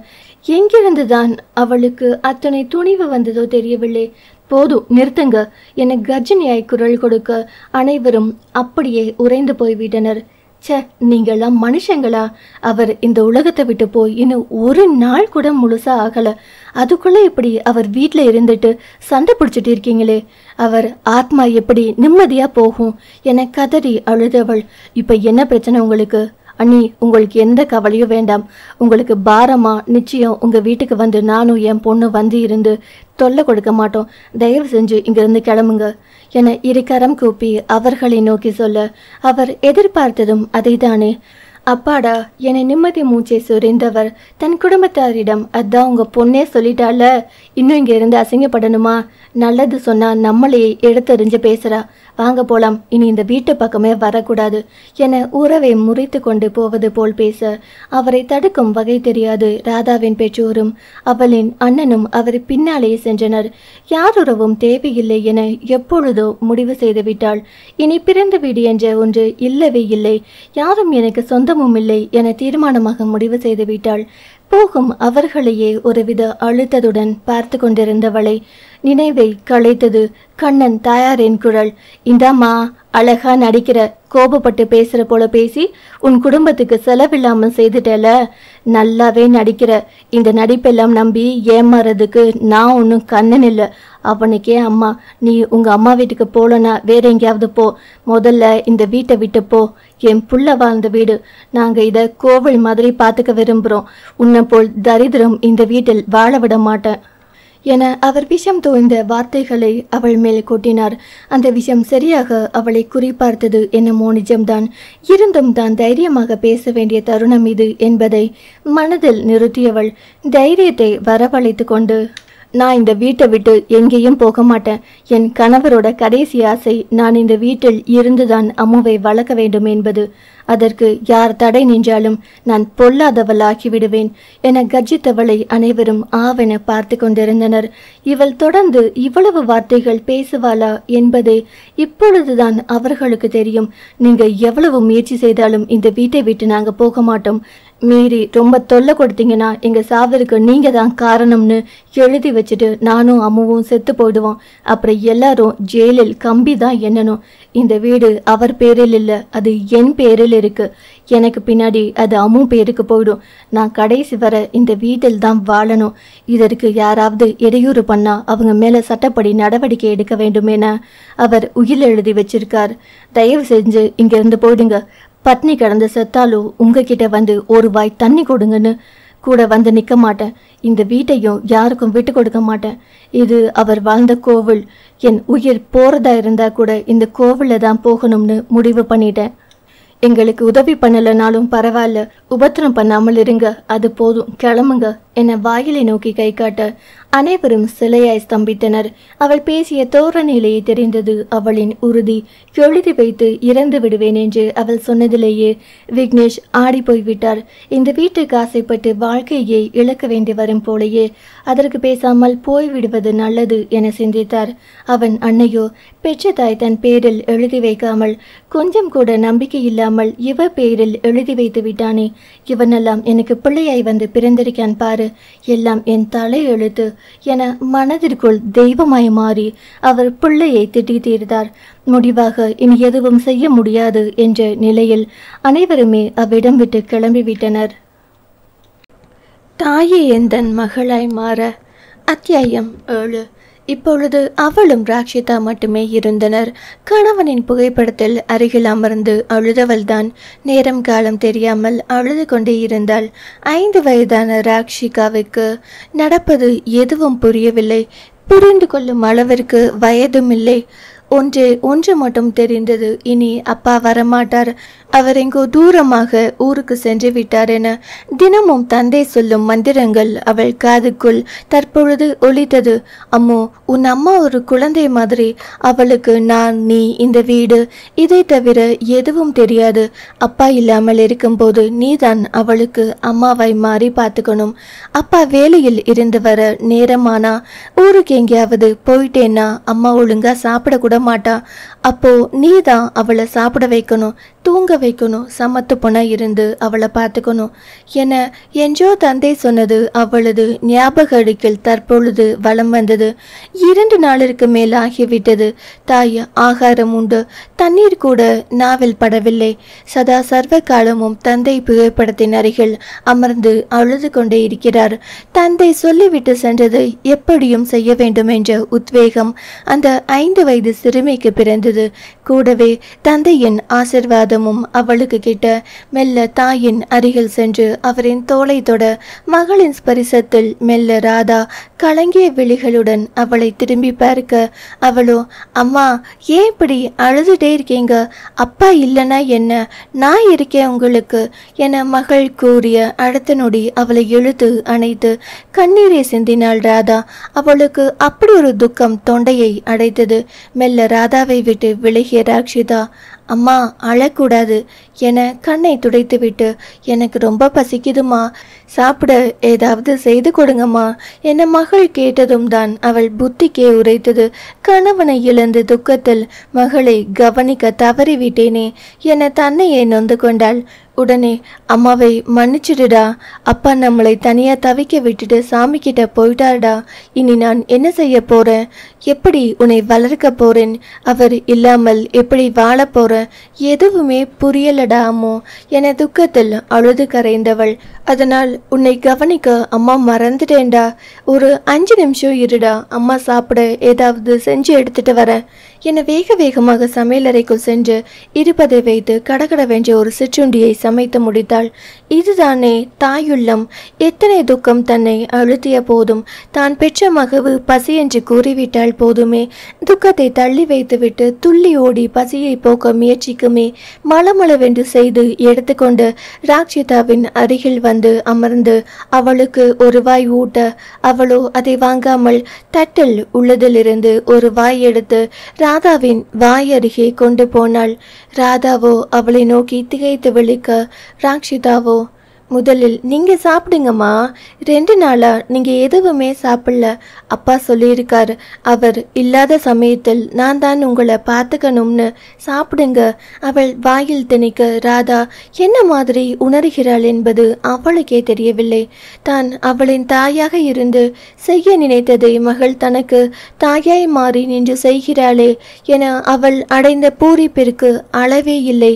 எங்கிருந்துதான் அவளுக்கு அத்தனை துணிவு வந்ததோ தெரியவில்லை. போதும் நிறுத்துங்க என கர்ஜனியாய் குரல் கொடுக்க அனைவரும் அப்படியே உறைந்து போய்விட்டனர். சே, நீங்கள்லாம் மனுஷங்களா? அவர் இந்த உலகத்தை விட்டு போய் இன்னும் ஒரு நாள் கூட முழுசா ஆகல, அதுக்குள்ள இப்படி அவர் வீட்டில் இருந்துட்டு சண்டை பிடிச்சிட்டு இருக்கீங்களே, அவர் ஆத்மா எப்படி நிம்மதியா போகும் என கதறி அழுதவள், இப்ப என்ன பிரச்சனை உங்களுக்கு? அண்ணி, உங்களுக்கு எந்த கவலையும் வேண்டாம். உங்களுக்கு பாரமா? நிச்சயம் உங்க வீட்டுக்கு வந்து நானும் என் பொண்ணு வந்து இருந்து தொல்லை கொடுக்க மாட்டோம். தயவு செஞ்சு இங்கிருந்து கிளம்புங்க என இருகரம் கூப்பி அவர்களை நோக்கி சொல்ல அவர் எதிர்பார்த்ததும் அதைதானே. அப்பாடா என நிம்மதி மூச்சை சுரிந்தவர் தன் குடும்பத்தாரிடம், அதான் உங்க பொண்ணே சொல்லிட்டால, இன்னும் இங்க இருந்து அசிங்கப்படணுமா? நல்லது சொன்னா நம்மளே எடுத்தறிஞ்சு பேசுறா, வாங்க போலாம், இனி இந்த வீட்டு பக்கமே வரக்கூடாது என உறவை முறித்து கொண்டு போவது போல் பேச அவரை தடுக்கும் வகை தெரியாது ராதாவின் பெற்றோரும் அவளின் அண்ணனும் அவர் பின்னாலே சென்றனர். யாருறவும் தேவையில்லை என எப்பொழுதோ முடிவு செய்து விட்டாள். இனி பிறந்த வீடு என்ற ஒன்று இல்லவே இல்லை, யாரும் எனக்கு சொந்தமும் இல்லை என தீர்மானமாக முடிவு செய்து விட்டாள். போகும் அவர்களையே ஒருவித அழுத்தத்துடன் பார்த்து கொண்டிருந்தவளை நினைவை களைத்தது கண்ணன் தாயாரின் குரல். இந்தாம்மா, அழகா நடிக்கிற, கோபப்பட்டு பேசுற போல பேசி உன் குடும்பத்துக்கு செலவில்லாமல் செய்துட்டல, நல்லாவே நடிக்கிற. இந்த நடிப்பெல்லாம் நம்பி ஏமாறதுக்கு நான் ஒன்றும் கண்ணன் இல்லை, அவனுக்கே அம்மா. நீ உங்க அம்மா வீட்டுக்கு போலனா வேற எங்கேயாவது போ, முதல்ல இந்த வீட்டை விட்டு போ. என் புள்ள வாழ்ந்த வீடு, நாங்க இதை கோவில் மாதிரி பார்த்துக்க விரும்புகிறோம். உன்னை போல் தரித்திரம் இந்த வீட்டில் வாழ விட மாட்டேன் என அவர் விஷம் தோய்ந்த வார்த்தைகளை அவள் மேல் கொட்டினார். அந்த விஷம் சரியாக அவளை குறிப்பார்த்தது என்னமோ நிஜம்தான். இருந்தும் தான் தைரியமாக பேச வேண்டிய தருணம் இது என்பதை மனதில் நிறுத்தியவள் தைரியத்தை வரவழைத்து கொண்டு, நான் இந்த வீட்டை விட்டு எங்கேயும் போக மாட்டேன். என் கணவரோட கடைசி ஆசை நான் இந்த வீட்டில் இருந்துதான் அம்முவை வளர்க்க வேண்டும் என்பது. அதற்கு யார் தடை நின்றாலும் நான் பொல்லாதவள் ஆகிவிடுவேன் என கர்ஜித்தவளை அனைவரும் ஆவென பார்த்து கொண்டிருந்தனர். இவள் தொடர்ந்து இவ்வளவு வார்த்தைகள் பேசுவாளா என்பது இப்பொழுதுதான் அவர்களுக்கு தெரியும். நீங்க எவ்வளவு முயற்சி செய்தாலும் இந்த வீட்டை விட்டு நாங்க போக மாட்டோம். மீறி ரொம்ப தொல்லை கொடுத்தீங்கன்னா எங்க சாவிற்கு நீங்க தான் காரணம்னு எழுதி வச்சுட்டு நானும் அம்முவும் செத்து போயிடுவோம். அப்புறம் எல்லாரும் ஜெயிலில் கம்பி தான் எண்ணணும். இந்த வீடு அவர் பேரில் இல்லை, அது என் பேரில் இருக்கு. எனக்கு பின்னாடி அது அம்மு பேருக்கு போயிடும். நான் கடைசி வர இந்த வீட்டில் தான் வாழணும். இதற்கு யாராவது இடையூறு பண்ணா அவங்க மேல சட்டப்படி நடவடிக்கை எடுக்க வேண்டும் என அவர் உயில் எழுதி வச்சிருக்கார். தயவு செஞ்சு இங்கிருந்து போயிடுங்க. பட்னி கிடந்து செத்தாலோ உங்ககிட்ட வந்து ஒரு வாய் தண்ணி கொடுங்கன்னு கூட வந்து நிற்க மாட்டேன். இந்த வீட்டையும் யாருக்கும் விட்டு கொடுக்க மாட்டேன். இது அவர் வாழ்ந்த கோவில். என் உயிர் போறதா இருந்தா கூட இந்த கோவில்ல தான் போகணும்னு முடிவு பண்ணிட்டேன். எங்களுக்கு உதவி பண்ணலனாலும் பரவாயில்ல, உபத்திரம் பண்ணாமல் இருங்க, அது போதும், கிளம்புங்க என வாயிலை நோக்கி கை காட்ட அனைவரும் சிலையாய் ஸ்தம்பித்தனர். அவள் பேசிய தோரணையிலேயே தெரிந்தது அவளின் உறுதி. எழுதி வைத்து இறந்து விடுவேன் என்று அவள் சொன்னதிலேயே விக்னேஷ் ஆடி போய்விட்டார். இந்த வீட்டுக்கு ஆசைப்பட்டு வாழ்க்கையை இழக்க வேண்டி வரும் போலேயே அதற்கு பேசாமல் போய்விடுவது நல்லது என சிந்தித்தார். அவன் அன்னையோ பெற்ற தாய் தன் பேரில் எழுதி வைக்காமல் கொஞ்சம் கூட நம்பிக்கை இல்லாமல் இவ பேரில் எழுதி வைத்து விட்டானே. இவனெல்லாம் எனக்கு பிள்ளையாய் வந்து பிறந்திருக்கான் பாரு, எல்லாம் என் தலை எழுத்து என மனதிற்குள் தெய்வமாய் மாறி அவர் பிள்ளையை திட்டி தீர்த்தார். முடிவாக இனி எதுவும் செய்ய முடியாது என்ற நிலையில் அனைவருமே அவ்விடம் விட்டு கிளம்பிவிட்டனர். தாயே எந்தன் மகளாய் மாற. அத்தியாயம் 7. இப்பொழுது அவளும் ராக்ஷிதா மட்டுமே இருந்தனர். கணவனின் புகைப்படத்தில் அருகில் அமர்ந்து அழுதவள்தான் நேரம் காலம் தெரியாமல் அழுது கொண்டே இருந்தாள். 5 வயதான ராக்ஷிகாவுக்கு நடப்பது எதுவும் புரியவில்லை. புரிந்து கொள்ளும் அளவிற்கு வயதும் இல்லை. ஒன்று மட்டும் தெரிந்தது, இனி அப்பா வரமாட்டார், அவர் எங்கோ தூரமாக ஊருக்கு சென்று விட்டார் என தினமும் தந்தை சொல்லும் மந்திரங்கள் அவள் காதுக்குள் தற்பொழுது ஒலித்தது. அம்மோ, உன் அம்மா ஒரு குழந்தை மாதிரி, அவளுக்கு நான், நீ, இந்த வீடு, இதை தவிர எதுவும் தெரியாது. அப்பா இல்லாமல் இருக்கும்போது நீதான் அவளுக்கு அம்மாவாய் மாறி பார்த்துக்கணும். அப்பா வேலையில் இருந்து வர நேரமானா ஊருக்கு எங்கேயாவது போயிட்டேன்னா அம்மா ஒழுங்கா சாப்பிட கூட மாட்டா. அப்போ நீ தான் அவளை சாப்பிட வைக்கணும், தூங்க வைக்கணும், சமத்து பொண்ணா இருந்து அவளை பார்த்துக்கணும் என என்றோ தந்தை சொன்னது அவளது ஞாபக அடுக்கில் தற்பொழுது வலம் வந்தது. 2 நாளிற்கு மேல் ஆகிவிட்டது. தாய் ஆகாரம் உண்டு, தண்ணீர் கூட நாவில் படவில்லை. சதா சர்வ காலமும் தந்தை புகைப்படத்தின் அருகில் அமர்ந்து அழுது கொண்டே இருக்கிறார். தந்தை சொல்லிவிட்டு சென்றது எப்படியும் செய்ய வேண்டும் என்ற உத்வேகம் அந்த 5 வயது சிறுமிக்கு பிறந்தது. கூடவே தந்தையின் ஆசிர்வாதமும் அவளுக்கு கிட்ட. மெல்ல தாயின் அருகில் சென்று அவரின் தோளை தொட மகளின் ஸ்பரிசத்தில் மெல்ல ராதா கலங்கிய விழிகளுடன் அவளை திரும்பி பார்க்க, அவளோ அம்மா ஏன் இப்படி அழுதுட்டே இருக்கீங்க, அப்பா இல்லைன்னா என்ன, நான் இருக்கேன் உங்களுக்கு என மகள் கூறிய அடுத்த நொடி அவளை இழுத்து அணைத்து கண்ணீரை சிந்தினாள் ராதா. அவளுக்கு அப்படி ஒரு துக்கம் தொண்டையை அடைத்தது. மெல்ல ராதாவை விட்டு விலகிய ராக்ஷிதா, அம்மா அழக்கூடாது என கண்ணை துடைத்துவிட்டு, எனக்கு ரொம்ப பசிக்குதுமா, சாப்பிட ஏதாவது செய்து கொடுங்கம்மா என மகள் கேட்டதும் தான் அவள் புத்திக்கே உரைத்தது. கணவனை இழந்து துக்கத்தில் மகளை கவனிக்க தவறிவிட்டேனே என தன்னையே நொந்து கொண்டாள். உடனே அம்மாவை மன்னிச்சிடுடா, அப்பா நம்மளை தனியா தவிக்க விட்டுட்டு சாமி கிட்ட போயிட்டாடா, இனி நான் என்ன செய்ய போறேன், எப்படி உன்னை வளர்க்க போறேன், அவர் இல்லாமல் எப்படி வாழ போறேன், எதுவுமே புரியலடா அம்மோ என துக்கத்தில் அழுது கரைந்தவள். அதனால் உன்னை கவனிக்க அம்மா மறந்துட்டேன்டா, ஒரு 5 நிமிஷம் இருடா, அம்மா சாப்பிட ஏதாவது செஞ்சு எடுத்துட்டு வரேன் என வேக வேகமாக சமையலறைக்குள் சென்று இருப்பதை வைத்து கடகடவென்ற ஒரு சிற்றுண்டியை சமைத்து முடித்தாள். இதுதானே தாயுள்ளம். எத்தனை துக்கம் தன்னை அழுத்திய போதும் தான் பெற்ற மகவு பசி என்று கூறிவிட்டால் போதுமே, துக்கத்தை தள்ளி வைத்துவிட்டு துள்ளி ஓடி பசியை போக்க முயற்சிக்குமே. மளமளவென்று செய்து எடுத்துக்கொண்டு ராக்ஷிதாவின் அருகில் வந்து அமர்ந்து அவளுக்கு ஒரு வாய் ஊட்ட, அவளோ அதை வாங்காமல் தட்டில் உள்ளதிலிருந்து ஒரு வாய் எடுத்து ராதாவின் வாய் அருகே கொண்டு போனாள். ராதாவோ அவளை நோக்கி திகைத்து விழிக்க, ராக்ஷிதாவோ முதலில் நீங்க சாப்பிடுங்கம்மா, 2 நாளா நீங்க எதுவுமே சாப்பிடல, அப்பா சொல்லியிருக்காரு, அவர் இல்லாத சமயத்தில் நான் தான் உங்களை பார்த்துக்கணும்னு, சாப்பிடுங்க. அவள் வாயில் திணிக்க ராதா என்ன மாதிரி உணர்கிறாள் என்பது அவளுக்கே தெரியவில்லை. தான் அவளின் தாயாக இருந்து செய்ய நினைத்ததை மகள் தனக்கு தாயாய் மாறி நின்று செய்கிறாளே என அவள் அடைந்த பூரிப்பிற்கு அளவே இல்லை.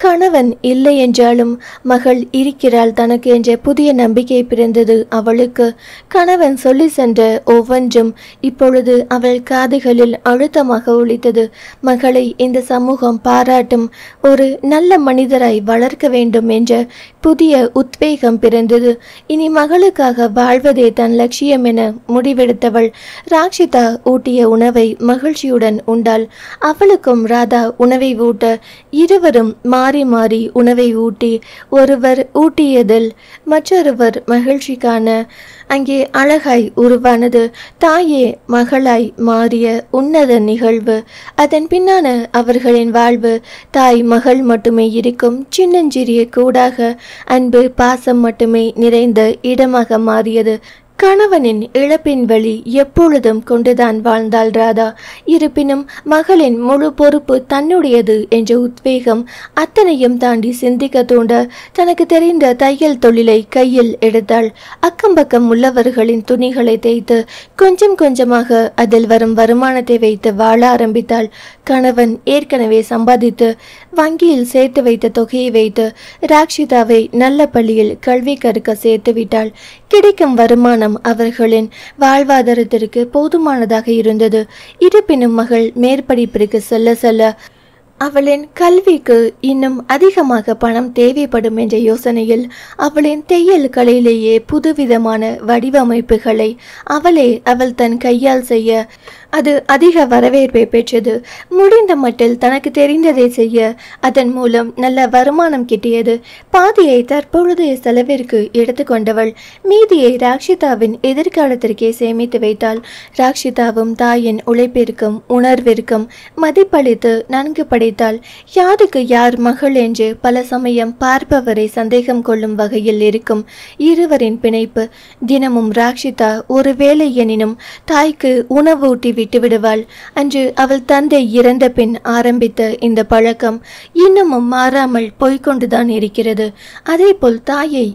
கணவன் இல்லை என்றாலும் மகள் இருக்கிறாள் தனக்கு என்ற புதிய நம்பிக்கை பிறந்தது அவளுக்கு. கணவன் சொல்லி சென்ற ஒவ்வொன்றும் இப்பொழுது அவள் காதுகளில் அழுத்தமாக ஒலித்தது. மகளை இந்த சமூகம் பாராட்டும், ஒரு நல்ல மனிதராய் வளர்க்க வேண்டும் என்ற புதிய உத்வேகம் பிறந்தது. இனி மகளுக்காக வாழ்வதே தன் லட்சியம் என முடிவெடுத்தவள் ராக்ஷிதா ஊட்டிய உணவை மகிழ்ச்சியுடன் உண்டாள். அவளுக்கும் ராதா உணவை ஊட்ட இருவரும் மாறி மாறி உணவை ஊட்டி ஒருவர் ஊட்டியதில் மற்றொருவர் மகிழ்ச்சி காண அங்கே அழகாய் உருவானது தாயே மகளாய் மாறிய உன்னத நிகழ்வு. அதன் பின்னான அவர்களின் வாழ்வு தாய் மகள் மட்டுமே இருக்கும் சின்னஞ்சிறிய கூடாக அன்பு பாசம் மட்டுமே நிறைந்த இடமாக மாறியது. கணவனின் இழப்பின் வழி எப்பொழுதும் கொண்டுதான் வாழ்ந்தாள் ராதா. இருப்பினும் மகளின் முழு பொறுப்பு தன்னுடையது என்ற உத்வேகம் அத்தனையும் தாண்டி சிந்திக்க தூண்ட தனக்கு தெரிந்த தையல் தொழிலை கையில் எடுத்தாள். அக்கம் பக்கம் உள்ளவர்களின் துணிகளை தேய்த்து கொஞ்சம் கொஞ்சமாக அதில் வரும் வருமானத்தை வைத்து வாழ ஆரம்பித்தாள். கணவன் ஏற்கனவே சம்பாதித்து வங்கியில் சேர்த்து வைத்த தொகையை வைத்து ராக்ஷிதாவை நல்ல பள்ளியில் கல்வி கற்க சேர்த்து விட்டாள். கிடைக்கும் வருமானம் அவர்களின் வாழ்வாதாரத்திற்கு போதுமானதாக இருந்தது. இருப்பினும் மகள் மேற்படிப்பிற்கு செல்ல செல்ல அவளின் கல்விக்கு இன்னும் அதிகமாக பணம் தேவைப்படும் என்ற யோசனையில் அவளின் தையல் கலையிலேயே புதுவிதமான வடிவமைப்புகளை அவள் தன் கையால் செய்ய அது அதிக வரவேற்பை பெற்றது. முடிந்த மட்டில் தனக்கு தெரிந்ததை செய்ய அதன் மூலம் நல்ல வருமானம் கிட்டியது. பாதியை தற்பொழுதைய செலவிற்கு எடுத்துக்கொண்டவள் மீதியை ராக்ஷிதாவின் எதிர்காலத்திற்கே சேமித்து வைத்தாள். ராக்ஷிதாவும் தாயின் உழைப்பிற்கும் உணர்விற்கும் மதிப்பளித்து நன்கு படைத்தாள். யாருக்கு யார் மகள் என்று பல சமயம் பார்ப்பவரை சந்தேகம் கொள்ளும் வகையில் இருக்கும் இருவரின் பிணைப்பு. தினமும் ராக்ஷிதா ஒரு வேளை எனினும் தாய்க்கு உணவூட்டி விட்டுவிடுவாள். அன்று அவள் தந்தை இறந்த பின் ஆரம்பித்த இந்த பழக்கம் இன்னமும் மாறாமல் போய்கொண்டுதான் இருக்கிறது. அதேபோல் தாயை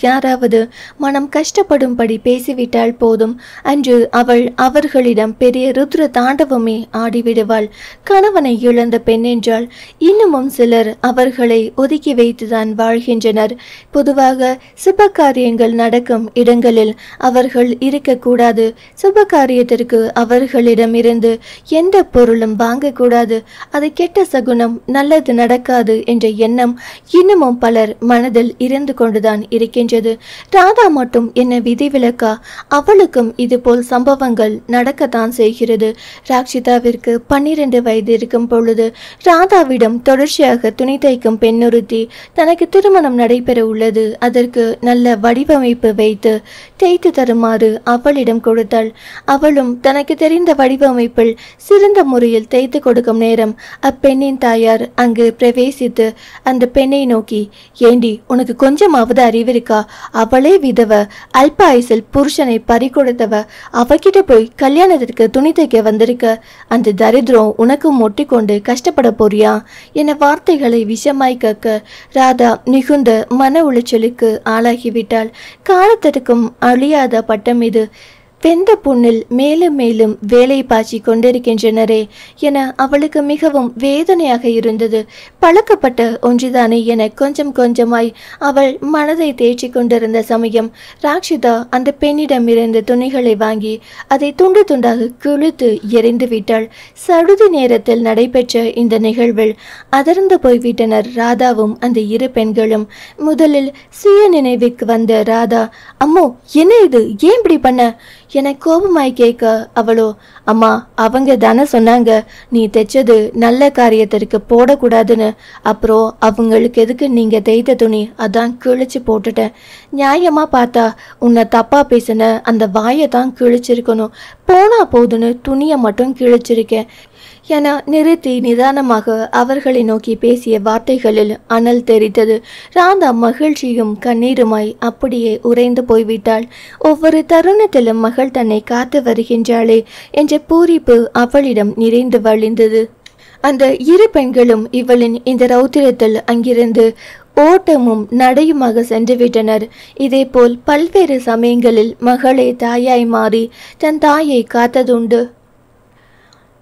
யாராவது மனம் கஷ்டப்படும்படி பேசிவிட்டால் போதும், அன்று அவள் அவர்களிடம் பெரிய ருத்ர தாண்டவமே ஆடிவிடுவாள். கணவனை இழந்த பெண் என்றால் இன்னமும் சிலர் அவர்களை ஒதுக்கி வைத்துதான் வாழ்கின்றனர். பொதுவாக சுப காரியங்கள் நடக்கும் இடங்களில் அவர்கள் இருக்கக்கூடாது. சுப காரியத்திற்கு அவர்களிடமிருந்து எந்த பொருளும் வாங்கக்கூடாது. அது கெட்ட சகுனம், நல்லது நடக்காது என்ற எண்ணம் இன்னமும் பலர் மனதில் இருந்து கொண்டுதான் இருக்கின்றது. ராதா மட்டும் என்ன விதிவிலக்கா? அவளுக்கும் இதுபோல் சம்பவங்கள் நடக்கத்தான் செய்கிறது. ராக்ஷிதாவிற்கு 12 வயது இருக்கும் பொழுது ராதாவிடம் தொடர்ச்சியாக துணி தைக்கும் பெண்ணொருத்தி தனக்கு திருமணம் நடைபெற உள்ளது, அதற்கு நல்ல வடிவமைப்பு வைத்து தைத்து தருமாறு அவளிடம் கொடுத்தாள். அவளும் தனக்கு தெரிந்த வடிவமைப்பில் சிறந்த முறையில் தைத்து கொடுக்கும் நேரம் அப்பெண்ணின் தாயார் அங்கு பிரவேசித்து அந்த பெண்ணை நோக்கி, ஏண்டி உனக்கு கொஞ்சமாவது அறிவிருக்கா? அவளே விதவ, அல்ப ஆயுசில் புருஷனை பறிகொடுத்தவ, அவகிட்ட போய் கல்யாணத்திற்கு துணி தைக்க வந்திருக்க. அந்த தரித்திரம் உனக்கு மொட்டி கொண்டு கஷ்டப்பட போறியா என வார்த்தைகளை விஷமாய் கக்க ராதா மிகுந்த மன உளைச்சலுக்கு ஆளாகிவிட்டாள். காலத்திற்கும் அழியாத பட்டம் இது. வெந்த புண்ணில் மேலும் மேலும் வேலை பாய்ச்சி கொண்டிருக்கின்றனரே என அவளுக்கு மிகவும் வேதனையாக இருந்தது. பழக்கப்பட்ட ஒன்றுதானே என கொஞ்சம் கொஞ்சமாய் அவள் மனதை தேய்ச்சி கொண்டிருந்த சமயம் ராக்ஷிதா அந்த பெண்ணிடமிருந்து துணிகளை வாங்கி அதை துண்டு துண்டாக கிழித்து எரிந்து விட்டாள். சடுதி நேரத்தில் நடைபெற்ற இந்த நிகழ்வில் அதிர்ந்து போய்விட்டனர் ராதாவும் அந்த இரு பெண்களும். முதலில் சுய நினைவுக்கு வந்த ராதா, அம்மோ என்ன இது, ஏன் இப்படி பண்ண என கோபமாய் கேட்க அவளோ, அம்மா அவங்க தானே சொன்னாங்க நீ தைச்சது நல்ல காரியத்திற்கு போடக்கூடாதுன்னு. அப்புறம் அவங்களுக்கு எதுக்கு நீங்க தைத்த துணி, அதான் கிழிச்சு போட்டுட்டேன். நியாயமா பார்த்தா உன்னை தப்பா பேசின அந்த வாயை தான் கிழிச்சிருக்கணும், போனா போதுன்னு துணியை மட்டும் கிழிச்சிருக்கேன் என நிறுத்தி நிதானமாக அவர்களை நோக்கி பேசிய வார்த்தைகளில் அனல் தெரித்தது. ராதா மகிழ்ச்சியும் கண்ணீருமாய் அப்படியே உறைந்து போய்விட்டாள். ஒவ்வொரு தருணத்திலும் மகள் தன்னை காத்து வருகின்றாளே என்ற பூரிப்பு அவளிடம் நிறைந்து வழிந்தது. அந்த இரு பெண்களும் இவளின் இந்த ரௌத்திரத்தில் அங்கிருந்து ஓட்டமும் நடையுமாக சென்றுவிட்டனர். இதேபோல் பல்வேறு சமயங்களில் மகளே தாயாய் மாறி தன் தாயை காத்ததுண்டு.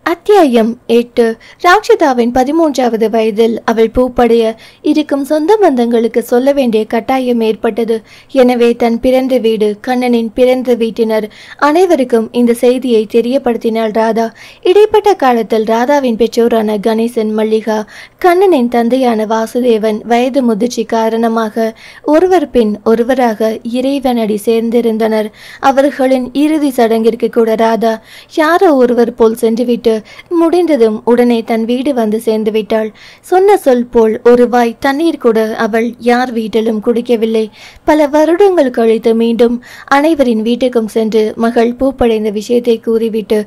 அத்தியாயம் 8. ராக்ஷிதாவின் 13வது வயதில் அவள் பூப்படைய இருக்கும் சொந்த பந்தங்களுக்கு சொல்ல வேண்டிய கட்டாயம் ஏற்பட்டது. எனவே தன் பிறந்த வீடு, கண்ணனின் பிறந்த வீட்டினர் அனைவருக்கும் இந்த செய்தியை தெரியப்படுத்தினாள் ராதா. இடைப்பட்ட காலத்தில் ராதாவின் பெற்றோரான கணேசன், மல்லிகா, கண்ணனின் தந்தையான வாசுதேவன் வயது முதிர்ச்சி காரணமாக ஒருவர் பின் ஒருவராக இறைவனடி சேர்ந்திருந்தனர். அவர்களின் இறுதி சடங்கிற்கு கூட ராதா யாரோ ஒருவர் போல் சென்றுவிட்டு முடிந்ததும் உடனே தன் வீடு வந்து சேர்ந்து விட்டாள். சொன்ன சொல் போல் ஒரு வாய் தண்ணீர் கூட அவள் யார் வீட்டிலும் குடிக்கவில்லை. பல வருடங்கள் கழித்து மீண்டும் அனைவரின் வீட்டுக்கும் சென்று மகள் பூப்படைந்த விஷயத்தை கூறிவிட்டு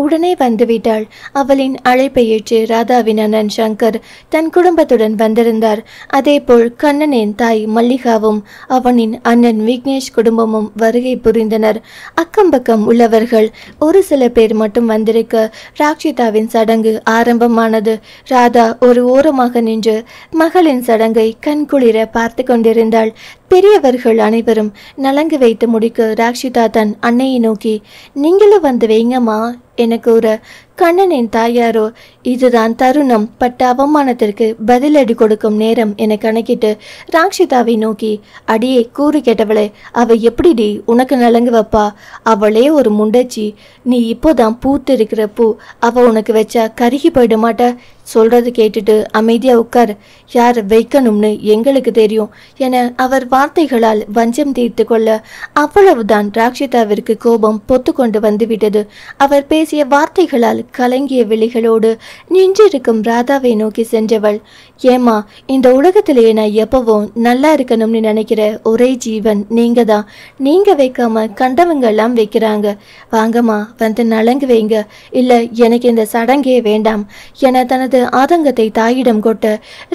உடனே வந்துவிட்டாள். அவளின் அழைப்பை ஏற்று ராதாவின் அண்ணன் சங்கர் தன் குடும்பத்துடன் வந்திருந்தார். அதேபோல் கண்ணனின் தாய் மல்லிகாவும் அவனின் அண்ணன் விக்னேஷ் குடும்பமும் வருகை புரிந்தனர். அக்கம்பக்கம் உள்ளவர்கள் ஒரு சில பேர் மட்டும் வந்திருக்க ராக்ஷிதாவின் சடங்கு ஆரம்பமானது. ராதா ஒரு ஓரமாக நின்று மகளின் சடங்கை கண்குளிர பார்த்து கொண்டிருந்தாள். பெரியவர்கள் அனைவரும் நலங்கு வைத்து முடிக்க ராக்ஷிதா தன் அன்னையை நோக்கி, நீங்களும் வந்து வைங்கம்மா என கூற கண்ணனின் தாயாரோ, இதுதான் தருணம், பட்ட அவமானத்திற்கு பதிலடி கொடுக்கும் நேரம் என கணக்கிட்டு ராக்ஷிதாவை நோக்கி, அடியே கூறு கேட்டவளே, அவ எப்படிடி உனக்கு நலங்கு வைப்பா? அவளே ஒரு முண்டச்சி, நீ இப்போதான் பூத்து இருக்கிற பூ, அவ உனக்கு வச்சா கருகி போயிட மாட்ட. சொல்றது கேட்டுட்டு அமைதியா உட்கார், யார் வைக்கணும்னு எங்களுக்கு தெரியும் என அவர் வார்த்தைகளால் வஞ்சம் தீர்த்து கொள்ள அவ்வளவுதான் ராக்ஷிதாவிற்கு கோபம் பொத்து கொண்டு வந்துவிட்டது. அவர் பேசிய வார்த்தைகளால் கலங்கிய விழிகளோடு நின்றிருக்கும் ராதாவை நோக்கி சென்றவள், ஏமா இந்த உலகத்திலேயே நான் எப்பவும் நல்லா இருக்கணும்னு நினைக்கிற ஒரே ஜீவன் நீங்க தான். நீங்க வைக்காம கண்டவங்க எல்லாம் வைக்கிறாங்க, வாங்கம்மா வந்து நலங்கு வைங்க, இல்ல எனக்கு இந்த சடங்கே வேண்டாம் என தனது ஆதங்கத்தை தாயிடம் கொட்ட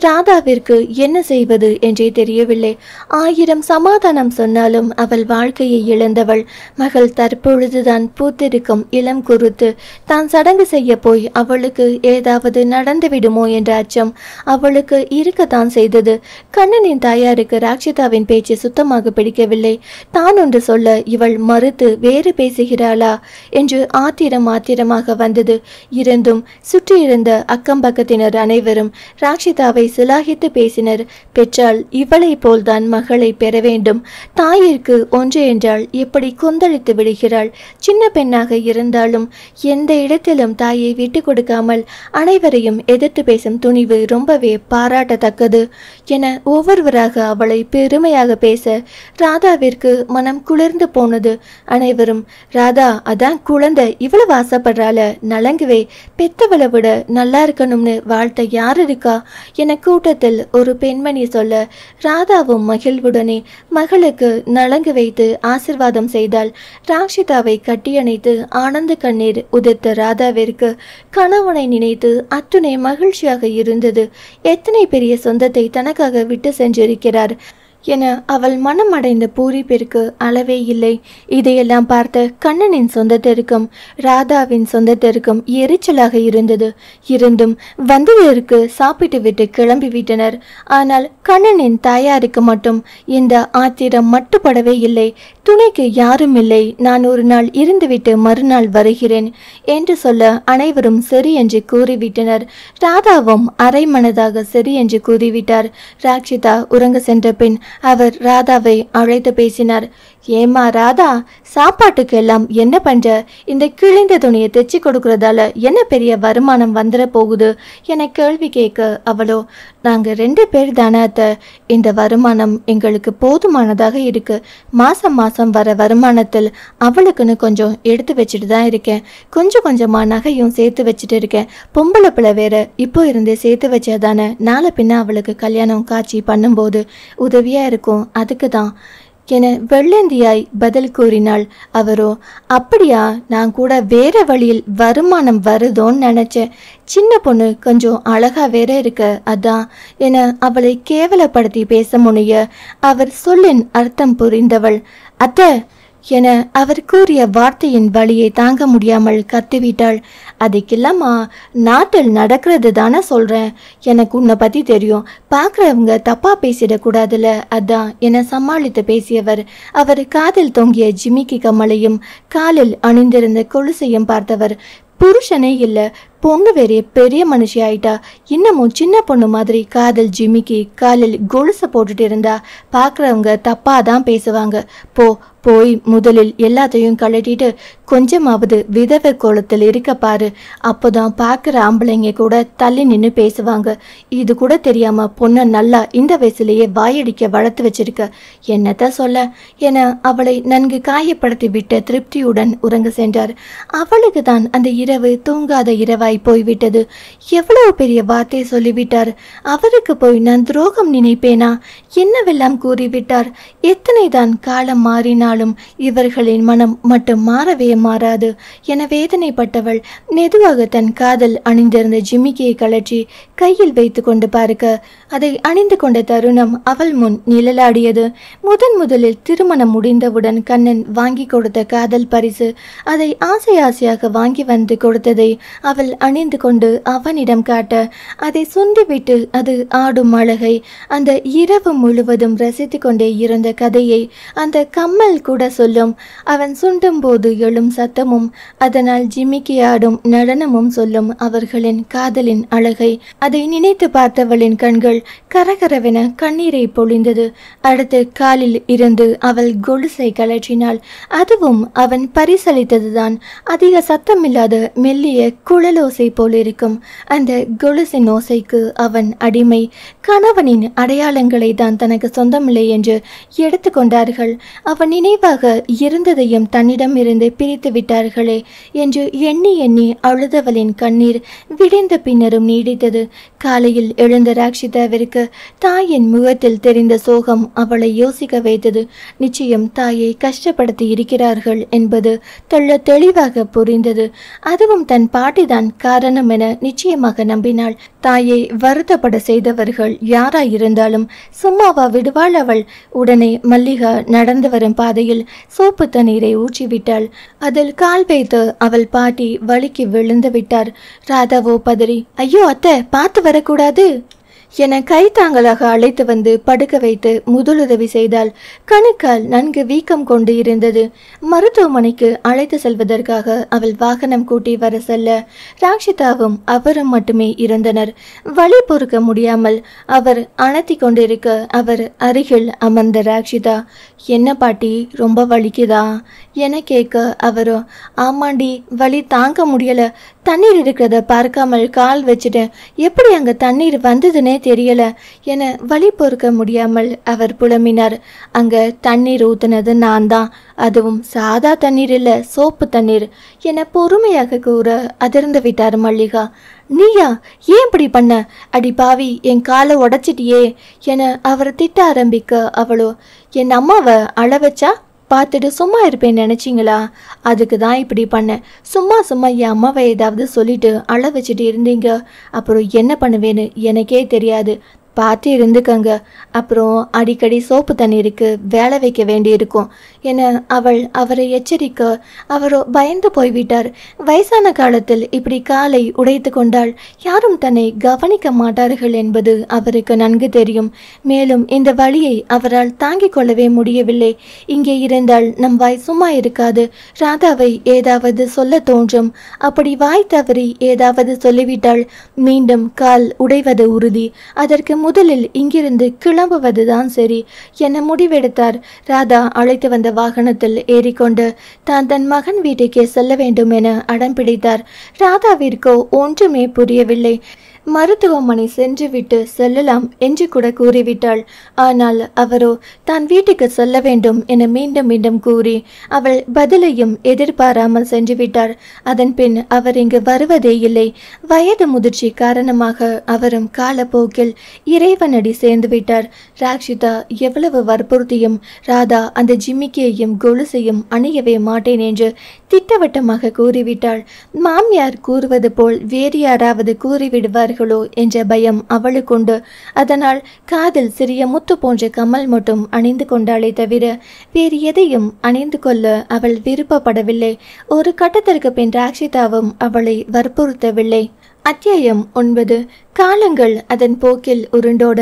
ராதாவிற்கு என்ன செய்வது என்றே தெரியவில்லை. 1000 சமாதானம் சொன்னாலும் அவள் வாழ்க்கையை இழந்தவள். மகள் தற்பொழுதுதான் பூத்திருக்கும் இளம் குருத்து. தான் சடங்கு செய்ய போய் அவளுக்கு ஏதாவது நடந்துவிடுமோ என்ற அச்சம் அவளுக்கு இருக்கத்தான் செய்தது. கண்ணனின் தாயாருக்கு ராக்ஷிதாவின் பேச்சு சுத்தமாக பிடிக்கவில்லை. தான் ஒன்று சொல்ல இவள் மறுத்து வேறு பேசுகிறாளா என்று ஆத்திரமாக வந்தது. இருந்தும் சுற்றியிருந்த அக்கம் பக்கத்தினர் அனைவரும் ராக்ஷிதாவை சிலாகித்து பேசினர். பெற்றால் இவளை போல்தான் மகளை பெற வேண்டும். தாயிற்கு ஒன்று என்றால் எப்படி கொந்தளித்து விடுகிறாள். சின்ன பெண்ணாக இருந்தாலும் எந்த இடத்திலும் தாயை விட்டு கொடுக்காமல் அனைவரையும் எதிர்த்து பேசும் துணிவு ரொம்பவே பாராட்டத்தக்கது என ஒவ்வொருவராக அவளை பெருமையாக பேச ராதாவிற்கு மனம் குளிர்ந்து போனது. அனைவரும் ராதா அதான் குழந்தை இவ்வளவு ஆசைப்படுறாள, நலங்குவே, பெத்தவளை விட நல்லா இருக்கணும்னு வாழ்த்த யார் இருக்கா என கூட்டத்தில் ஒரு பெண்மணி சொல்ல ராதாவும் மகிழ்வுடனே மகளுக்கு நலங்கு வைத்து ஆசிர்வாதம் செய்தாள். ராக்ஷிதாவை கட்டியணைத்து ஆனந்த கண்ணீர் உதிர்த்த ராதாவிற்கு கணவனை நினைத்து அத்துணை மகிழ்ச்சியாக இருந்தது. எத்தனை பெரிய சொந்தத்தை தனக்காக விட்டு சென்றிருக்கிறார் என அவள் மனம் அடைந்த பூரிப்பிற்கு அளவே இல்லை. இதையெல்லாம் பார்த்த கண்ணனின் சொந்தத்திற்கும் ராதாவின் சொந்தத்திற்கும் எரிச்சலாக இருந்தது. இருந்தும் வந்தவருக்கு சாப்பிட்டு விட்டு கிளம்பி விட்டனர். ஆனால் கண்ணனின் தாயாருக்கு மட்டும் இந்த ஆத்திரம் மட்டுப்படவே இல்லை. துணைக்கு யாரும் இல்லை, நான் ஒரு நாள் இருந்துவிட்டு மறுநாள் வருகிறேன் என்று சொல்ல அனைவரும் சரி என்று கூறிவிட்டனர். ராதாவும் அரை மனதாக சரி என்று கூறிவிட்டார். ராக்ஷிதா உறங்க சென்ற பின் அவர் ராதாவை அழைத்து பேசினார். ஏமா ராதா, சாப்பாட்டுக்கு எல்லாம் என்ன பண்ற? இந்த கிழிந்த துணியை தைச்சி கொடுக்கறதால என்ன பெரிய வருமானம் வந்துட போகுது என கேள்வி கேட்க அவளோ, நாங்க 2 பேர் தானே அத்தை, இந்த வருமானம் எங்களுக்கு போதுமானதாக இருக்கு. மாசம் வர வருமானத்தில் அவளுக்குன்னு கொஞ்சம் எடுத்து வச்சுட்டு தான் இருக்கேன். கொஞ்சமா நகையும் சேர்த்து வச்சுட்டு இருக்கேன். பொம்பளை பிள்ளை வேற, இப்போ இருந்தே சேர்த்து வச்சாதானே நாளை பின்ன அவளுக்கு கல்யாணம் காட்சி பண்ணும்போது உதவியா இருக்கும், அதுக்கு தான் என வெள்ளந்தியாய் பதில் கூறினாள். அவரோ, அப்படியா, நான் கூட வேற வழியில் வருமானம் வருதோன்னு நினைச்சேன். சின்ன பொண்ணு கொஞ்சம் அழகா வேற இருக்க, அதான் என அவளை கேவலப்படுத்தி பேச முனைய அவர் சொல்லின் அர்த்தம் புரிந்தவள். அத்தை என அவர் கூறிய வார்த்தையின் வழியை தாங்க முடியாமல் கத்திவிட்டாள். அதுக்கில்லாமா, நாட்டில் நடக்கிறது தானே சொல்றேன். எனக்கு உன்னை பத்தி தெரியும், பார்க்குறவங்க தப்பா பேசிடக்கூடாதுல, அதான் என சமாளித்து பேசியவர் அவர் காதில் தொங்கிய ஜிமிக்கி கம்மலையும் காலில் அணிந்திருந்த கொலுசையும் பார்த்தவர். புருஷனே இல்ல, பொண்ணு வேறே பெரிய மனுஷி ஆயிட்டா, இன்னமும் சின்ன பொண்ணு மாதிரி காதல் ஜிமிக்கி காலில் கொலுசை போட்டுட்டு இருந்தா பார்க்குறவங்க தப்பாதான் பேசுவாங்க. போய் முதலில் எல்லாத்தையும் கழட்டிட்டு கொஞ்சமாவது விதவை கோலத்தில் இருக்க பாரு, அப்போதான் பார்க்குற ஆம்பளைங்க கூட தள்ளி நின்று பேசுவாங்க. இது கூட தெரியாம பொண்ணை நல்லா இந்த வயசுலேயே வாயடிக்க வளர்த்து வச்சிருக்க, என்னத்த சொல்ல என அவளை நன்கு காயப்படுத்தி விட்ட திருப்தியுடன் உறங்க சென்றார். அவளுக்கு தான் அந்த இரவு தூங்காத இரவாய் போய்விட்டது. எவ்வளவு பெரிய வார்த்தை சொல்லிவிட்டார். அவருக்கு போய் நான் துரோகம் நினைப்பேனா? என்னவெல்லாம் கூறிவிட்டார். எத்தனை தான் காலம் மாறினாலும் இவர்களின் மனம் மட்டும் மாறவே மாறாது என வேதனைப்பட்டவள் மெதுவாக தன் காதல் அணிந்திருந்த ஜிமிக்கியை கழற்றி கையில் வைத்து கொண்டு பார்க்க அதை அணிந்து கொண்ட தருணம் அவள் முன் நிழலாடியது. முதலில் திருமணம் முடிந்தவுடன் கண்ணன் வாங்கி கொடுத்த காதல் பரிசு. அதை ஆசையாக வாங்கி வந்து கொடுத்ததை அவள் அணிந்து கொண்டு அவனிடம் காட்ட அதை சுண்டிவிட்டு அது ஆடும் அழகை, அந்த இரவு முழுவதும் ரசித்து கொண்டே இருந்த கதையை அந்த கம்மல் கூட சொல்லும். அவன் சுண்டும் போது எழும் சத்தமும் அதனால் ஜிமிக்கி ஆடும் நடனமும் சொல்லும் அவர்களின் காதலின் அழகை. அதை நினைத்து பார்த்தவளின் கண்கள் கரகரவென கண்ணீரை பொழிந்தது. அடுத்து காலில் இருந்து அவள் கொலுசை கழற்றினாள். அதுவும் அவன் பரிசளித்ததுதான். அதிக சத்தமில்லாத மெல்லிய குழலோசை போலிருக்கும் அந்த கொலுசின் ஓசைக்கு அவன் அடிமை. கணவனின் அடையாளங்களை தான் தனக்கு சொந்தமில்லை என்று எடுத்துக்கொண்டார்கள். அவன் நினைவாக இருந்ததையும் தன்னிடம் இருந்து பிரித்து விட்டார்களே என்று எண்ணி அழுதவளின் கண்ணீர் விடிந்த பின்னரும் நீடித்தது. காலையில் எழுந்த ராக்ஷிதா ராக்ஷிதாவிற்கு தாயின் முகத்தில் தெரிந்த சோகம் அவளை யோசிக்க வைத்தது. நிச்சயம் தாயை கஷ்டப்படுத்தி இருக்கிறார்கள் என்பது தெளிவாக புரிந்தது. அதுவும் தன் பாட்டிதான் காரணம் என நிச்சயமாக நம்பினாள். தாயை வருத்தப்பட செய்தவர்கள் யாராயிருந்தாலும் சும்மாவா விடுவாள் அவள்? உடனே மல்லிகா நடந்து வரும் பாதையில் சோப்பு தண்ணீரை ஊற்றிவிட்டாள். அதில் கால் வைத்து அவள் பாட்டி வலிக்கு விழுந்து விட்டார். ராதாவோ பதறி, ஐயோ அத்தை, பார்த்து வரக்கூடாது என கைத்தாங்களாக அழைத்து வந்து படுக்க வைத்து முதலுதவி செய்தாள். கணுக்கால் நன்கு வீக்கம் கொண்டு இருந்தது. மருத்துவமனைக்கு அழைத்து செல்வதற்காக அவள் வாகனம் கூட்டி வர செல்ல ராக்ஷிதாவும் அவரும் மட்டுமே இருந்தனர். வலி பொறுக்க முடியாமல் அவர் அணத்தி கொண்டிருக்க அவர் அருகில் அமர்ந்த ராக்ஷிதா, என்ன பாட்டி, ரொம்ப வலிக்குதா என கேட்க அவரோ, ஆமாண்டி, வலி தாங்க முடியல, தண்ணீர் இருக்கிறத பார்க்காமல் கால் வச்சுட்டேன், எப்படி அங்க தண்ணீர் வந்ததுன்னே தெரியல என வலி பொறுக்க முடியாமல் அவர் புலம்பினார். அங்க தண்ணீர் ஊத்துனது நான் தான், அதுவும் சாதா தண்ணீர் இல்ல, சோப்பு தண்ணீர் என பொறுமையாக கூற அதிர்ந்து விட்டார் மல்லிகா. நீயா, ஏன் இப்படி பண்ண? அடி பாவி, என் காலை உடைச்சிட்டியே என அவர் திட்ட ஆரம்பிக்க அவளோ, என் அம்மாவை அழ வச்சா பார்த்துட்டு சும்மா இருப்பேன்னு நினச்சிங்களா? அதுக்கு தான் இப்படி பண்ணேன். சும்மா சும்மா என் அம்மாவை ஏதாவது சொல்லிட்டு அழ வச்சுட்டு இருந்தீங்க, அப்புறம் என்ன பண்ணுவேன்னு எனக்கே தெரியாது. பார்த்து இருந்துக்கங்க, அப்புறம் அடிக்கடி சோப்பு தண்ணீருக்கு வேலை வைக்க வேண்டியிருக்கும் என அவரை எச்சரிக்க அவரோ பயந்து போய்விட்டார். வயசான காலத்தில் இப்படி காலை உடைத்து கொண்டால் யாரும் தன்னை கவனிக்க மாட்டார்கள் என்பது அவருக்கு நன்கு தெரியும். மேலும் இந்த வலியை அவரால் தாங்கிக் கொள்ளவே முடியவில்லை. இங்கே இருந்தால் நம் வாய் சும்மா இருக்காது. ராதாவை ஏதாவது சொல்ல தோன்றும். அப்படி வாய் தவறி ஏதாவது சொல்லிவிட்டால் மீண்டும் கால் உடைவது உறுதி. அதற்கு முதலில் இங்கிருந்து கிளம்புவதுதான் சரி என முடிவெடுத்தார். ராதா அழைத்து வந்த வாகனத்தில் ஏறிக்கொண்டு தான் தன் மகன் வீட்டுக்கே செல்ல வேண்டும் என அடம் பிடித்தார். ராதாவிற்கோ ஒன்றுமே புரியவில்லை. மருத்துவமனை சென்றுவிட்டு செல்லலாம் என்று கூட கூறிவிட்டாள். ஆனால் அவரோ தான் வீட்டுக்கு செல்ல வேண்டும் என மீண்டும் மீண்டும் கூறி அவள் பதிலையும் எதிர்பாராமல் சென்றுவிட்டார். அதன் பின் அவர் இங்கு வருவதே இல்லை. வயது முதிர்ச்சி காரணமாக அவரும் காலப்போக்கில் இறைவனடி சேர்ந்து விட்டார். ராக்ஷிதா எவ்வளவு வற்புறுத்தியும் ராதா அந்த ஜிம்மிக்கையையும் கொலுசையும் அணியவே மாட்டேன் என்று திட்டவட்டமாக கூறிவிட்டாள். மாமியார் கூறுவது போல் வேறு யாராவது கூறிவிடுவார் என்ற பயம் அவளுக்குண்டு. அதனால் காதில் சிறிய முத்து போன்ற கம்மல் மட்டும் அணிந்து கொண்டாளே தவிர வேறு எதையும் அணிந்து கொள்ள அவள் விருப்பப்படவில்லை. ஒரு கட்டத்திற்கு பின் ராக்ஷிதாவும் அவளை வற்புறுத்தவில்லை. அத்தியாயம் 9. காலங்கள் அதன் போக்கில் உருண்டோட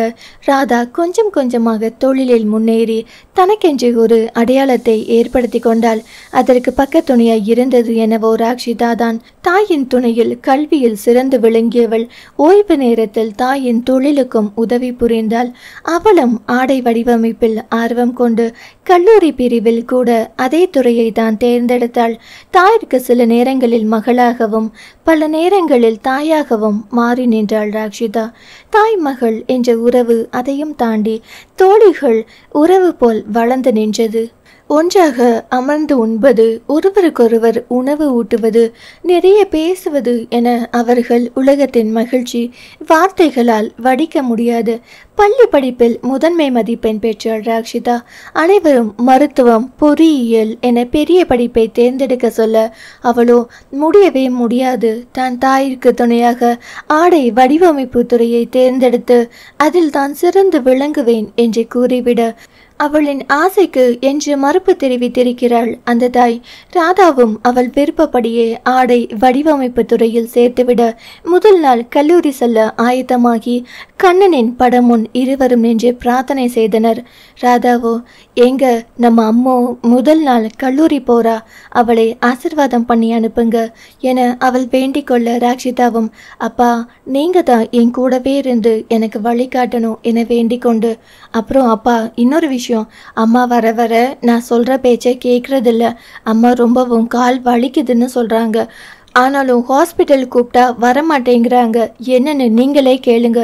ராதா கொஞ்சம் கொஞ்சமாக தொழிலில் முன்னேறி தனக்கென்று ஒரு அடையாளத்தை ஏற்படுத்தி கொண்டாள். அதற்கு பக்கத்துணையாய் இருந்தது எனவோ ராக்ஷிதா தான். தாயின் துணையில் கல்வியில் சிறந்து விளங்கியவள். ஓய்வு நேரத்தில் தாயின் தொழிலுக்கும் உதவி புரிந்தாள். அவளும் ஆடை வடிவமைப்பில் ஆர்வம் கொண்டு கல்லூரி பிரிவில் கூட அதே துறையை தான் தேர்ந்தெடுத்தாள். தாயிற்கு சில நேரங்களில் மகளாகவும் பல நேரங்களில் தாயாகவும் மாறி நின்றாள் ராக்ஷிதா. தாய் மகள் என்ற உறவு அதையும் தாண்டி தோழிகள் உறவு போல் வளர்ந்து நின்றது. ஒன்றாக அமர்ந்து உண்பது, ஒருவருக்கொருவர் உணவு ஊட்டுவது, நிறைய பேசுவது என அவர்கள் உலகத்தின் மகிழ்ச்சி வார்த்தைகளால் வடிக்க முடியாது. பள்ளி படிப்பில் முதன்மை மதிப்பெண் பெற்றாள் ராக்ஷிதா. அனைவரும் மருத்துவம், பொறியியல் என பெரிய படிப்பை தேர்ந்தெடுக்க சொல்ல அவளோ முடியவே முடியாது. தான் தாயிற்கு துணையாக ஆடை வடிவமைப்பு துறையை தேர்ந்தெடுத்து அதில் தான் சிறந்து விளங்குவேன் என்று கூறிவிட அவளின் ஆசைக்கு என்று மறுப்பு தெரிவித்திருக்கிறாள் அந்த தாய். ராதாவும் அவள் விருப்பப்படியே ஆடை வடிவமைப்பு துறையில் சேர்த்துவிட முதல் நாள் கல்லூரி செல்ல ஆயத்தமாகி கண்ணனின் படம் முன் இருவரும் நின்று பிரார்த்தனை செய்தனர். ராதாவோ, எங்க நம்ம அம்மோ முதல் நாள் கல்லூரி போறா, அவளை ஆசிர்வாதம் பண்ணி அனுப்புங்க என அவள் வேண்டிக் கொள்ள ராக்ஷிதாவும், அப்பா நீங்க தான் என் கூடவே இருந்து எனக்கு வழிகாட்டணும் என வேண்டிக் கொண்டு, அப்புறம் அப்பா இன்னொரு விஷயம், அம்மா வர வர நான் சொல்ற பேச்சை கேட்கறதில்ல, அம்மா ரொம்பவும் கால் வலிக்குதுன்னு சொல்றாங்க, ஆனாலும் ஹாஸ்பிட்டல் கூப்பிட்டா வரமாட்டேங்கிறாங்க. என்னன்னு நீங்களே கேளுங்க.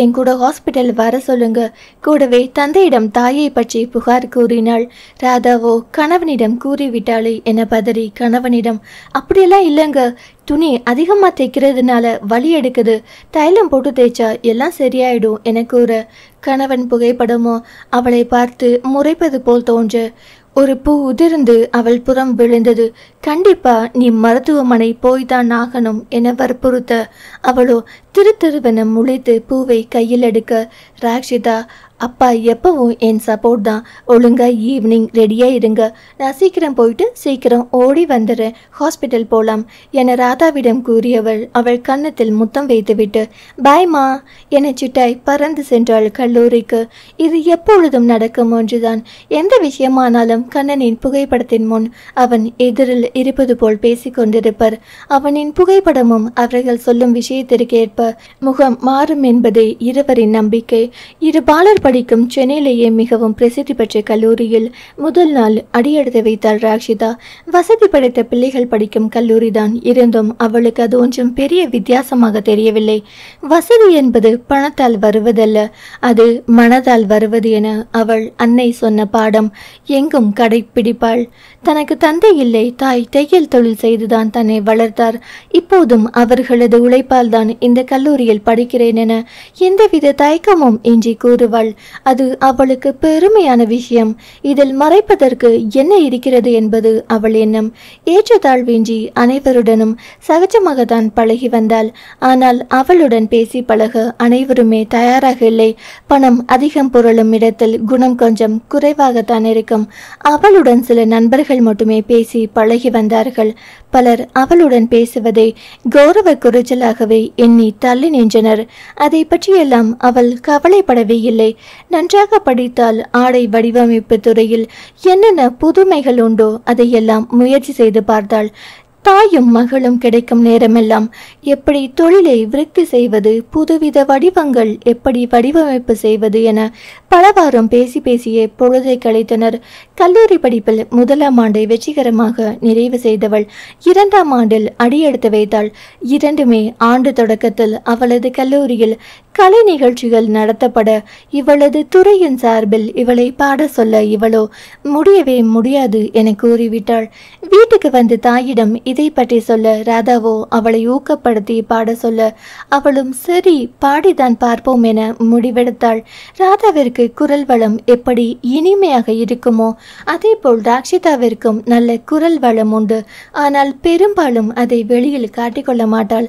என் கூட ஹாஸ்பிட்டல் வர சொல்லுங்க. கூடவே தந்தையிடம் தாயை பற்றி புகார் கூறினாள். ராதாவோ கணவனிடம் கூறிவிட்டாளே என பதறி கணவனிடம், அப்படியெல்லாம் இல்லைங்க, துணி அதிகமாக தைக்கிறதுனால வலி எடுக்குது, தைலம் போட்டு தேய்ச்சா எல்லாம் சரியாயிடும் என கூற, கணவன் புகைப்படமோ அவளை பார்த்து முறைப்பது போல் தோன்ற, ஒரு பூ உதிர்ந்து அவள் புறம் விழுந்தது. கண்டிப்பா நீ மருத்துவமனை போய்தான் ஆகணும் என வற்புறுத்த, அவளோ திருவென முளைத்து பூவை கையில் எடுக்க, ராக்ஷிதா அப்பா எப்பவும் என் சப்போர்ட் தான், ஒழுங்கா ஈவினிங் ரெடியாக இருங்க, நான் சீக்கிரம் போயிட்டு சீக்கிரம் ஓடி வந்துடுறேன், ஹாஸ்பிட்டல் போகலாம் என ராதாவிடம் கூறியவள் அவள் கன்னத்தில் முத்தம் வைத்துவிட்டு பாய்மா என சிட்டாய் பறந்து சென்றாள் கல்லூரிக்கு. இது எப்பொழுதும் நடக்கும் ஒன்றுதான். எந்த விஷயமானாலும் கண்ணனின் புகைப்படத்தின் முன் அவன் எதிரில் இருப்பது போல் பேசிக்கொண்டிருப்பர். அவனின் புகைப்படமும் அவர்கள் சொல்லும் விஷயத்திற்கு ஏற்ப முகம் மாறும் என்பதே இருவரின் நம்பிக்கை. இருபாலர் படிக்கும் சென்னையிலேயே மிகவும் பிரசித்தி பெற்ற கல்லூரியில் முதல் நாள் அடியெடுத்து வைத்தாள் ராக்ஷிதா. வசதி படைத்த பிள்ளைகள் படிக்கும் கல்லூரிதான் இருந்தும் அவளுக்கு அது ஒன்றும் பெரிய வித்தியாசமாக தெரியவில்லை. வசதி என்பது பணத்தால் வருவதல்ல, அது மனதால் வருவது என அவள் அன்னை சொன்ன பாடம் எங்கும் கடைப்பிடிப்பாள். தனக்கு தந்தை இல்லை, தாய் தையல் தொழில் செய்துதான் தன்னை வளர்த்தார். இப்போதும் அவர்களது உழைப்பால் தான் இந்த கல்லூரியில் படிக்கிறேன் என எந்தவித தயக்கமும் இன்றி கூறுவாள். அது அவளுக்கு பெருமையான விஷயம். இதில் மறைப்பதற்கு என்ன இருக்கிறது என்பது அவள் எண்ணம். ஏற்றத்தாழ்வின்றி அனைவருடனும் சகஜமாகத்தான் பழகி வந்தாள். ஆனால் அவளுடன் பேசி பழக அனைவருமே தயாராக இல்லை. பணம் அதிகம் புரளும் இடத்தில் குணம் கொஞ்சம் குறைவாகத்தான் இருக்கும். அவளுடன் சில நண்பர்கள் மட்டுமே பேசி பழகி வந்தார்கள். பலர் அவளுடன் பேசுவதை கௌரவ குறைச்சலாகவே எண்ணி தள்ளி நின்றனர். அதை பற்றியெல்லாம் அவள் கவலைப்படவே இல்லை. நன்றாக படித்தால் ஆடை வடிவமைப்பு துறையில் என்னென்ன புதுமைகள் உண்டோ அதையெல்லாம் முயற்சி செய்து பார்த்தாள். தாயும் மகளும் கிடைக்கும் நேரமெல்லாம் எப்படி தொழிலை விருத்தி செய்வது, புதுவித வடிவங்கள் எப்படி வடிவமைப்பு செய்வது என பலவாறும் பேசி பேசியே பொழுதை கழித்தனர். கல்லூரி படிப்பில் முதலாம் ஆண்டை வெற்றிகரமாக நிறைவு செய்தவள் 2ஆம் ஆண்டில் அடியெடுத்து வைத்தாள். இரண்டுமே ஆண்டு தொடக்கத்தில் அவளது கல்லூரியில் கலை நிகழ்ச்சிகள் நடத்தப்பட இவளது துறையின் சார்பில் இவளை பாட சொல்ல இவளோ முடியவே முடியாது என கூறிவிட்டாள். வீட்டுக்கு வந்து தாயிடம் இதை பற்றி சொல்ல ராதாவோ அவளை ஊக்கப்படுத்தி பாட சொல்ல அவளும் சரி பாடிதான் பார்ப்போம் என முடிவெடுத்தாள். ராதாவிற்கு குரல் வளம் எப்படி இனிமையாக இருக்குமோ அதே போல் ராக்ஷிதாவிற்கும் நல்ல குரல் வளம் உண்டு. ஆனால் பெரும்பாலும் அதை வெளியில் காட்டிக்கொள்ள மாட்டாள்.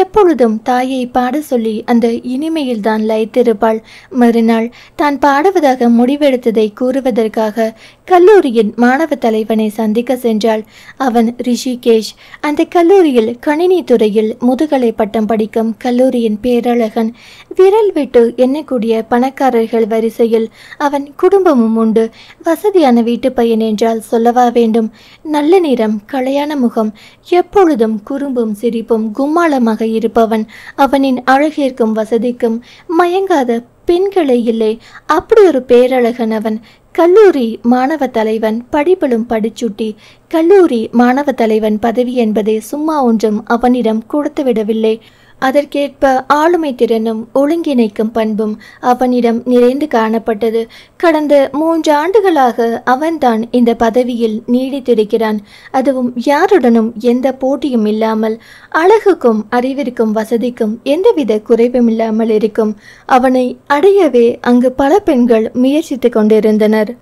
எப்பொழுதும் தாயை பாட சொல்லி அந்த இனிமையில் தான் லயித்திருப்பாள். மறுநாள் தான் பாடுவதாக முடிவெடுத்ததை கூறுவதற்காக கல்லூரியின் மாணவ தலைவனை சந்திக்க சென்றாள். அவன் ரிஷிகேஷ். அந்த கல்லூரியில் கணினி துறையில் முதுகலை பட்டம் படிக்கும் கல்லூரியின் பேரழகன். விரல் விட்டு எண்ணக்கூடிய பணக்காரர்கள் வரிசையில் அவன் குடும்பமும் உண்டு. வசதியான வீட்டு பையன் என்றால் சொல்லவா வேண்டும். நல்ல நிறம், களையான முகம், எப்பொழுதும் குறும்பும் சிரிப்பும் கும்மாளமாக இருப்பவன். அவனின் அழகிற்கும் வசதிக்கும் மயங்காத பெண்களே இல்லை. அப்படி ஒரு பேரழகன் அவன். கல்லூரி மாணவ தலைவன், படிப்பிலும் படிச்சுட்டி. கல்லூரி மாணவ தலைவன் பதவி என்பதை சும்மா ஒன்றும் அவனிடம் கொடுத்துவிடவில்லை. அதற்கேற்ப ஆளுமை திறனும் ஒழுங்கிணைக்கும் பண்பும் அவனிடம் நிறைந்து காணப்பட்டது. கடந்த 3 ஆண்டுகளாக அவன்தான் இந்த பதவியில் நீடித்திருக்கிறான். அதுவும் யாருடனும் எந்த போட்டியும் இல்லாமல், அழகுக்கும் அறிவிற்கும் வசதிக்கும் எந்தவித குறைவும் இல்லாமல் இருக்கும். அவனை அடையவே அங்கு பல பெண்கள் முயற்சித்து கொண்டிருந்தனர்.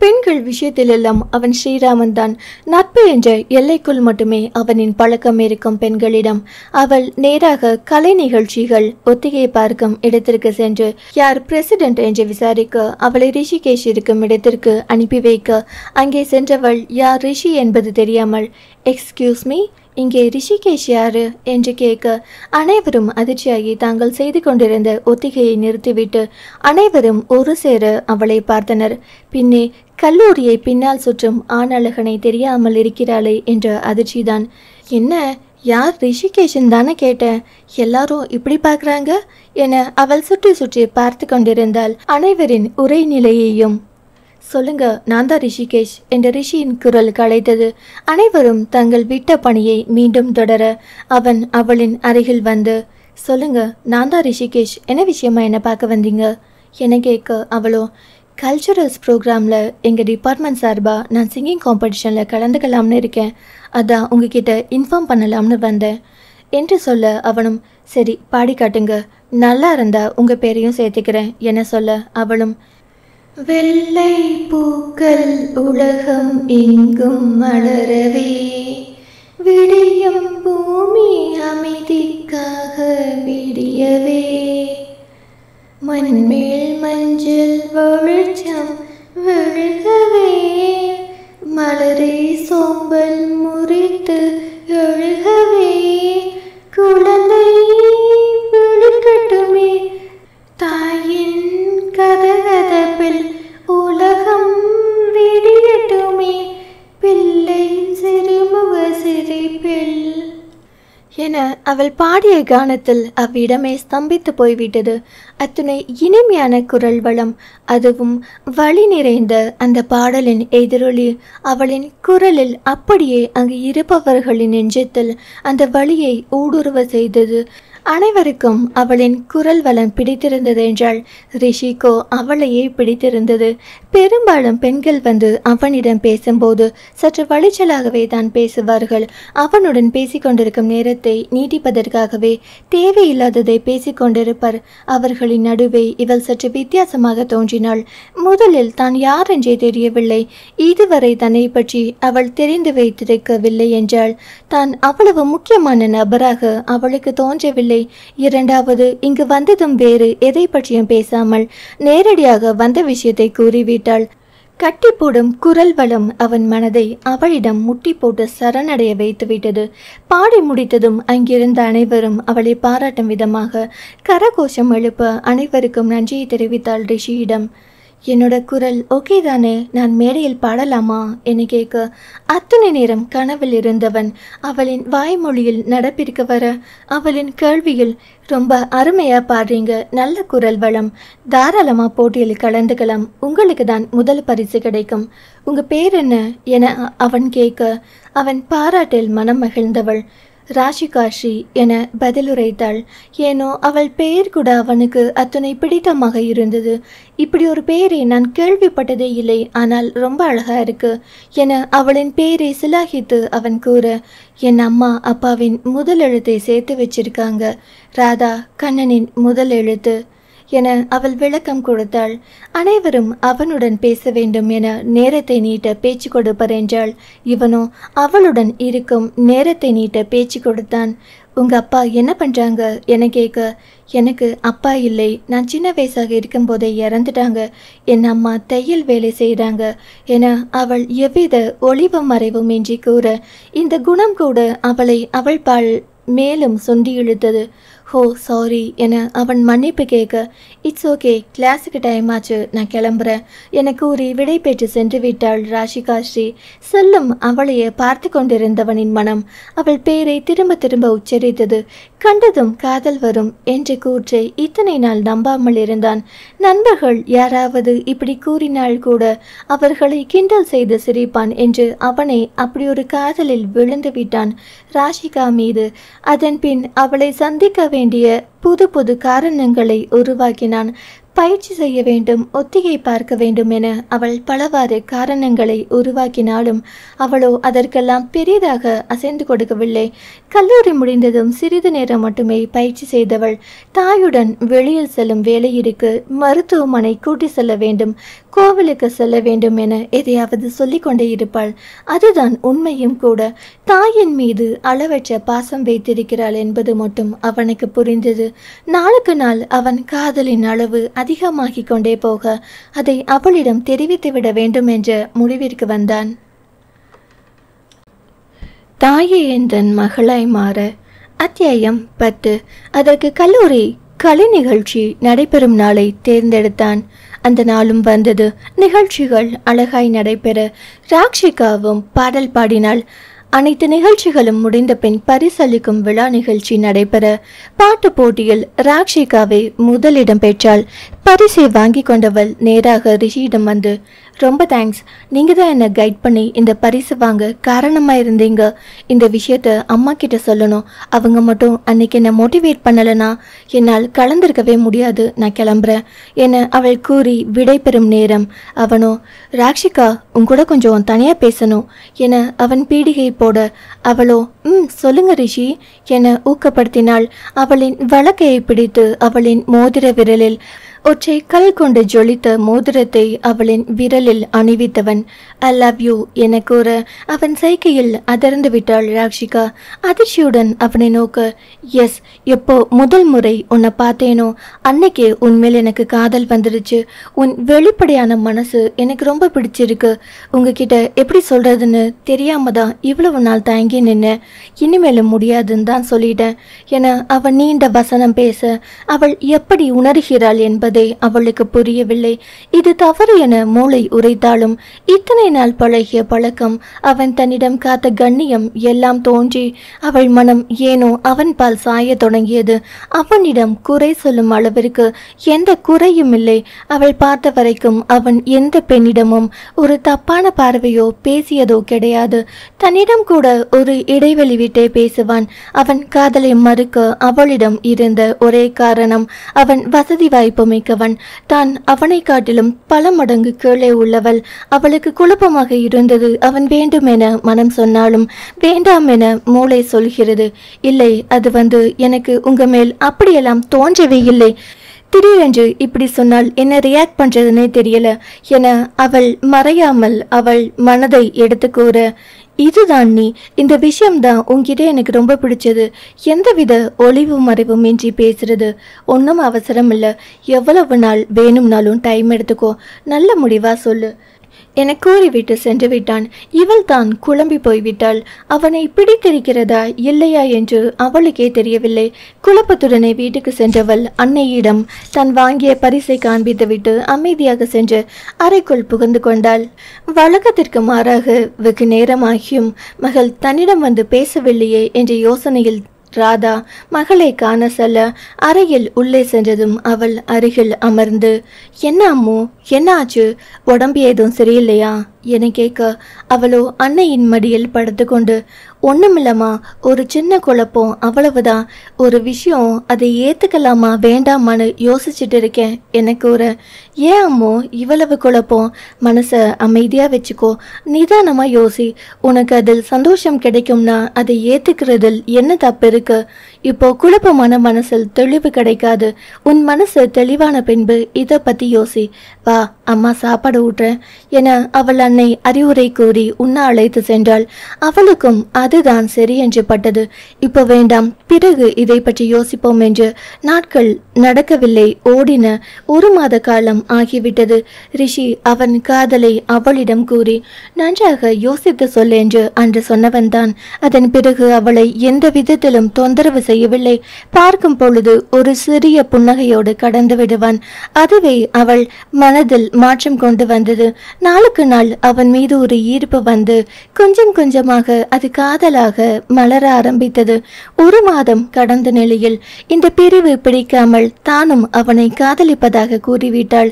பெண்கள் விஷயத்திலெல்லாம் அவன் ஸ்ரீராமன் தான். நட்பு என்ற எல்லைக்குள் மட்டுமே அவனின் பழக்கம் இருக்கும் பெண்களிடம். அவள் நேராக கலை நிகழ்ச்சிகள், ஒத்திகை பார்க்கும் இடத்திற்கு சென்று யார் பிரசிடென்ட் என்று விசாரிக்க அவளை ரிஷிகேஷ் இருக்கும் இடத்திற்கு அனுப்பி வைக்க, அங்கே சென்றவள் யார் ரிஷி என்பது தெரியாமல், எக்ஸ்கியூஸ் மீ, இங்கே ரிஷிகேஷ் யாரு என்று கேட்க அனைவரும் அதிர்ச்சியாகி தாங்கள் செய்து கொண்டிருந்த ஒத்திகையை நிறுத்திவிட்டு அனைவரும் ஒரு சேர அவளை பார்த்தனர். பின்னே கல்லூரியை பின்னால் சுற்றும் ஆணழகனை தெரியாமல் இருக்கிறாளே என்ற அதிர்ச்சிதான். என்ன, யார் ரிஷிகேஷன் தானே கேட்டேன், எல்லாரும் இப்படி பார்க்குறாங்க என அவள் சுற்றி சுற்றி பார்த்து கொண்டிருந்தாள். அனைவரின் உரை நிலையையும் சொல்லுங்க, நான் தான் ரிஷிகேஷ் என்ற ரிஷியின் குரல் களைத்தது. அனைவரும் தங்கள் விட்ட பணியை மீண்டும் தொடர அவன் அவளின் அருகில் வந்து, சொல்லுங்க, நான் தான் ரிஷிகேஷ், என்ன விஷயமா என்ன பார்க்க வந்தீங்க என கேட்க அவளோ, கல்ச்சுரல்ஸ் ப்ரோக்ராமில் எங்கள் டிபார்ட்மெண்ட் சார்பாக நான் சிங்கிங் காம்படிஷனில் கலந்துக்கலாம்னு இருக்கேன், அதான் உங்ககிட்ட இன்ஃபார்ம் பண்ணலாம்னு வந்தேன் என்று சொல்ல அவனும், சரி பாடி காட்டுங்க, நல்லா இருந்தா உங்கள் பேரையும் சேர்த்துக்கிறேன் என சொல்ல அவளும், வெள்ளை பூக்கள் உலகம் எங்கும் மலரவே, விடியும் பூமி அமைதிக்காக விடியவே, மண்மேல் மஞ்சள் வெளிச்சம் வெளுகவே, மலரே சோம்பல் முறித்து எழுகவே, குழந்தை விழுக்கட்டுமே தாயின் கதகதப்பில், உலகம் விடியட்டுமே பிள்ளை சிறுமுக சிரிப்பில் என அவள் பாடிய கானத்தில் அவ்விடமே ஸ்தம்பித்து போய்விட்டது. அத்துணை இனிமையான குரல் வளம், அதுவும் வழி நிறைந்த அந்த பாடலின் எதிரொலி அவளின் குரலில் அப்படியே அங்கு இருப்பவர்களின் நெஞ்சத்தில் அந்த வழியை ஊடுருவ செய்தது. அனைவருக்கும் அவளின் குரல் வளம் பிடித்திருந்தது என்றால் ரிஷிக்கோ அவளையே பிடித்திருந்தது. பெரும்பாலும் பெண்கள் வந்து அவனிடம் பேசும்போது சற்று வலிச்சலாகவே தான் பேசுவார்கள். அவனுடன் பேசிக்கொண்டிருக்கும் நேரத்தை நீட்டிப்பதற்காகவே தேவையில்லாததை பேசிக்கொண்டிருப்பர். அவர்களின் நடுவே இவள் சற்று வித்தியாசமாக தோன்றினாள். முதலில் தான் யாரென்றே தெரியவில்லை. இதுவரை தன்னை பற்றி அவள் தெரிந்து வைத்திருக்கவில்லை என்றால் தான் அவ்வளவு முக்கியமான நபராக அவளுக்கு தோன்றவில்லை. இரண்டாவது, இங்கு வந்ததும் வேறு எதை பற்றியும் பேசாமல் நேரடியாக வந்த விஷயத்தை கூறிவிட்டாள். கட்டி போடும் குரல் வளம் அவன் மனதை அவளிடம் முட்டி போட்டு சரணடைய வைத்துவிட்டது. பாடி முடித்ததும் அங்கிருந்த அனைவரும் அவளை பாராட்டும் விதமாக கரகோஷம் எழுப்ப அனைவருக்கும் நன்றியை தெரிவித்தாள் ரிஷியிடம். என்னோட குரல் ஓகே தானே, நான் மேடையில் பாடலாமா என கேட்க அத்தனை நேரம் கனவில் இருந்தவன் அவளின் வாய்மொழியில் நடப்பிருக்க வர அவளின் கேள்வியில், ரொம்ப அருமையா பாடுறீங்க, நல்ல குரல் வளம், தாராளமா போட்டியில் கலந்துக்கலாம், உங்களுக்கு தான் முதல் பரிசு கிடைக்கும், உங்க பேர் என்ன என அவன் கேட்க அவன் பாராட்டில் மனம் மகிழ்ந்தவள். ராஷிகாஸ்ரீ என பதிலுரைத்தாள். ஏனோ அவள் பெயர் கூட அவனுக்கு அத்தனை பிடித்தமாக இருந்தது. இப்படி ஒரு பெயரை நான் கேள்விப்பட்டதே இல்லை, ஆனால் ரொம்ப அழகா இருக்கு என அவளின் பெயரை சிலாகித்து அவன் கூற, என் அம்மா அப்பாவின் முதல் எழுத்தை சேர்த்து வச்சிருக்காங்க, ராதா கண்ணனின் முதல் எழுத்து என அவள் விளக்கம் கொடுத்தாள். அனைவரும் அவனுடன் பேச வேண்டும் என நேரத்தை நீட்ட பேச்சு கொடுப்பர் என்றாள். இவனோ அவளுடன் இருக்கும் நேரத்தை நீட்ட பேச்சு கொடுத்தான். உங்க அப்பா என்ன பண்றாங்க என கேட்க, எனக்கு அப்பா இல்லை, நான் சின்ன வயசாக இருக்கும்போதே இறந்துட்டாங்க, என் அம்மா தையல் வேலை செய்கிறாங்க என அவள் எவ்வித ஒளிவு மறைவும் இன்றி கூற இந்த குணம் கூட அவளை அவள் பால் மேலும் சொண்டி இழுத்தது. ஹோ சாரி என அவன் மன்னிப்பு கேட்க, இட்ஸ் ஓகே, கிளாஸுக்கு டைம் ஆச்சு, நான் கிளம்புறேன் என கூறி விடை பெற்று சென்று விட்டாள் ராஷிகாஸ்ரீ. செல்லும் அவளையே பார்த்து கொண்டிருந்தவனின் மனம் அவள் பெயரை திரும்ப திரும்ப உச்சரித்தது. கண்டதும் காதல் வரும் என்ற கூற்றை இத்தனை நாள் நம்பாமல் இருந்தான். நண்பர்கள் யாராவது இப்படி கூறினால் கூட அவர்களை கிண்டல் செய்து சிரிப்பான் என்று அவனை அப்படி ஒரு காதலில் விழுந்து விட்டான் ராஷிகா மீது. அதன் பின் அவளை சந்திக்க வேண்டிய புது புது காரணங்களை உருவாக்கினான். பயிற்சி செய்ய வேண்டும், ஒத்திகை பார்க்க வேண்டும் என அவள் பலவாறு காரணங்களை உருவாக்கினாலும் அவளோ அதற்கெல்லாம் பெரிதாக அசைந்து கொடுக்கவில்லை. கல்லூரி முடிந்ததும் சிறிது நேரம் மட்டுமே பயிற்சி செய்தவள். தாயுடன் வெளியில் செல்லும் வேலை இருக்கு, மருத்துவமனை கூட்டி செல்ல வேண்டும், கோவிலுக்கு செல்ல வேண்டும் என எதையாவது சொல்லிக்கொண்டே இருப்பாள். அதுதான் உண்மையும் கூட. தாயின் மீது அளவற்ற பாசம் வைத்திருக்கிறாள் என்பது மட்டும் அவனுக்கு புரிந்தது. நாளுக்கு நாள் அவன் காதலின் அளவு அதிகமாகிக் கொண்டே போக அதை அவளிடம் தெரிவித்துவிட வேண்டும் என்ற முடிவிற்கு வந்தான். தாயே எந்தன் மகளாய் மாற. அத்தியாயம் 10. அதற்கு கல்லூரி கலை நிகழ்ச்சி நடைபெறும் நாளை தேர்ந்தெடுத்தான். அந்த நாளும் வந்தது. நிகழ்ச்சிகள் அழகாய் நடைபெற ராக்ஷிகாவும் பாடல் பாடினாள். அனைத்து நிகழ்ச்சிகளும் முடிந்த பின் பரிசளிக்கும் விழா நிகழ்ச்சி நடைபெற பாட்டு போட்டியில் ராக்ஷிகாவை முதலிடம் பெற்றாள். பரிசை வாங்கி கொண்டவள் நேராக ரிஷியிடம் வந்து, ரொம்ப தேங்க்ஸ், நீங்கள் தான் என்னை கைட் பண்ணி இந்த பரிசு வாங்க காரணமாக இருந்தீங்க. இந்த விஷயத்த அம்மா கிட்ட சொல்லணும். அவங்க மட்டும் அன்னைக்கு என்னை மோட்டிவேட் பண்ணலைன்னா என்னால் கலந்திருக்கவே முடியாது. நான் கிளம்புறேன் என அவள் கூறி விடை பெறும் நேரம் அவனோ, ராக்ஷிகா உங்கூட கொஞ்சம் தனியாக பேசணும் என அவன் பீடிகை போட அவளோ, சொல்லுங்க ரிஷி என ஊக்கப்படுத்தினாள். அவளின் வலக்கையை பிடித்து அவளின் மோதிர விரலில் ஒற்றை கல் கொண்டு ஜொலித்த மோதிரத்தை அவளின் விரலில் அணிவித்தவன் ஐ லவ் யூ என கூற அவன் சைகையில் அதிர்ந்து விட்டாள் ராக்ஷிகா. அதிர்ச்சியுடன் அவனை நோக்க, எஸ், எப்போ முதல் முறை உன்னை பார்த்தேனோ அன்னைக்கே உன்மேல் எனக்கு காதல் வந்துடுச்சு. உன் வெளிப்படையான மனசு எனக்கு ரொம்ப பிடிச்சிருக்கு. உங்ககிட்ட எப்படி சொல்றதுன்னு தெரியாம தான் இவ்வளவு நாள் தயங்கி நின்று இனிமேலும் முடியாதுன்னு தான் சொல்லிட்டேன் என அவன் நீண்ட வசனம் பேச அவள் எப்படி உணர்கிறாள் என்பது அவளுக்கு புரியவில்லை. இது தவறு என மூளை உரைத்தாலும் இத்தனை நாள் பழகிய பழக்கம், அவன் தன்னிடம் காத்த கண்ணியம் எல்லாம் தோன்றி அவள் மனம் ஏனோ அவன் பால் சாய தொடங்கியது. அவனிடம் குறை சொல்லும் அளவிற்கு எந்த குறையும் இல்லை. அவள் பார்த்த வரைக்கும் அவன் எந்த பெண்ணிடமும் ஒரு தப்பான பார்வையோ பேசியதோ கிடையாது. தன்னிடம் கூட ஒரு இடைவெளி விட்டே பேசுவான். அவன் காதலை மறுக்க அவளிடம் இருந்த ஒரே காரணம் அவன் வசதி வாய்ப்பு மிக்கவன். தான் அவனை காட்டிலும் பல மடங்கு கீழே உள்ளவள். அவளுக்கு குழப்பமாக இருந்தது. அவன் வேண்டுமென மனம் சொன்னாலும் வேண்டாம் என மூளை சொல்கிறது. இல்லை, அது எனக்கு உங்க மேல் அப்படியெல்லாம் தோன்றவே இல்லை. திடீரென்று இப்படி சொன்னால் என்ன ரியாக்ட் பண்றதுன்னே தெரியல என அவள் மறையாமல் அவள் மனதை எடுத்து கூற, இதுதான் நீ, இந்த விஷயம்தான் உன்கிட்ட எனக்கு ரொம்ப பிடிச்சது. எந்தவித ஒளிவு மறைவும் இன்றி பேசுறது. ஒன்றும் அவசரம் இல்லை. எவ்வளவு நாள் வேணும்னாலும் டைம் எடுத்துக்கோ. நல்ல முடிவா சொல்லு என கூறிவிட்டு சென்று விட்டான். இவள் தான் குழம்பி போய்விட்டாள். அவனை பிடித்திருக்கிறதா இல்லையா என்று அவளுக்கே தெரியவில்லை. குழப்பத்துடனே வீட்டுக்கு சென்றவள் அன்னையிடம் தான் வாங்கிய பரிசை காண்பித்துவிட்டு அமைதியாக சென்று அறைக்குள் புகுந்து கொண்டாள். வழக்கத்திற்கு மாறாக வெகு நேரமாகியும் மகள் தன்னிடம் வந்து பேசவில்லையே என்ற யோசனையில் ராதா மகளை காண செல்ல அறையில் உள்ளே சென்றதும் அவள் அருகில் அமர்ந்து, என்ன அம்மு, என்ன ஆச்சு, உடம்பு ஏதும் சரியில்லையா என கேட்க அவளோ அன்னையின் மடியில் படுத்து கொண்டு, ஒண்ணுமில்லம்மா, ஒரு சின்ன குழப்பம், அவ்வளவுதான். ஒரு விஷயம், அதை ஏத்துக்கலாமா வேண்டாமான்னு யோசிச்சுட்டு இருக்கேன் என கூற, ஏன் அம்மோ இவ்வளவு குழப்பம், மனசை அமைதியா வச்சுக்கோ, நிதானமா யோசி. உனக்கு அதில் சந்தோஷம் கிடைக்கும்னா அதை ஏத்துக்கிறதில் என்ன தப்பு இருக்கு? இப்போ குழப்பமான மனசில் தெளிவு கிடைக்காது. உன் மனசு தெளிவான பின்பு இதை பத்தி யோசி. வா, அம்மா சாப்பாடு ஊட்டுறேன் என அவள் அன்னை அறிவுரை கூறி உண்ண அழைத்து சென்றாள். அவளுக்கும் அதுதான் சரி என்று பட்டது. இப்போ வேண்டாம், பிறகு இதை பற்றி யோசிப்போம் என்று நாட்கள் நடக்கவில்லை, ஓடின. 1 மாத காலம் ஆகிவிட்டது. ரிஷி அவன் காதலை அவளிடம் கூறி நன்றாக யோசித்து சொல் என்று அன்று சொன்னவன் தான். அதன் பிறகு அவளை எந்த விதத்திலும் தொந்தரவு செய்யவில்லை. பார்க்கும் பொழுது ஒரு சிறிய புன்னகையோடு கடந்து விடுவான். அதுவே அவள் மனதில் மாற்றம் கொண்டு வந்தது. நாளுக்கு நாள் அவன் மீது ஒரு ஈர்ப்பு வந்து கொஞ்சம் கொஞ்சமாக அது காதலாக மலர ஆரம்பித்தது. 1 மாதம் கடந்த நிலையில் இந்த பிரிவு பிடிக்காமல் தானும் அவனை காதலிப்பதாக கூறிவிட்டாள்.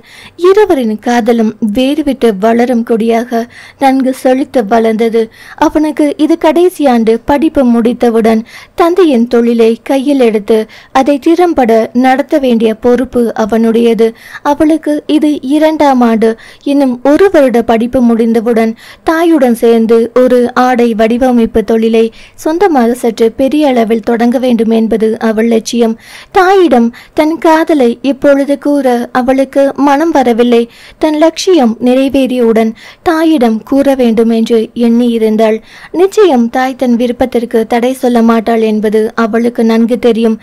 இருவரின் காதலும் வேறுவிட்டு வளரும் கொடியாக நன்கு செழித்து வளர்ந்தது. அவனுக்கு இது கடைசி ஆண்டு. படிப்பு முடித்தவுடன் தந்தையின் தொழிலை கையில் எடுத்து அதை திறம்பட நடத்த வேண்டிய பொறுப்பு அவனுடையது. அவளுக்கு இது 2ஆம் ஆண்டு. இன்னும் 1 வருட படிப்பு முடிந்தவுடன் தாயுடன் சேர்ந்து ஒரு ஆடை வடிவமைப்பு தொழிலை சொந்தமாக சற்று பெரிய அளவில் தொடங்க வேண்டும் என்பது அவள் லட்சியம். தாயிடம் தன் காதலை இப்பொழுது கூற அவளுக்கு மனம் வரவில்லை. தன் லட்சியம் நிறைவேறியவுடன் தாயிடம் கூற வேண்டும் என்று எண்ணி இருந்தாள். நிச்சயம் தாய் தன் விருப்பத்திற்கு தடை சொல்ல மாட்டாள் என்பது அவளுக்கு நன்கு தெரியும்.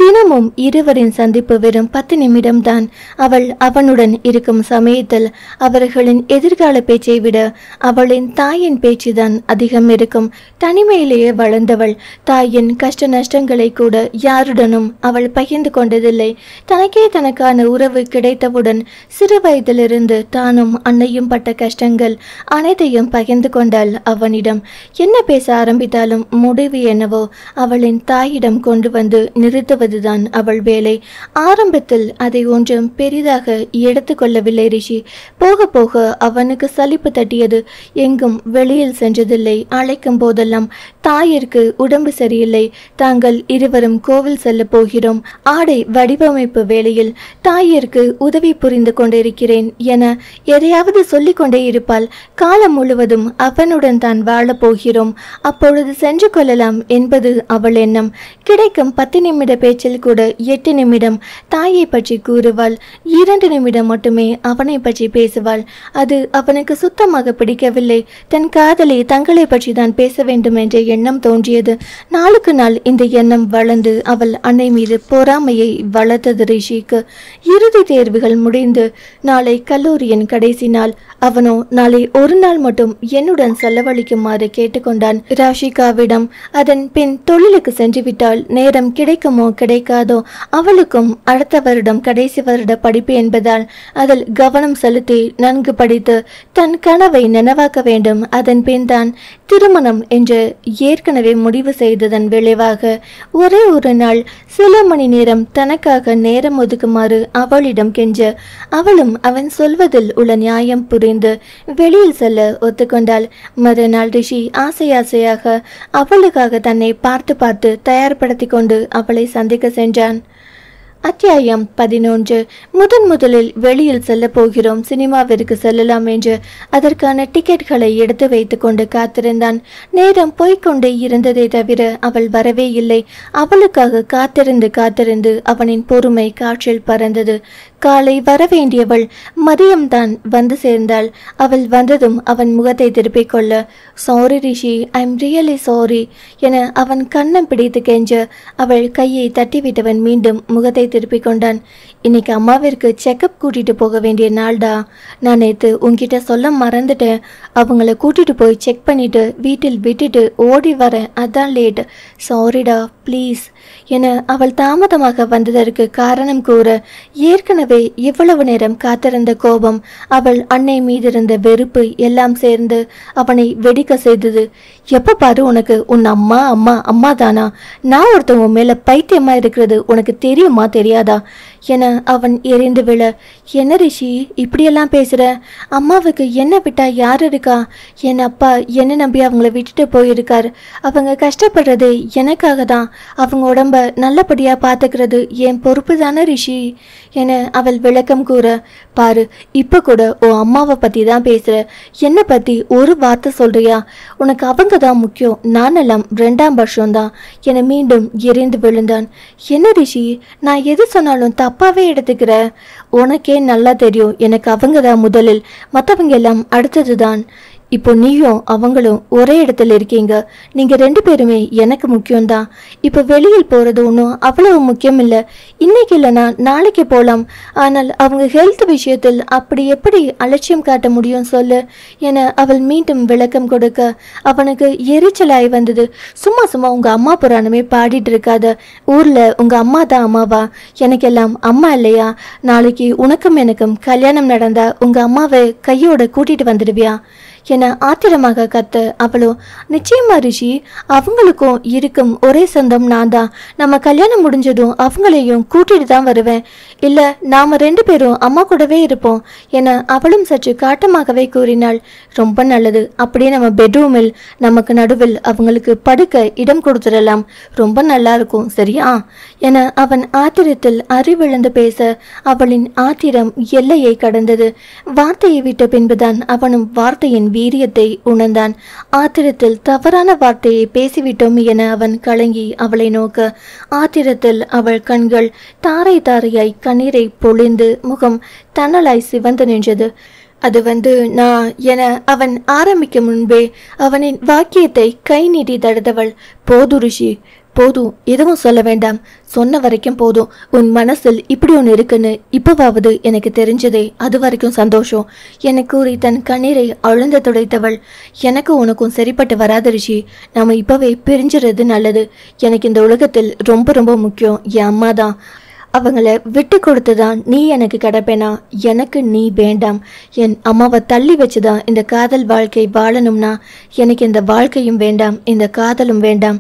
தினமும் இருவரின் சந்திப்பு வெறும் 10 நிமிடம்தான். அவள் அவனுடன் இருக்கும் சமயத்தில் அவர்களின் எதிர்கால பேச்சை விட அவளின் தாயின் பேச்சுதான் அதிகம் இருக்கும். தன் தனிமையிலேயே வளர்ந்தவள். தாயின் கஷ்ட நஷ்டங்களை கூட யாருடனும் அவள் பகிர்ந்து கொண்டதில்லை. தனக்கே தனக்கான உறவு கிடைத்தவுடன் சிறு வயதிலிருந்து தானும் அன்னையும் பட்ட கஷ்டங்கள் அனைத்தையும் பகிர்ந்து கொண்டாள் அவனிடம். என்ன பேச ஆரம்பித்தாலும் முடிவு என்னவோ அவளின் தாயிடம் கொண்டு வந்து நிறுத்துவதுதான் அவள் வேலை. ஆரம்பத்தில் அதை ஒன்றும் பெரிதாக எடுத்துக்கொள்ளவில்லை ரிஷி. போக போக அவனுக்கு சலிப்பு தட்டியது. எங்கும் வெளியில் சென்றதில்லை. அழைக்கும் போதெல்லாம் தாயிற்கு உடம்பு சரியில்லை, தாங்கள் இருவரும் கோவில் செல்ல போகிறோம், ஆடை வடிவமைப்பு வேளையில் தாயிற்கு உதவி புரிந்து கொண்டிருக்கிறேன் என எதையாவது சொல்லிக் கொண்டே இருப்பாள். காலம் முழுவதும் அவனுடன் தான் வாழப் போகிறோம், அப்பொழுது சென்று கொள்ளலாம் என்பது அவள் எண்ணம். கிடைக்கும் 10 நிமிட பேச்சில் கூட 8 நிமிடம் தாயை பற்றி கூறுவாள். 2 நிமிடம் மட்டுமே அவனை பற்றி பேசுவாள். அது அவனுக்கு சுத்தமாக பிடிக்கவில்லை. தன் காதலி தங்களை பற்றி தான் பேச வேண்டும் என்ற எண்ணம் தோன்றியது. நாளுக்கு நாள் இந்த எண்ணம் வளர்ந்து அவள் அன்னை மீது பொறாமையை வளர்த்தது ரிஷிக்கு. இறுதி தேர்வுகள் முடிந்து நாளை கல்லூரியின் கடைசி நாள். அவனோ நாளை ஒரு நாள் மட்டும் என்னுடன் செலவழிக்குமாறு கேட்டுக்கொண்டான் ராஷிகாவிடம். அதன் பின் தொழிலுக்கு சென்று விட்டால் நேரம் கிடைக்குமோ கிடைக்காதோ, அவளுக்கும் அடுத்த வருடம் கடைசி வருட படிப்பு என்பதால் அதில் கவனம் செலுத்தி நன்கு படித்து தன் கனவை நனவாக்க வேண்டும். அதன் பின் தான் திருமணம் என்று ஏற்கனவே முடிவு செய்ததன் விளைவாக ஒரே ஒரு நாள் சில மணி நேரம் தனக்காக நேரம் ஒதுக்குமாறு அவளிடம் கெஞ்ச, அவளும் அவன் சொல்வதில் உள்ள நியாயம் புரிந்து வெளியில் செல்ல ஒத்துக்கொண்டாள். மறுநாள் ரிஷி ஆசையாக அவளுக்காக தன்னை பார்த்து பார்த்து தயார்படுத்தி கொண்டு அவளை சந்திக்க சென்றான். அத்தியாயம் 11. முதலில் வெளியில் செல்ல போகிறோம், சினிமாவிற்கு செல்லலாம் என்று அதற்கான டிக்கெட்களை எடுத்து வைத்து கொண்டு காத்திருந்தான். நேரம் போய்கொண்டே இருந்ததை தவிர அவள் வரவே இல்லை. அவளுக்காக காத்திருந்து அவனின் பொறுமை காற்றில் பறந்தது. காலை வரவேண்டியவள் மதியம்தான் வந்து சேர்ந்தாள். அவள் வந்ததும் அவன் முகத்தை திருப்பிக் கொள்ள, sorry Rishi, I am really sorry என அவன் கண்ணம் பிடித்து கெஞ்ச அவள் கையை தட்டிவிட்டவன் மீண்டும் முகத்தை திருப்பிக் கொண்டான். இன்னைக்கு அம்மாவிற்கு செக்கப் கூட்டிட்டு போக வேண்டிய நாள்டா. நான் நேற்று உன்கிட்ட சொல்ல மறந்துட்டேன். அவங்கள கூட்டிட்டு போய் செக் பண்ணிட்டு வீட்டில் விட்டுட்டு ஓடி வரேன், அதான் லேட். சாரிடா ப்ளீஸ் என அவள் தாமதமாக வந்ததற்கு காரணம் கூற, ஏற்கனவே இவ்வளவு நேரம் காத்திருந்த கோபம், அவள் அன்னை மீதிருந்த வெறுப்பு எல்லாம் சேர்ந்து அவனை வெடிக்க செய்தது. எப்ப பாரு உனக்கு உன் அம்மா அம்மா அம்மா தானா? நான் ஒருத்தவங்க மேல பைத்தியமா இருக்கிறது உனக்கு தெரியுமா தெரியாதா என அவன் எரிந்து விழ, என்ன ரிஷி இப்படியெல்லாம் பேசுற? அம்மாவுக்கு என்ன விட்டா யார் இருக்கா? என் அப்பா என்ன நம்பி அவங்கள விட்டுட்டு போயிருக்கார். அவங்க கஷ்டப்படுறது எனக்காக தான். அவங்க உடம்ப நல்லபடியா பாத்துக்கிறது என் பொறுப்பு தானே ரிஷி என அவள் விளக்கம் கூற, பாரு இப்ப கூட உன் அம்மாவை பத்தி தான் பேசுற, என்ன பத்தி ஒரு வார்த்தை சொல்றியா? உனக்கு அவங்க தான் முக்கியம், நானெல்லாம் 2ஆம் வருஷம்தான் என மீண்டும் எரிந்து விழுந்தான். என்ன ரிஷி, நான் எது சொன்னாலும் தப்பாவே எடுத்துக்கிற? உனக்கே நல்லா தெரியும் எனக்கு அவங்க தான் முதலில், மற்றவங்க எல்லாம் அடுத்ததுதான். இப்போ நீயும் அவங்களும் ஒரே இடத்துல இருக்கீங்க. நீங்க 2 பேருமே எனக்கு முக்கியம்தான். இப்போ வெளியில் போறது ஒன்றும் அவ்வளவு முக்கியம் இல்லை. இன்னைக்கு இல்லைனா நாளைக்கு போகலாம். ஆனால் அவங்க ஹெல்த் விஷயத்தில் அப்படி எப்படி அலட்சியம் காட்ட முடியும் சொல்லு என அவள் மீண்டும் விளக்கம் கொடுக்க அவனுக்கு எரிச்சலாய் வந்தது. சும்மா உங்க அம்மா புராணமே பாடிட்டு இருக்காத. ஊர்ல உங்க அம்மா தான் அம்மாவா? எனக்கெல்லாம் அம்மா இல்லையா? நாளைக்கு உனக்கும் எனக்கும் கல்யாணம் நடந்தா உங்க அம்மாவை கையோட கூட்டிட்டு வந்துடுவியா என ஆத்திரமாக கத்த, அவளோ நிச்சயமா ரிஷி, அவங்களுக்கும் இருக்கும் ஒரே சொந்தம் நான் தான். நம்ம கல்யாணம் முடிஞ்சதும் அவங்களையும் கூட்டிட்டு தான் வருவேன். இல்ல நாம 2 பேரும் அம்மா கூடவே இருப்போம் என அவளும் சற்று காட்டமாகவே கூறினாள். ரொம்ப நல்லது, அப்படியே நம்ம பெட்ரூமில் நமக்கு நடுவில் அவங்களுக்கு படுக்க இடம் கொடுத்துடலாம், ரொம்ப நல்லா இருக்கும் சரியா என அவன் ஆத்திரத்தில் அறிவிழந்து பேச அவளின் ஆத்திரம் எல்லையை கடந்தது. வார்த்தையை விட்ட பின்புதான் அவனும் வார்த்தையின் வீரியத்தை உணர்ந்தான். ஆத்திரத்தில் தவறான வார்த்தையை பேசிவிட்டோம் என அவன் கலங்கி அவளை நோக்க, ஆத்திரத்தில் அவள் கண்கள் தாரை தாரையாய் கண்ணீரை பொழிந்து முகம் தணலாய் சிவந்து நின்றது. அது நான் என அவன் ஆரம்பிக்க முன்பே அவனின் வாக்கியத்தை கை நீட்டி தடுத்தவள், போது ரிஷி போதும், எதுவும் சொல்ல வேண்டாம். சொன்ன வரைக்கும் போதும். உன் மனசில் இப்படி ஒன்று இருக்குன்னு இப்போவாவது எனக்கு தெரிஞ்சதே, அது வரைக்கும் சந்தோஷம் என கூறி தன் கண்ணீரை அழுந்த துடைத்தவள், எனக்கு உனக்கும் சரிப்பட்டு வராத ரிஷி. நாம இப்பவே பிரிஞ்சுறது நல்லது. எனக்கு இந்த உலகத்தில் ரொம்ப ரொம்ப முக்கியம் என் அம்மா தான். அவங்கள விட்டு கொடுத்துதான் நீ எனக்கு கிடப்பேனா? எனக்கு நீ வேண்டாம். என் அம்மாவை தள்ளி வச்சுதான் இந்த காதல் வாழ்க்கை வாழணும்னா எனக்கு இந்த வாழ்க்கையும் வேண்டாம், இந்த காதலும் வேண்டாம்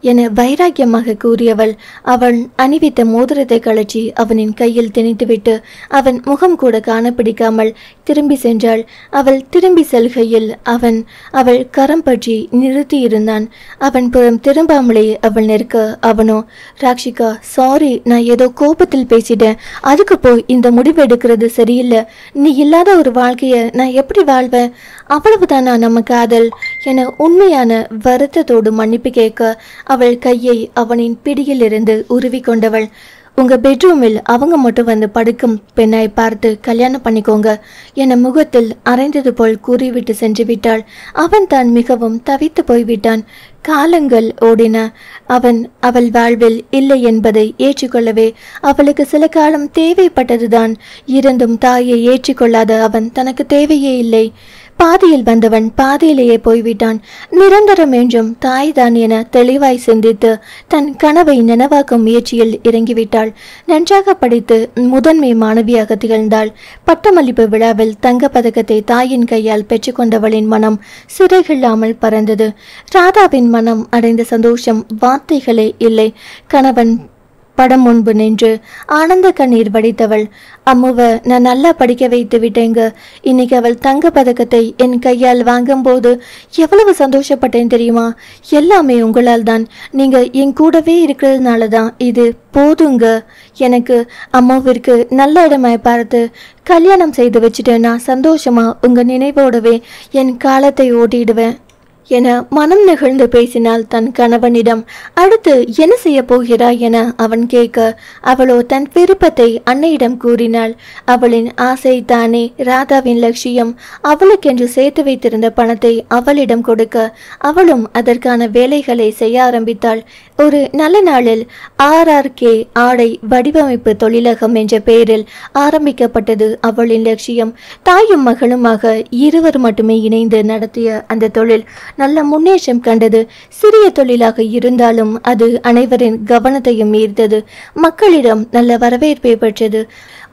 என வைராக்கியமாக கூறியவள் அவன் அணிவித்த மோதிரத்தை கழற்றி அவனின் கையில் திணித்துவிட்டு அவன் முகம் கூட காண பிடிக்காமல் திரும்பி சென்றாள். அவள் திரும்பி செல்கையில் அவள் கரம் பற்றி நிறுத்தியிருந்தான். அவன் புறம் திரும்பாமலே அவள் நிற்க அவனோ, ராக்ஷிகா சாரி, நான் ஏதோ கோபத்தில் பேசிட்டேன். அதுக்கு போய் இந்த முடிவு எடுக்கிறது சரியில்லை. நீ இல்லாத ஒரு வாழ்க்கைய நான் எப்படி வாழ்வேன்? அவ்வளவுதானா நம்ம காதல் என உண்மையான வருத்தத்தோடு மன்னிப்பு கேட்க அவள் கையை அவனின் பிடியில் இருந்து உருவி கொண்டவள், உங்க பெட்ரூமில் அவங்க மட்டும் வந்து படுக்கும் பெண்ணாய் பார்த்து கல்யாணம் பண்ணிக்கோங்க என முகத்தில் அரைந்தது போல் கூறிவிட்டு சென்று விட்டாள். அவன் தான் மிகவும் தவித்து போய்விட்டான். காலங்கள் ஓடின. அவள் வாழ்வில் இல்லை என்பதை ஏற்றுக்கொள்ளவே அவளுக்கு சில காலம் தேவைப்பட்டதுதான். இருந்தும் தாயை ஏற்றுக்கொள்ளாத அவன் தனக்கு தேவையே இல்லை. பாதியில் வந்தவன் பாதியிலேயே போய்விட்டான். நிரந்தரம் என்றும் தாய்தான் என தெளிவாய் சிந்தித்து தன் கனவை நனவாக்கும் முயற்சியில் இறங்கிவிட்டாள். நன்றாக படித்து முதன்மை மாணவியாக திகழ்ந்தாள். பட்டமளிப்பு விழாவில் தங்க பதக்கத்தை தாயின் கையால் பெற்றுக்கொண்டவளின் மனம் சிறைகில்லாமல் பறந்தது. ராதாவின் மனம் அடைந்த சந்தோஷம் வார்த்தைகளே இல்லை. கணவன் படம் முன்பு நின்று ஆனந்த கண்ணீர் வடித்தவள், அம்முவை நான் நல்லா படிக்க வைத்து விட்டேங்க. இன்னைக்கு அவள் தங்க பதக்கத்தை என் கையால் வாங்கும்போது எவ்வளவு சந்தோஷப்பட்டேன் தெரியுமா? எல்லாமே உங்களால் தான். நீங்க என் கூடவே இருக்கிறதுனால தான். இது போதுங்க. எனக்கு அம்மாவிற்கு நல்ல இடமாய் பார்த்து கல்யாணம் செய்து வச்சுட்டேன்னா சந்தோஷமா உங்க நினைவோடவே என் காலத்தை ஓட்டிடுவேன் என மனம் நெகிழ்ந்து பேசினாள் தன் கணவனிடம். அடுத்து என்ன செய்ய போகிறாய் என அவன் கேட்க அவளோ தன் விருப்பத்தை அன்னையிடம் கூறினாள். அவளின் ஆசை தானே ராதாவின் லட்சியம். அவளுக்கென்று சேர்த்து வைத்திருந்த பணத்தை அவளிடம் கொடுக்க அவளும் அதற்கான வேலைகளை செய்ய ஆரம்பித்தாள். ஒரு நல்ல நாளில் RRK ஆடை வடிவமைப்பு தொழிலகம் என்ற பெயரில் ஆரம்பிக்கப்பட்டது அவளின் லட்சியம். தாயும் மகளுமாக இருவர் மட்டுமே இணைந்து நடத்திய அந்த தொழில் நல்ல முன்னேற்றம் கண்டது. சிறிய தொழிலாக இருந்தாலும் அது அனைவரின் கவனத்தையும் ஈர்த்தது. மக்களிடம் நல்ல வரவேற்பை பெற்றது.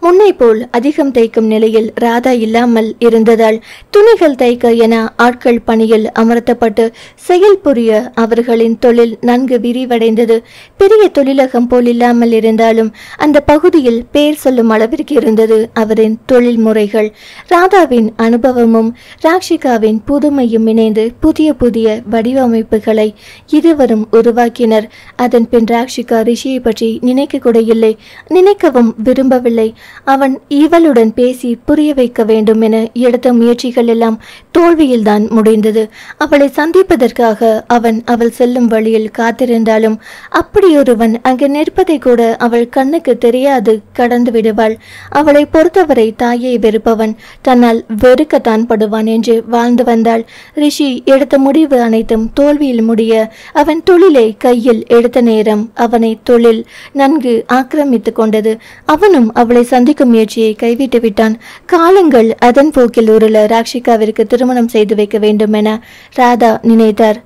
முன்னை போல் அதிகம் தைக்கும் நிலையில் ராதா இல்லாமல் இருந்ததால் துணிகள் தைக்க என ஆட்கள் பணியில் அமர்த்தப்பட்டு செயல் புரிய அவர்களின் தொழில் நன்கு விரிவடைந்தது. பெரிய தொழிலகம் போல் இல்லாமல் இருந்தாலும் அந்த பகுதியில் பேர் சொல்லும் அளவிற்கு இருந்தது அவரின் தொழில் முறைகள். ராதாவின் அனுபவமும் ராக்ஷிகாவின் புதுமையும் இணைந்து புதிய புதிய வடிவமைப்புகளை இருவரும் உருவாக்கினர். அதன் பின் ராக்ஷிகா ரிஷியை பற்றி நினைக்க கூட இல்லை, நினைக்கவும் விரும்பவில்லை. அவன் இவளுடன் பேசி புரிய வைக்க வேண்டும் என எடுத்த முயற்சிகள் எல்லாம் தோல்வியில்தான் முடிந்தது. அவளை சந்திப்பதற்காக அவள் செல்லும் வழியில் காத்திருந்தாலும் அப்படியொருவன் அங்கு நிற்பதை கூட அவள் கண்ணுக்கு தெரியாது கடந்து விடுவாள். அவளை பொறுத்தவரை தாயை வெறுப்பவன் தன்னால் வெறுக்கத்தான் படுவான் என்று வாழ்ந்து வந்தாள். ரிஷி எடுத்த முடிவு அனைத்தும் தோல்வியில் முடிய அவன் தொழிலை கையில் எடுத்த நேரம் அவனை தொழில் நன்கு ஆக்கிரமித்து கொண்டது. அவனும் அவளை சந்திக்கும் முயற்சியை கைவிட்டு விட்டான். காலங்கள் அதன் போக்கில் உருள ராக்ஷிகாவிற்கு திருமணம் செய்து வைக்க வேண்டும் என ராதா நினைத்தார்.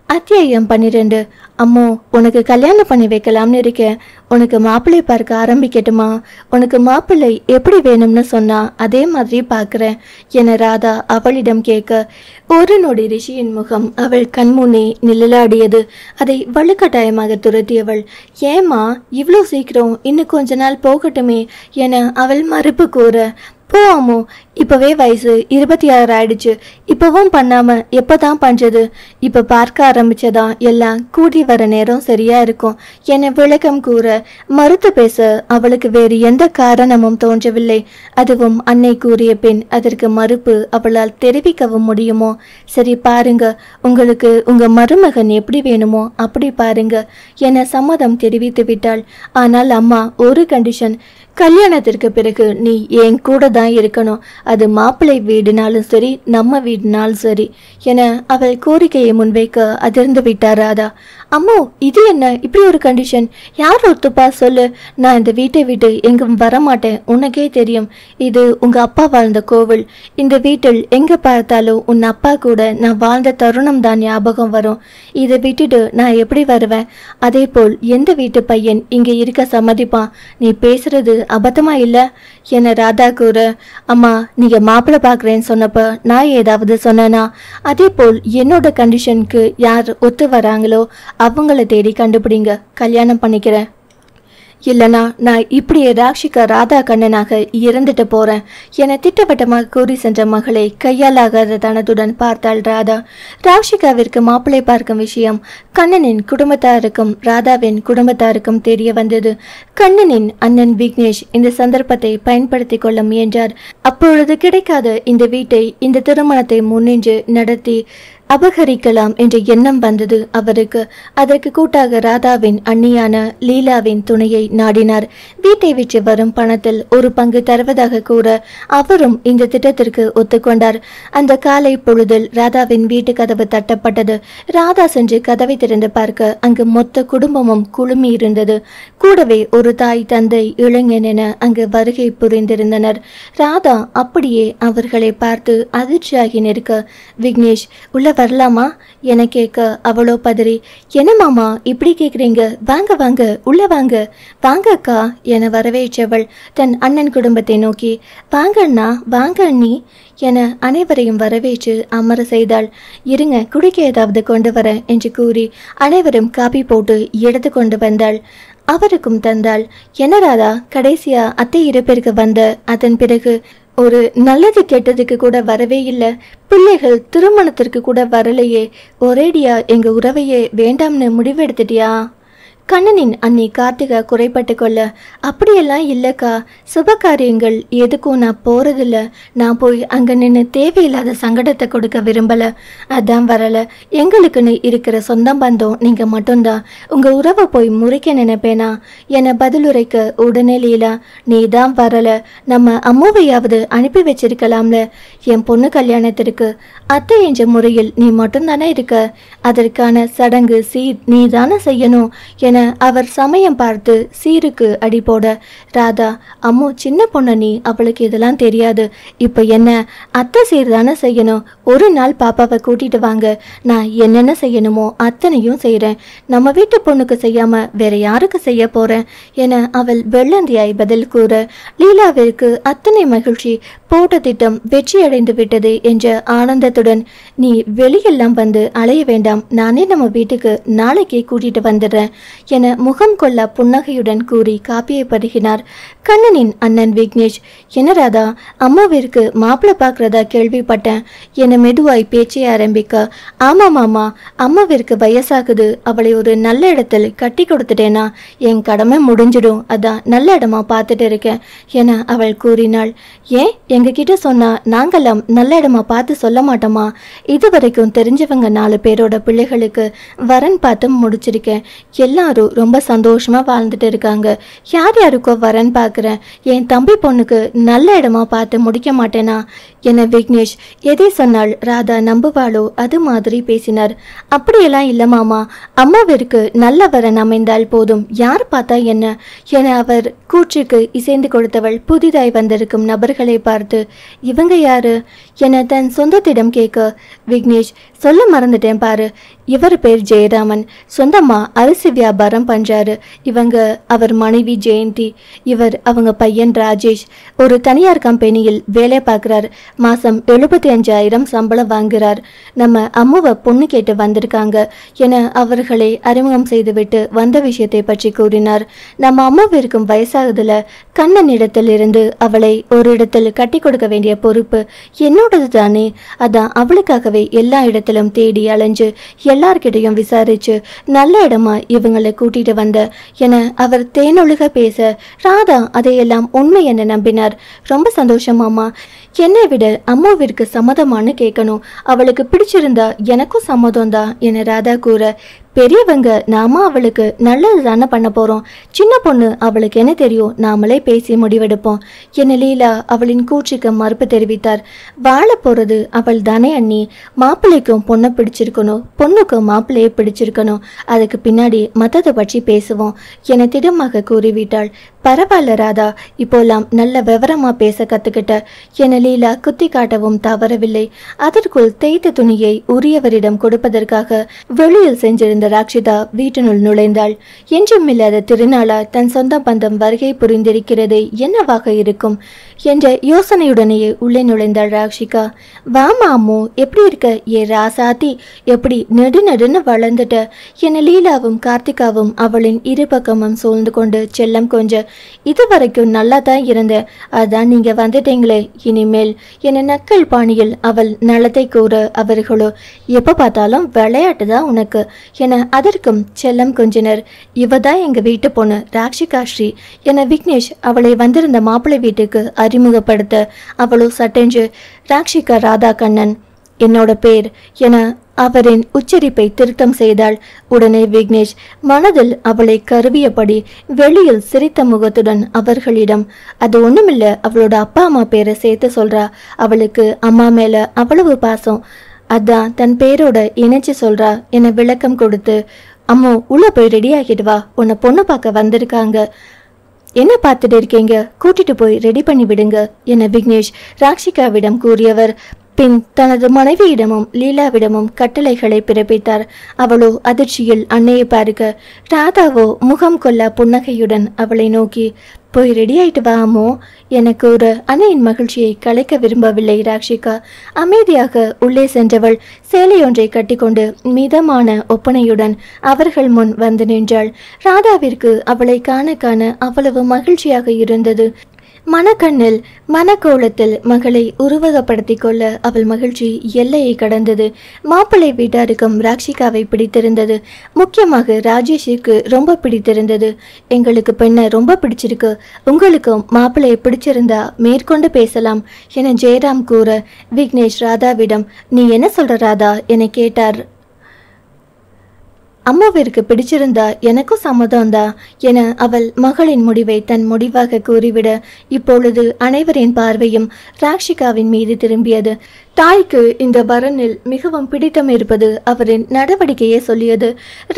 அத்தியாயம் 12. அம்மோ, உனக்கு கல்யாணம் பண்ணி வைக்கலாம்னு இருக்கேன். உனக்கு மாப்பிள்ளை பார்க்க ஆரம்பிக்கட்டுமா? உனக்கு மாப்பிள்ளை எப்படி வேணும்னு சொன்னா அதே மாதிரி பார்க்குறேன் என ராதா அவளிடம் கேட்க ஒரு நொடி ரிஷியின் முகம் அவள் கண்முன்னே நிழலாடியது. அதை வலுக்கட்டாயமாக துரத்தியவள், ஏமா இவ்வளோ சீக்கிரம், இன்னும் கொஞ்ச நாள் போகட்டுமே என அவள் மறுப்பு கூற, போமோ இப்பவே வயசு 26 ஆயிடுச்சு. இப்பவும் பண்ணாம எப்பதான் பண்றது? இப்ப பார்க்க ஆரம்பிச்சதான் எல்லாம் கூடி வர நேரம் சரியா இருக்கும் என விளக்கம் கூற மறுத்து பேச அவளுக்கு வேறு எந்த காரணமும் தோன்றவில்லை. அதுவும் அன்னை கூறிய பின் அதற்கு மறுப்பு அவளால் தெரிவிக்கவும் முடியுமோ? சரி பாருங்க, உங்களுக்கு உங்க மருமகன் எப்படி வேணுமோ அப்படி பாருங்க என சம்மதம் தெரிவித்து விட்டாள். ஆனால் அம்மா, ஒரு கண்டிஷன், கல்யாணத்திற்கு பிறகு நீ என் கூட தான் இருக்கணும். அது மாப்பிள்ளை வீடுனாலும் சரி, நம்ம வீடுனாலும் சரி என அவள் கோரிக்கையை முன்வைக்க அதிர்ந்து விட்டார் ராதா. அம்மோ இது என்ன இப்படி ஒரு கண்டிஷன்? யார் ஒத்துப்பா சொல்லு. நான் இந்த வீட்டை விட்டு எங்கும் வரமாட்டேன். உனக்கே தெரியும், இது உங்க அப்பா வாழ்ந்த கோவில். இந்த வீட்டில் எங்க பார்த்தாலும் உன் அப்பா கூட நான் வாழ்ந்த தருணம் தான் ஞாபகம் வரும். இதை விட்டுட்டு நான் எப்படி வருவேன்? அதே போல் எந்த வீட்டு பையன் இங்க இருக்க சம்மதிப்பான்? நீ பேசுறது அபத்தமா இல்ல என ராதா கூற, அம்மா நீங்க மாப்பிள்ளை பாக்குறேன்னு சொன்னப்ப நான் ஏதாவது சொன்னேனா? அதே போல் என்னோட கண்டிஷனுக்கு யார் ஒத்து வராங்களோ அவங்கள தேடி கண்டுபிடிங்க, கல்யாணம் பண்ணிக்கிறேன். இல்லனா நான் இப்படியே ராக்ஷிகா ராதா கண்ணனாக இறந்துட்டு போறேன் என திட்டவட்டமாக கூறி சென்ற மகளை கையாலாகாத தனத்துடன் பார்த்தாள் ராதா. ராக்ஷிகாவிற்கு மாப்பிள்ளை பார்க்கும் விஷயம் கண்ணனின் குடும்பத்தாருக்கும் ராதாவின் குடும்பத்தாருக்கும் தெரிய வந்தது. கண்ணனின் அண்ணன் விக்னேஷ் இந்த சந்தர்ப்பத்தை பயன்படுத்தி கொள்ள முயன்றார். அப்பொழுது கிடைக்காத இந்த வீட்டை, இந்த திருமணத்தை முன்னின்று நடத்தி அபகரிக்கலாம் என்ற எண்ணம் வந்தது அவருக்கு. அதற்கு கூட்டாக ராதாவின் அண்ணியான லீலாவின் துணையை நாடினார். வீட்டை விற்று வரும் பணத்தில் ஒரு பங்கு தருவதாக கூற அவரும் இந்த திட்டத்திற்கு ஒத்துக்கொண்டார். அந்த காலை பொழுதில் ராதாவின் வீட்டு கதவு தட்டப்பட்டது. ராதா சென்று கதவை திறந்து பார்க்க அங்கு மொத்த குடும்பமும் குழுமி இருந்தது. கூடவே ஒரு தாய், தந்தை, இளைஞன் என அங்கு வருகை புரிந்திருந்தனர். ராதா அப்படியே அவர்களை பார்த்து அதிர்ச்சியாகி நிற்க, விக்னேஷ் உள்ள வரலாமா என கேட்க அவளோ பதறி, என்ன மாமா இப்படி கேக்குறீங்க? வாங்க வாங்க உள்ள வாங்க, வாங்க அக்கா என வரவேற்றவள் தன் அண்ணன் குடும்பத்தை நோக்கி, வாங்க அண்ணா, வாங்க அண்ணி என அனைவரையும் வரவேற்று அமர செய்தாள். இருங்க குடிக்க ஏதாவது கொண்டு வர என்று கூறி அனைவரும் காபி போட்டு எடுத்து கொண்டு வந்தாள். அவருக்கும் தந்தாள். என்ன ராதா, கடைசியா அத்தை இருப்பிற்கு வந்த, அதன் பிறகு ஒரு நல்லது கெட்டதுக்கு கூட வரவே இல்லை. பிள்ளைகள் திருமணத்திற்கு கூட வரலையே. ஒரேடியா எங்க உறவையே வேண்டாம்னு முடிவெடுத்துட்டியா? கண்ணனின் அண்ணி கார்த்திகா குறைப்பட்டு கொள்ள, அப்படியெல்லாம் இல்லைக்கா, சுப காரியங்கள் எதுக்கும் நான் போறதில்ல. நான் போய் அங்க நின்று தேவையில்லாத சங்கடத்தை கொடுக்க விரும்பல, அதான் வரல. எங்களுக்குன்னு இருக்கிற சொந்தம் பந்தம் நீங்க மட்டும்தான். உங்க உறவை போய் முறிக்க நினைப்பேனா என பதிலுரைக்க உடனே லீலா, நீ தான் வரல, நம்ம அம்மாவையாவது அனுப்பி வச்சிருக்கலாம்ல. என் பொண்ணு கல்யாணத்திற்கு அத்தை என்ற முறையில் நீ மட்டும்தானே இருக்க, அதற்கான சடங்கு சீர் நீ தானே செய்யணும் என அவர் சமயம் பார்த்து சீருக்கு அடி போட, ராதா அம்மு சின்ன பொண்ணு, நீ அவளுக்கு இதெல்லாம் தெரியாது. இப்ப என்ன அத்தை சீர் தானே செய்யணும். ஒரு நாள் பாப்பாவை கூட்டிட்டு வாங்க, நான் என்னென்ன செய்யணுமோ அத்தனையும் செய்யறேன். நம்ம வீட்டு பொண்ணுக்கு செய்யாம வேற யாருக்கு செய்ய போறேன் என அவள் வெள்ளந்தியாய் பதில் கூற, லீலாவிற்கு அத்தனை மகிழ்ச்சி. போட்ட திட்டம் வெற்றியடைந்து விட்டது என்ற ஆனந்தத்துடன், நீ வெளியெல்லாம் வந்து அலைய வேண்டாம், நானே நம்ம வீட்டுக்கு நாளைக்கே கூட்டிட்டு வந்துடுறேன் என முகம் கொள்ள புன்னகையுடன் கூறி காப்பியை பருகினார். கண்ணனின் அண்ணன் விக்னேஷ், என்ன ராதா, அம்மாவிற்கு மாப்பிள்ளை பார்க்கறதா கேள்விப்பட்டேன் என மெதுவாய் பேச்சை ஆரம்பிக்க, ஆமா மாமா, அம்மாவிற்கு வயசாகுது, அவளை ஒரு நல்ல இடத்தில் கட்டி கொடுத்துட்டேனா என் கடமை முடிஞ்சிடும், அதான் நல்ல இடமா பார்த்துட்டு இருக்கேன் என அவள் கூறினாள். ஏன் எங்ககிட்ட சொன்னா நாங்கெல்லாம் நல்ல இடமா பார்த்து சொல்ல மாட்டோமா? இதுவரைக்கும் தெரிஞ்சவங்க 4 பேரோட பிள்ளைகளுக்கு வரன் பார்த்து முடிச்சிருக்கேன். எல்லாரும் ரொம்ப சந்தோஷமா வாழ்ந்துட்டு இருக்காங்க. யார் யாருக்கோ வரன் பார்க்குறேன், என் தம்பி பொண்ணுக்கு நல்ல இடமா பார்த்து முடிக்க மாட்டேனா என விக்னேஷ் எதை சொன்னால் ராதா நம்புவாளோ அது மாதிரி பேசினார். அப்படியெல்லாம் இல்ல மாமா, அம்மாவிற்கு நல்ல வரன் அமைந்தால் போதும், யார் பார்த்தா என்ன என அவர் கூற்றுக்கு இசைந்து கொடுத்தவள் புதிதாய் வந்திருக்கும் நபர்களை பார்த்து, இவங்க யாரு என தன் சொந்தத்திடம் கேட்க, விக்னேஷ் சொல்ல மறந்துட்டேன் பாரு, இவர் பேர் ஜெயராமன், சொந்தமா அரிசி வியாபாரம் பண்றாரு. இவங்க அவர் மனைவி ஜெயந்தி, இவர் அவங்க பையன் ராஜேஷ், ஒரு தனியார் கம்பெனியில் வேலை பார்க்கிறார். மாசம் 75,000 சம்பளம் வாங்குறார். நம்ம அம்மாவை பொண்ணு கேட்டு வந்திருக்காங்க என அவர்களை அறிமுகம் செய்துவிட்டு வந்த விஷயத்தை பற்றி கூறினார். நம்ம அம்மாவிற்கும் வயசாகுதுல, கண்ணன் இடத்தில் இருந்து அவளை ஒரு இடத்தில் கட்டி கொடுக்க வேண்டிய பொறுப்பு என்னோடது தானே, அதான் அவளுக்காகவே எல்லா இடத்திலும் தேடி அலைஞ்சு எல்லார்கிட்டையும் விசாரிச்சு நல்ல இடமா இவங்களை கூட்டிட்டு வந்த என அவர் தேனொழுக பேச, ராதா அதையெல்லாம் உண்மை என நம்பினார். ரொம்ப சந்தோஷமாமா, என்னை விட அம்மாவிற்கு சம்மதமானு கேட்கணும், அவளுக்கு பிடிச்சிருந்தா எனக்கும் சம்மதம் தான் என ராதா கூற, பெரியவங்க நாம அவளுக்கு நல்லது தானே பண்ண போறோம். சின்ன பொண்ணு, அவளுக்கு என்ன தெரியும், நாமளே பேசி முடிவெடுப்போம் என லீலா அவளின் கூற்றுக்கு மறுப்பு தெரிவித்தார். வாழ போறது அவள் தானே அண்ணி. மாப்பிள்ளைக்கும் பொண்ணை பிடிச்சிருக்கணும், பொண்ணுக்கும் மாப்பிள்ளையே பிடிச்சிருக்கணும். அதுக்கு பின்னாடி மத்ததை பற்றி பேசுவோம் என திடமாக கூறிவிட்டாள். பரவாயில்ல ராதா, இப்போலாம் நல்ல விவரமா பேச கத்துக்கிட்ட என லீலா குத்தி காட்டவும் தவறவில்லை. அதற்குள் தேய்த்த துணியை உரியவரிடம் கொடுப்பதற்காக வெளியில் சென்றிருந்த ராக்ஷிதா வீட்டினுள் நுழைந்தாள். என்றும் இல்லாத திருநாளா தன் சொந்த பந்தம் வருகை புரிந்திருக்கிறது, என்னவாக இருக்கும் என்ற யோசனையுடனேயே உள்ளே நுழைந்தாள் ராக்ஷிகா. வாமா அம்மோ, எப்படி இருக்க ஏ ராசாத்தி, எப்படி நெடுநெடுன்னு வளர்ந்துட்ட என லீலாவும் கார்த்திகாவும் அவளின் இரு பக்கமும் சூழ்ந்து கொண்டு செல்லம் கொஞ்ச. இது வரைக்கும் நல்லா தான் இருந்தேன், அதான் நீங்க வந்துட்டீங்களே இனிமேல் என நக்கல் பாணியில் அவள் நலத்தை கூற அவர்களோ எப்ப பார்த்தாலும் விளையாட்டு தான் உனக்கு என அதற்கும் செல்லம் கொஞ்சினர். இவதான் எங்க வீட்டு பொண்ணு ராக்ஷிகா ஸ்ரீ என விக்னேஷ் அவளை வந்திருந்த மாப்பிள்ளை வீட்டுக்கு அறிமுகப்படுத்த அவளோ சட்டென்று ராக்ஷிகா ராதா கண்ணன் என்னோட பேர் என அவரின் உச்சரிப்பை திருத்தம் செய்தாள். உடனே விக்னேஷ் மனதில் அவளை கருவியபடி வெளியில் சிரித்த முகத்துடன் அவர்களிடம், அது ஒண்ணுமில்ல, அவளோட அப்பா அம்மா பேரை சேர்த்து சொல்றா, அவளுக்கு அம்மா மேல அவ்வளவு பாசம், அதான் தன் பேரோட இணைச்சு சொல்றா என விளக்கம் கொடுத்து, அம்மோ உள்ள போய் ரெடி ஆகிட்டு வா, உன்னை பொண்ணு பார்க்க வந்திருக்காங்க, என்ன பார்த்துட்டு இருக்கீங்க, கூட்டிட்டு போய் ரெடி பண்ணி விடுங்க என விக்னேஷ் ராக்ஷிகாவிடம் கூறியவர் பின் தனது மனைவியிடமும் லீலாவிடமும் கட்டளைகளை பிறப்பித்தார். அவளோ அதிர்ச்சியில் அன்னையை பார்க்க, ராதாவோ முகம் கொள்ள புன்னகையுடன் அவளை நோக்கி, போய் ரெடி ஆயிட்டு வாமோ என கூற அன்னையின் மகிழ்ச்சியை கலைக்க விரும்பவில்லை ராக்ஷிகா. அமைதியாக உள்ளே சென்றவள் சேலையொன்றை கட்டிக்கொண்டு மிதமான ஒப்பனையுடன் அவர்கள் முன் வந்து நின்றாள். ராதாவிற்கு அவளை காண காண அவ்வளவு மகிழ்ச்சியாக இருந்தது. மனக்கண்ணில் மனக்கோலத்தில் மகளை உருவகப்படுத்தி கொள்ள அவள் மகிழ்ச்சி எல்லையை கடந்தது. மாப்பிள்ளை வீட்டாருக்கும் ராக்ஷிகாவை பிடித்திருந்தது. முக்கியமாக ராஜேஷுக்கு ரொம்ப பிடித்திருந்தது. எங்களுக்கு பெண்ணை ரொம்ப பிடிச்சிருக்கு, உங்களுக்கும் மாப்பிள்ளையை பிடிச்சிருந்தா மேற்கொண்டு பேசலாம் என ஜெயராம் கூற விக்னேஷ் ராதாவிடம், நீ என்ன சொல்ற ராதா என கேட்டார். அம்மாவிற்கு பிடிச்சிருந்தா எனக்கும் சம்மதம்தான் என அவள் மகளின் முடிவை தன் முடிவாக கூறிவிட இப்பொழுது அனைவரின் பார்வையும் ராக்ஷிகாவின் மீது திரும்பியது. தாய்க்கு இந்த வரனில் மிகவும் பிடித்தம் இருப்பது அவரின் நடவடிக்கையே சொல்லியது.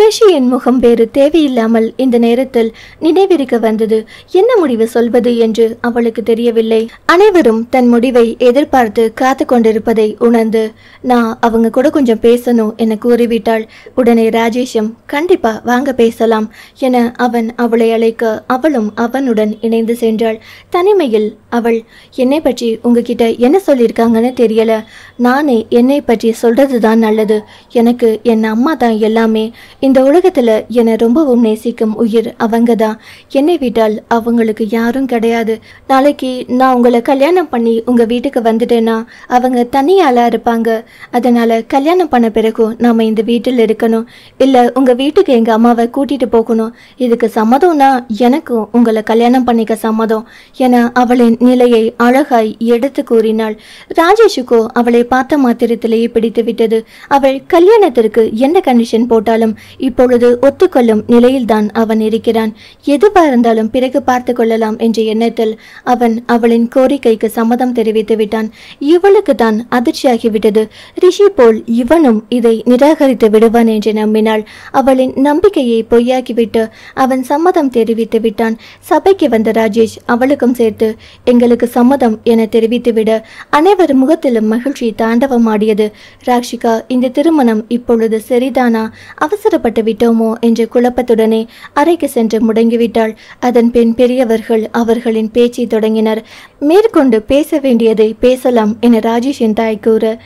ரிஷியின் முகம் வேறு தேவையில்லாமல் இந்த நேரத்தில் நினைவிருக்க வந்தது. என்ன முடிவு சொல்வது என்று அவளுக்கு தெரியவில்லை. அனைவரும் தன் முடிவை எதிர்பார்த்து காத்து கொண்டிருப்பதை உணர்ந்து, நான் அவங்க கூட கொஞ்சம் பேசணும் என கூறிவிட்டாள். உடனே ராஜேஷும், கண்டிப்பா வாங்க பேசலாம் என அவன் அவளை அழைக்க அவளும் அவனுடன் இணைந்து சென்றாள். தனிமையில் அவள், என்னை பற்றி உங்ககிட்ட என்ன சொல்லியிருக்காங்கன்னு தெரியல, நானே என்னை பற்றி சொல்றது தான் நல்லது, எனக்கு என் அம்மா தான் எல்லாமே, இந்த உலகத்துல என்னை ரொம்பவும் நேசிக்கும் உயிர் அவங்க தான், என்னை விட்டால் அவங்களுக்கு யாரும் கிடையாது. நாளைக்கு நான் உங்களை கல்யாணம் பண்ணி உங்க வீட்டுக்கு வந்துட்டேன்னா அவங்க தனியாளா இருப்பாங்க. அதனால கல்யாணம் பண்ண பிறகும் நாம இந்த வீட்டில் இருக்கணும், இல்ல உங்க வீட்டுக்கு எங்க அம்மாவை கூட்டிட்டு போகணும். இதுக்கு சம்மதம்னா எனக்கும் உங்களை கல்யாணம் பண்ணிக்க சம்மதம் என அவளின் நிலையை அழகாய் எடுத்து கூறினாள். ராஜேஷுக்கோ அவளை பார்த்த மாத்திரத்திலேயே பிடித்து விட்டது. அவள் கல்யாணத்திற்கு என்ன கண்டிஷன் போட்டாலும் இப்பொழுது ஒத்துக்கொள்ளும் நிலையில்தான் அவன் இருக்கிறான். எதுவா இருந்தாலும் பிறகு பார்த்து கொள்ளலாம் என்ற எண்ணத்தில் அவன் அவளின் கோரிக்கைக்கு சம்மதம் தெரிவித்து விட்டான். இவளுக்கு தான் அதிர்ச்சியாகிவிட்டது. ரிஷி போல் இவனும் இதை நிராகரித்து விடுவான் என்று நம்பினாள். அவளின் நம்பிக்கையை பொய்யாக்கிவிட்டு அவன் சம்மதம் தெரிவித்து விட்டான். சபைக்கு வந்த ராஜேஷ் அவளுக்கும் சேர்த்து எங்களுக்கு சம்மதம் என தெரிவித்துவிட அனைவர் முகத்திலும் மகிழ்ச்சி தாண்டவமாடியது. ராக்ஷிகா, இந்த திருமணம் இப்பொழுது சரிதானா, அவசரப்பட்டு விட்டோமோ என்ற குழப்பத்துடனே அறைக்கு சென்று முடங்கிவிட்டாள். அதன் பின் பெரியவர்கள் அவர்களின் பேச்சை தொடங்கினர். மேற்கொண்டு பேச வேண்டியதை பேசலாம் என ராஜேஷின் தாய் கூற,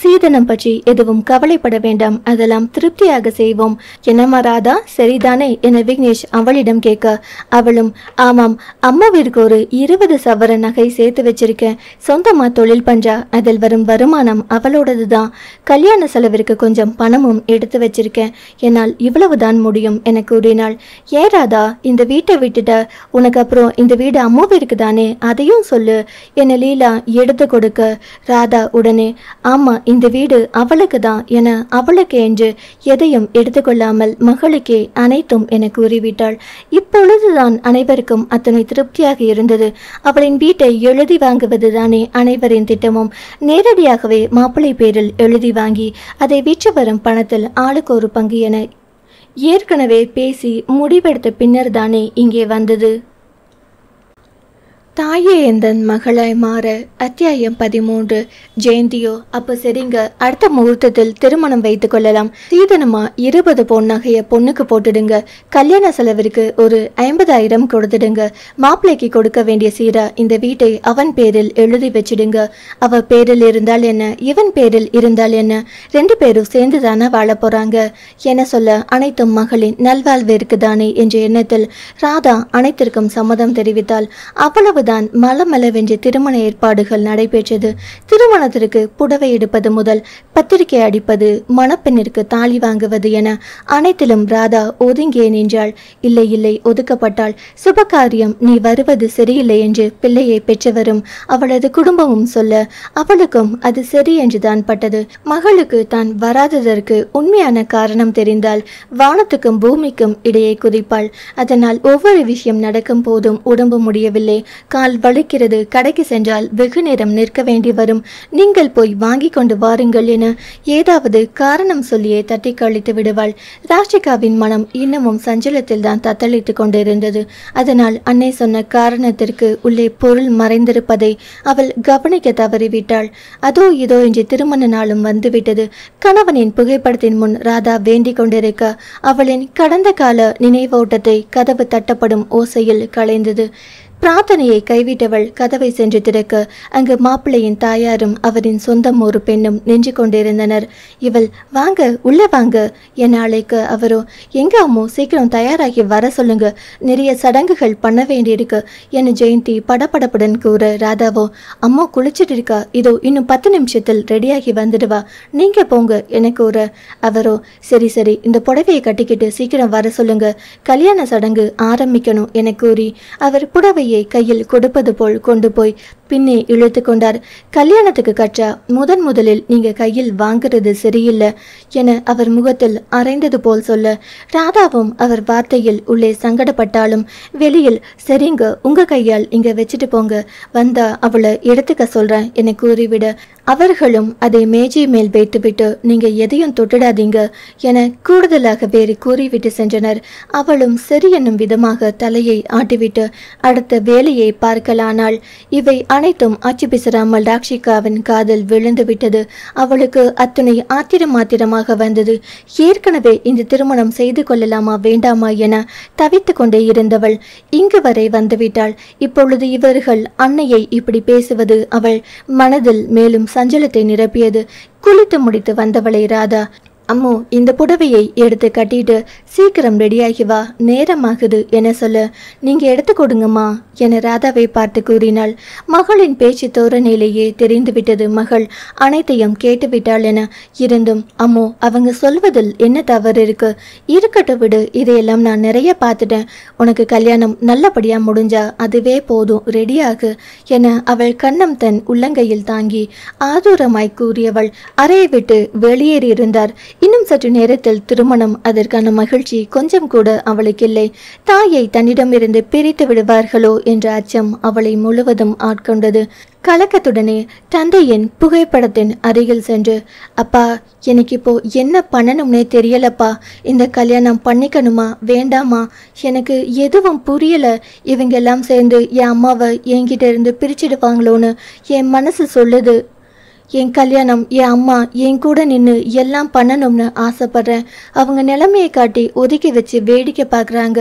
சீதனம் பற்றி எதுவும் கவலைப்பட வேண்டாம், அதெல்லாம் திருப்தியாக செய்வோம். என்னம்மா ராதா, சரிதானே என விக்னேஷ் அவளிடம் கேட்க அவளும், ஆமாம், அம்மாவிற்கு ஒரு 20 சவர நகை சேர்த்து வச்சிருக்கேன், சொந்தமா தொழில் பண்றா, அதில் வரும் வருமானம் அவளோடது தான், கல்யாண செலவிற்கு கொஞ்சம் பணமும் எடுத்து வச்சிருக்கேன், என்னால் இவ்வளவுதான் முடியும் என கூறினாள். ஏ ராதா, இந்த வீட்டை விட்டுட்ட, உனக்கு அப்புறம் இந்த வீடு அம்மாவிற்கு தானே, அதையும் சொல்லு என லீலா எடுத்து கொடுக்க ராதா உடனே, ஆமா இந்த வீடு அவளுக்கு தான் என அவளுக்கு என்று எதையும் எடுத்துக்கொள்ளாமல் மகளுக்கே அனைத்தும் என கூறிவிட்டாள். இப்பொழுதுதான் அனைவருக்கும் அத்தனை திருப்தியாக இருந்தது. அவளின் வீட்டை எழுதி வாங்குவதுதானே அனைவரின் திட்டமும். நேரடியாகவே மாப்பிள்ளை பேரில் எழுதி வாங்கி அதை விற்று வரும் பணத்தில் ஆளுக்கு ஒரு பங்கு என ஏற்கனவே பேசி முடிவெடுத்த பின்னர் தானே இங்கே வந்தது. தாயே எந்தன் மகளாய் மாற. அத்தியாயம் 13. ஜெயந்தியோ அப்போ சரிங்க, அடுத்த முகூர்த்தத்தில் திருமணம் வைத்துக் கொள்ளலாம். சீதனமா 20 பொன் நகையை பொண்ணுக்கு போட்டுடுங்க. கல்யாண செலவிற்கு ஒரு 50,000 கொடுத்துடுங்க. மாப்பிள்ளைக்கு கொடுக்க வேண்டிய சீரா இந்த வீட்டை அவன் பேரில் எழுதி வச்சிடுங்க. அவ பேரில் இருந்தால் என்ன, இவன் பேரில் இருந்தால் என்ன, 2 பேரும் சேர்ந்து தானே வாழ போறாங்க என சொல்ல அனைத்தும் மகளின் நல்வாழ்விற்கு தானே என்ற எண்ணத்தில் ராதா அனைத்திற்கும் சம்மதம் தெரிவித்தாள். அவ்வளவு தான் மலமளவென்று திருமண ஏற்பாடுகள் நடைபெற்றது. திருமணத்திற்கு புடவை எடுப்பது முதல் பத்திரிகை அடிப்பது, மணப்பெண்ணிற்கு தாலி வாங்குவது என அனைத்திலும் ராதா ஒதுங்கியே நின்றாள். இல்லை இல்லை, ஒதுக்கப்பட்டாள். சுபகாரியம் நீ வருவது சரியில்லை என்று பிள்ளையை பெற்றவரும் அவளது குடும்பமும் சொல்ல அவளுக்கும் அது சரி என்றுதான் பட்டது. மகளுக்கு தான் வராததற்கு உண்மையான காரணம் தெரிந்தால் வானத்துக்கும் பூமிக்கும் இடையே குதிப்பாள். அதனால் ஒவ்வொரு விஷயம் நடக்கும் போதும் உடம்பு முடியவில்லை, கால் வலிக்கிறது, கடைக்கு சென்றால் வெகு நேரம் நிற்க வேண்டி வரும், நீங்கள் போய் வாங்கி கொண்டு வாருங்கள் என ஏதாவது காரணம் சொல்லியே தட்டி கழித்து விடுவாள். ராஷிகாவின் மனம் இன்னமும் சஞ்சலத்தில் தான் தத்தளித்து கொண்டிருந்தது. அதனால் அன்னை சொன்ன காரணத்திற்கு உள்ளே பொருள் மறைந்திருப்பதை அவள் கவனிக்க தவறிவிட்டாள். அதோ இதோ என்று திருமண நாளும் வந்துவிட்டது. கணவனின் புகைப்படத்தின் முன் ராதா வேண்டிக் கொண்டிருக்க அவளின் கடந்த கால நினைவோட்டத்தை கதவு தட்டப்படும் ஓசையில் களைந்தது. பிரார்த்தனையை கைவிட்டவள் கதவை சென்று திறக்க அங்கு மாப்பிள்ளையின் தாயாரும் அவரின் சொந்தம் ஒரு பெண்ணும் நின்று கொண்டிருந்தனர். இவள் வாங்க உள்ள வாங்க என அழைக்க அவரோ எங்க அம்மோ, சீக்கிரம் தயாராகி வர சொல்லுங்க, நிறைய சடங்குகள் பண்ண வேண்டியிருக்கு என ஜெயந்தி படபடப்புடன் கூற ராதாவோ அம்மோ குளிச்சுட்டு இருக்கா, இதோ இன்னும் 10 நிமிஷத்தில் ரெடியாகி வந்துடுவா, நீங்க போங்க என கூற அவரோ சரி சரி, இந்த புடவையை கட்டிக்கிட்டு சீக்கிரம் வர சொல்லுங்க, கல்யாண சடங்கு ஆரம்பிக்கணும் என கூறி அவர் புடவை கையில் கொடுப்பது போல் கொண்டு போய் பின்னே இழுத்து கொண்டார். கல்யாணத்துக்கு கற்றா முதலில் நீங்க கையில் வாங்குறது சரியில்லை என அவர் முகத்தில் அரைந்தது போல் சொல்ல ராதாவும் அவர் வார்த்தையில் உள்ளே சங்கடப்பட்டாலும் வெளியில் சரிங்க உங்க கையால் இங்க வச்சுட்டு போங்க, வந்தா அவளை எடுத்துக்க சொல்றேன் என கூறிவிட அவர்களும் அதை மேஜை மேல் வைத்துவிட்டு நீங்க எதையும் தொட்டுடாதீங்க என கூடுதலாக வேறு கூறிவிட்டு சென்றனர். அவளும் சரி என்னும் விதமாக தலையை ஆட்டிவிட்டு அடுத்த வேலையை பார்க்கலானாள். இவை அனைத்தும் அச்சு பிசராமல் ராஷிகாவின் காதில் விழுந்து விட்டது. அவளுக்கு அத்தனை ஆத்திரமாக வந்தது. ஏற்கனவே இந்த திருமணம் செய்து கொள்ளலாமா வேண்டாமா என தவித்து கொண்டே இருந்தவள் இங்கு வரை வந்துவிட்டாள். இப்பொழுது இவர்கள் அன்னையை இப்படி பேசுவது அவள் மனதில் மேலும் சஞ்சலத்தை நிரப்பியது. குளித்து முடித்து வந்தவளை ராதா அம்மோ இந்த புடவையை எடுத்து கட்டிட்டு சீக்கிரம் ரெடியாகி வா, நேரமாகுது என சொல்ல நீங்க எடுத்து கொடுங்கம்மா என ராதாவை பார்த்து கூறினாள். மகளின் பேச்சு தோரணையிலேயே தெரிந்துவிட்டது மகள் அனைத்தையும் கேட்டுவிட்டாள் என. இருந்தும் அம்மோ அவங்க சொல்வதில் என்ன தவறு இருக்கு, இருக்கட்டும் விடு, இதையெல்லாம் நான் நிறைய பார்த்துட்டேன், உனக்கு கல்யாணம் நல்லபடியா முடிஞ்சா அதுவே போதும், ரெடியாகு என அவள் கண்ணம் தன் உள்ளங்கையில் தாங்கி ஆதூரமாய் கூறியவள் அறையை விட்டு வெளியேறியிருந்தார். இன்னும் சற்று நேரத்தில் திருமணம். அதற்கான மகிழ்ச்சி கொஞ்சம் கூட அவளுக்கு இல்லை. தாயை தன்னிடமிருந்து பிரித்து விடுவார்களோ என்ற அச்சம் அவளை முழுவதும் ஆட்கொண்டது. கலக்கத்துடனே தந்தையின் புகைப்படத்தின் அருகில் சென்று அப்பா எனக்கு இப்போ என்ன பண்ணணும்னே தெரியலப்பா, இந்த கல்யாணம் பண்ணிக்கணுமா வேண்டாமா எனக்கு எதுவும் புரியல, இவங்க எல்லாம் சேர்ந்து என் அம்மாவை என்கிட்ட இருந்து பிரிச்சிடுவாங்களோன்னு என் மனசு சொல்லுது, என் கல்யாணம் என் அம்மா என் கூட நின்று எல்லாம் பண்ணணும்னு ஆசைப்படுறேன், அவங்க நிலைமையை காட்டி ஒதுக்கி வச்சு வேடிக்கை பார்க்குறாங்க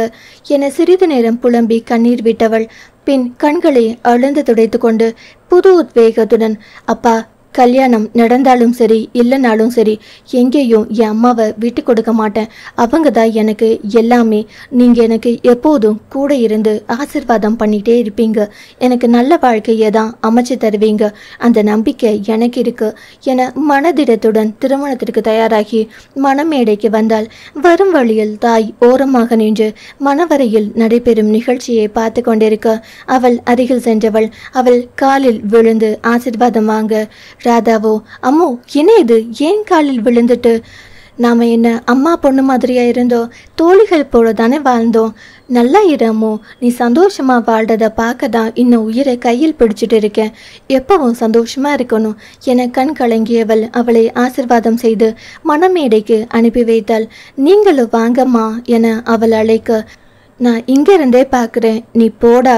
என சிறிது நேரம் புலம்பி கண்ணீர் விட்டவள் பின் கண்களை அழுந்து துடைத்து கொண்டு புது உத்வேகத்துடன் அப்பா கல்யாணம் நடந்தாலும் சரி இல்லைனாலும் சரி எங்கேயும் என் அம்மாவை விட்டு கொடுக்க மாட்டேன், அவங்க தான் எனக்கு எல்லாமே, நீங்கள் எனக்கு எப்போதும் கூட இருந்து ஆசிர்வாதம் பண்ணிகிட்டே இருப்பீங்க, எனக்கு நல்ல வாழ்க்கையை தான் அமைச்சு தருவீங்க, அந்த நம்பிக்கை எனக்கு இருக்கு என மனதிடத்துடன் திருமணத்திற்கு தயாராகி மணமேடைக்கு வந்தால் வரும் வழியில் தாய் ஓரமாக நின்று மணவரையில் நடைபெறும் நிகழ்ச்சியை பார்த்து கொண்டிருக்க அவள் அருகில் சென்றவள் அவள் காலில் விழுந்து ஆசிர்வாதம் வாங்க ராதாவோ, அம்மோ என்ன இது, ஏன் காலில் விழுந்துட்டு? நாம் என்ன அம்மா பொண்ணு மாதிரியா இருந்தோம்? தோழிகள் போல தானே வாழ்ந்தோம். நல்லா இரமோ, நீ சந்தோஷமா வாழ்றத பார்க்க தான் இன்னும் உயிரை கையில் பிடிச்சிட்டு இருக்கேன். எப்பவும் சந்தோஷமா இருக்கணும் என கண் கலங்கியவள் அவளை ஆசிர்வாதம் செய்து மணமேடைக்கு அனுப்பி வைத்தாள். நீங்களும் வாங்கம்மா என அவள் அழைக்க, நான் இங்கிருந்தே பார்க்குறேன், நீ போடா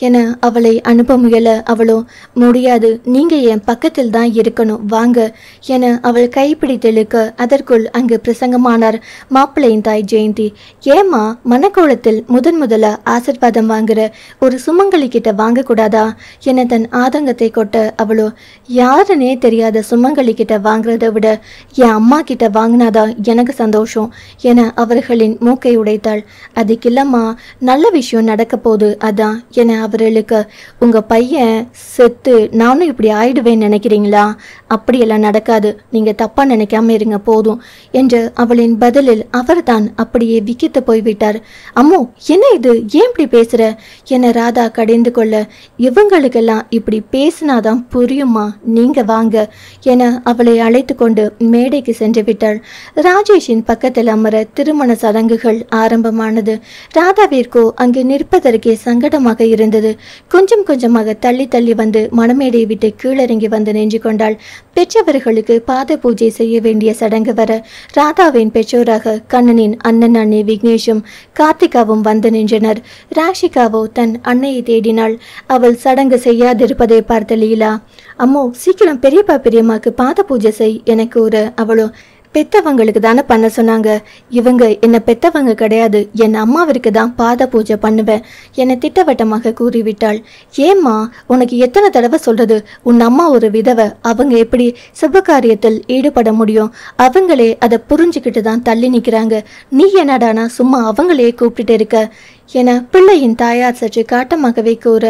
என அவளை அனுப்ப முயல. அவளோ, முடியாது, நீங்கள் என் பக்கத்தில் தான் இருக்கணும், வாங்க என அவள் கைப்பிடித்தெழுக்க அதற்குள் அங்கு பிரசங்கமானார் மாப்பிள்ளையின் தாய் ஜெயந்தி. ஏமா மனக்கோலத்தில் முதலா ஆசிர்வாதம் வாங்குற ஒரு சுமங்கலி கிட்ட வாங்கக்கூடாதா என தன் ஆதங்கத்தை கொட்ட, அவளோ, யாருன்னே தெரியாத சுமங்கலி கிட்ட வாங்குறத விட என் அம்மா கிட்ட வாங்கினாதான் எனக்கு சந்தோஷம் என அவர்களின் மூக்கை உடைத்தாள். அதுக்கில்லம்மா, நல்ல விஷயம் நடக்க போகுது அதான் என அவர்களுக்கு, உங்க பையன் செத்து நானும் இப்படி ஆயிடுவேன்னு நினைக்கிறீங்களா? அப்படியெல்லாம் நடக்காது, நீங்க தப்பா நினைக்காம இருங்க போதும் என்று அவளின் பதிலில் அவர்தான் அப்படியே விக்கித்து போய்விட்டார். அம்மோ, என்ன இது, ஏன் இப்படி பேசுற என ராதா கடிந்து கொள்ள, இவங்களுக்கெல்லாம் இப்படி பேசினாதான் புரியுமா, நீங்க வாங்க என அவளை அழைத்து கொண்டு மேடைக்கு சென்று விட்டாள். ராஜேஷின் பக்கத்தில் அமர திருமண சடங்குகள் ஆரம்பமானது. ராதாவிற்கோ அங்கு நிற்பதற்கே சங்கடமாக இருந்தது. கொஞ்சம் கொஞ்சமாக தள்ளி தள்ளி வந்து மணமேடையை விட்டு கீழிறங்கி வந்து நின்று கொண்டாள். பெற்றவர்களுக்கு பாத பூஜை செய்ய வேண்டிய சடங்கு வர ராதாவின் பெற்றோராக கண்ணனின் அண்ணன் அண்ணி விக்னேஷும் கார்த்திகாவும் வந்து நின்றனர். ராஷிகாவோ தன் அன்னையை தேடினாள். அவள் சடங்கு செய்யாதிருப்பதை பார்த்த லீலா, அம்மோ சீக்கிரம் பெரியப்பா பெரியம்மாக்கு பாத பூஜை செய் என கூற, அவளோ, பெத்தவங்களுக்கு தானே பண்ண சொன்னாங்க, இவங்க என்ன பெத்தவங்க கிடையாது, என் அம்மாவிற்கு தான் பாத பூஜை பண்ணுவேன் என திட்டவட்டமாக கூறிவிட்டாள். ஏம்மா, உனக்கு எத்தனை தடவை சொல்றது, உன் அம்மா ஒரு விதவை, அவங்க எப்படி சுபகாரியத்தில் ஈடுபட முடியும்? அவங்களே அதை புரிஞ்சுக்கிட்டு தான் தள்ளி நிற்கிறாங்க, நீ என்னடானா சும்மா அவங்களே கூப்பிட்டு இருக்க என பிள்ளையின் தாயார் சற்று காட்டமாகவே கூற,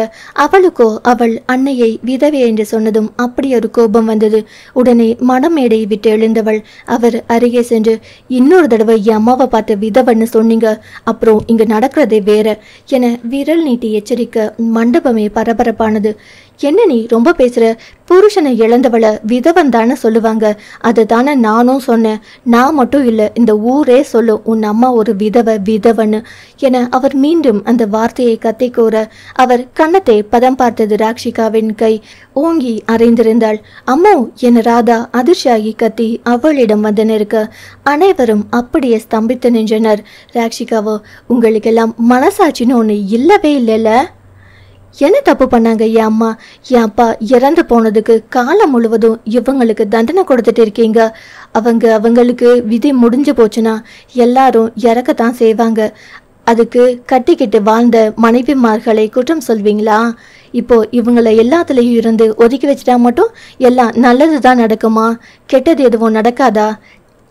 அவளுக்கோ அவள் அன்னையை விதவை என்று சொன்னதும் அப்படி ஒரு கோபம் வந்தது. உடனே மணமேடையை விட்டு எழுந்தவள் அவர் அருகே சென்று, இன்னொரு தடவை என் அம்மாவை பார்த்து விதவன்னு சொன்னீங்க, அப்புறம் இங்க நடக்கிறதே வேற என விரல் நீட்டி எச்சரிக்க மண்டபமே பரபரப்பானது. என்ன நீ ரொம்ப பேசுற, புருஷனை இழந்தவளை விதவன் தானே சொல்லுவாங்க, அதை தானே நானும் சொன்னேன், நான் மட்டும் இல்லை இந்த ஊரே சொல்லும் உன் அம்மா ஒரு விதவன்னு என அவர் மீண்டும் அந்த வார்த்தையை கத்தி கூற, அவர் கன்னத்தை பதம் பார்த்தது ராக்ஷிகாவின் கை ஓங்கி அறைந்திருந்தாள். அம்மோ என ராதா அதிர்ச்சியாகி கத்தி அவளிடம் வந்து நிற்க அனைவரும் அப்படியே ஸ்தம்பித்து நின்றனர். ராக்ஷிகாவோ, உங்களுக்கெல்லாம் மனசாட்சின்னு ஒன்று இல்லவே இல்லைல்ல? என்ன தப்பு பண்ணாங்க என் அம்மா? என் அப்பா இறந்து போனதுக்கு காலம் முழுவதும் இவங்களுக்கு தண்டனை கொடுத்துட்டு இருக்கீங்க. அவங்களுக்கு விதி முடிஞ்சு போச்சுன்னா எல்லாரும் இறக்கத்தான் செய்வாங்க. அதுக்கு கட்டிக்கிட்டு வாழ்ந்த மனைவிமார்களை குற்றம் சொல்வீங்களா? இப்போ இவங்களை எல்லாத்துலேயும் இருந்து ஒதுக்கி வச்சுட்டா மட்டும் எல்லாம் நல்லது தான் நடக்குமா? கெட்டது எதுவும் நடக்காதா?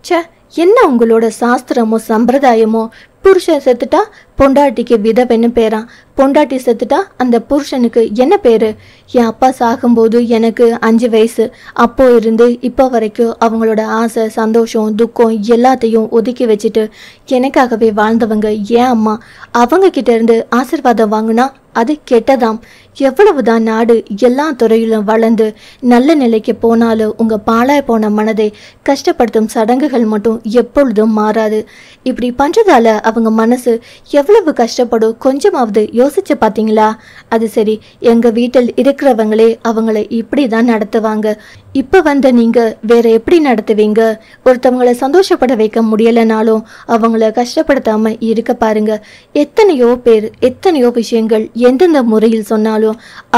சே, என்ன உங்களோட சாஸ்திரமோ சம்பிரதாயமோ? புருஷன் செத்துட்டா பொண்டாட்டிக்கு விதவென்னு பேரான், பொண்டாட்டி செத்துட்டா அந்த புருஷனுக்கு என்ன பேரு? என் அப்பா சாகும்போது எனக்கு 5 வயசு. அப்போ இருந்து இப்போ வரைக்கும் அவங்களோட ஆசை சந்தோஷம் துக்கம் எல்லாத்தையும் ஒதுக்கி வச்சுட்டு எனக்காகவே வாழ்ந்தவங்க என் அம்மா. அவங்க கிட்ட இருந்து ஆசீர்வாதம் வாங்கினா அது கெட்டதாம். எவ்வளவுதான் நாடு எல்லா துறையிலும் வளர்ந்து நல்ல நிலைக்கு போனாலும் உங்க பாழாய் போன மனதை கஷ்டப்படுத்தும் சடங்குகள் மட்டும் எப்பொழுதும் மாறாது. இப்படி பண்றதால அவங்க மனசு எவ்வளவு கஷ்டப்படும் கொஞ்சமாவது யோசிச்சு பார்த்தீங்களா? அது சரி, எங்க வீட்டில் இருக்கிறவங்களே அவங்களை இப்படி தான் நடத்துவாங்க. இப்போ வந்த நீங்க வேற எப்படி நடத்துவீங்க? ஒருத்தவங்களை சந்தோஷப்பட வைக்க முடியலைனாலும் அவங்கள கஷ்டப்படுத்தாம இருக்க பாருங்க. எத்தனையோ பேர் எத்தனையோ விஷயங்கள் எந்தெந்த முறையில் சொன்னாலும்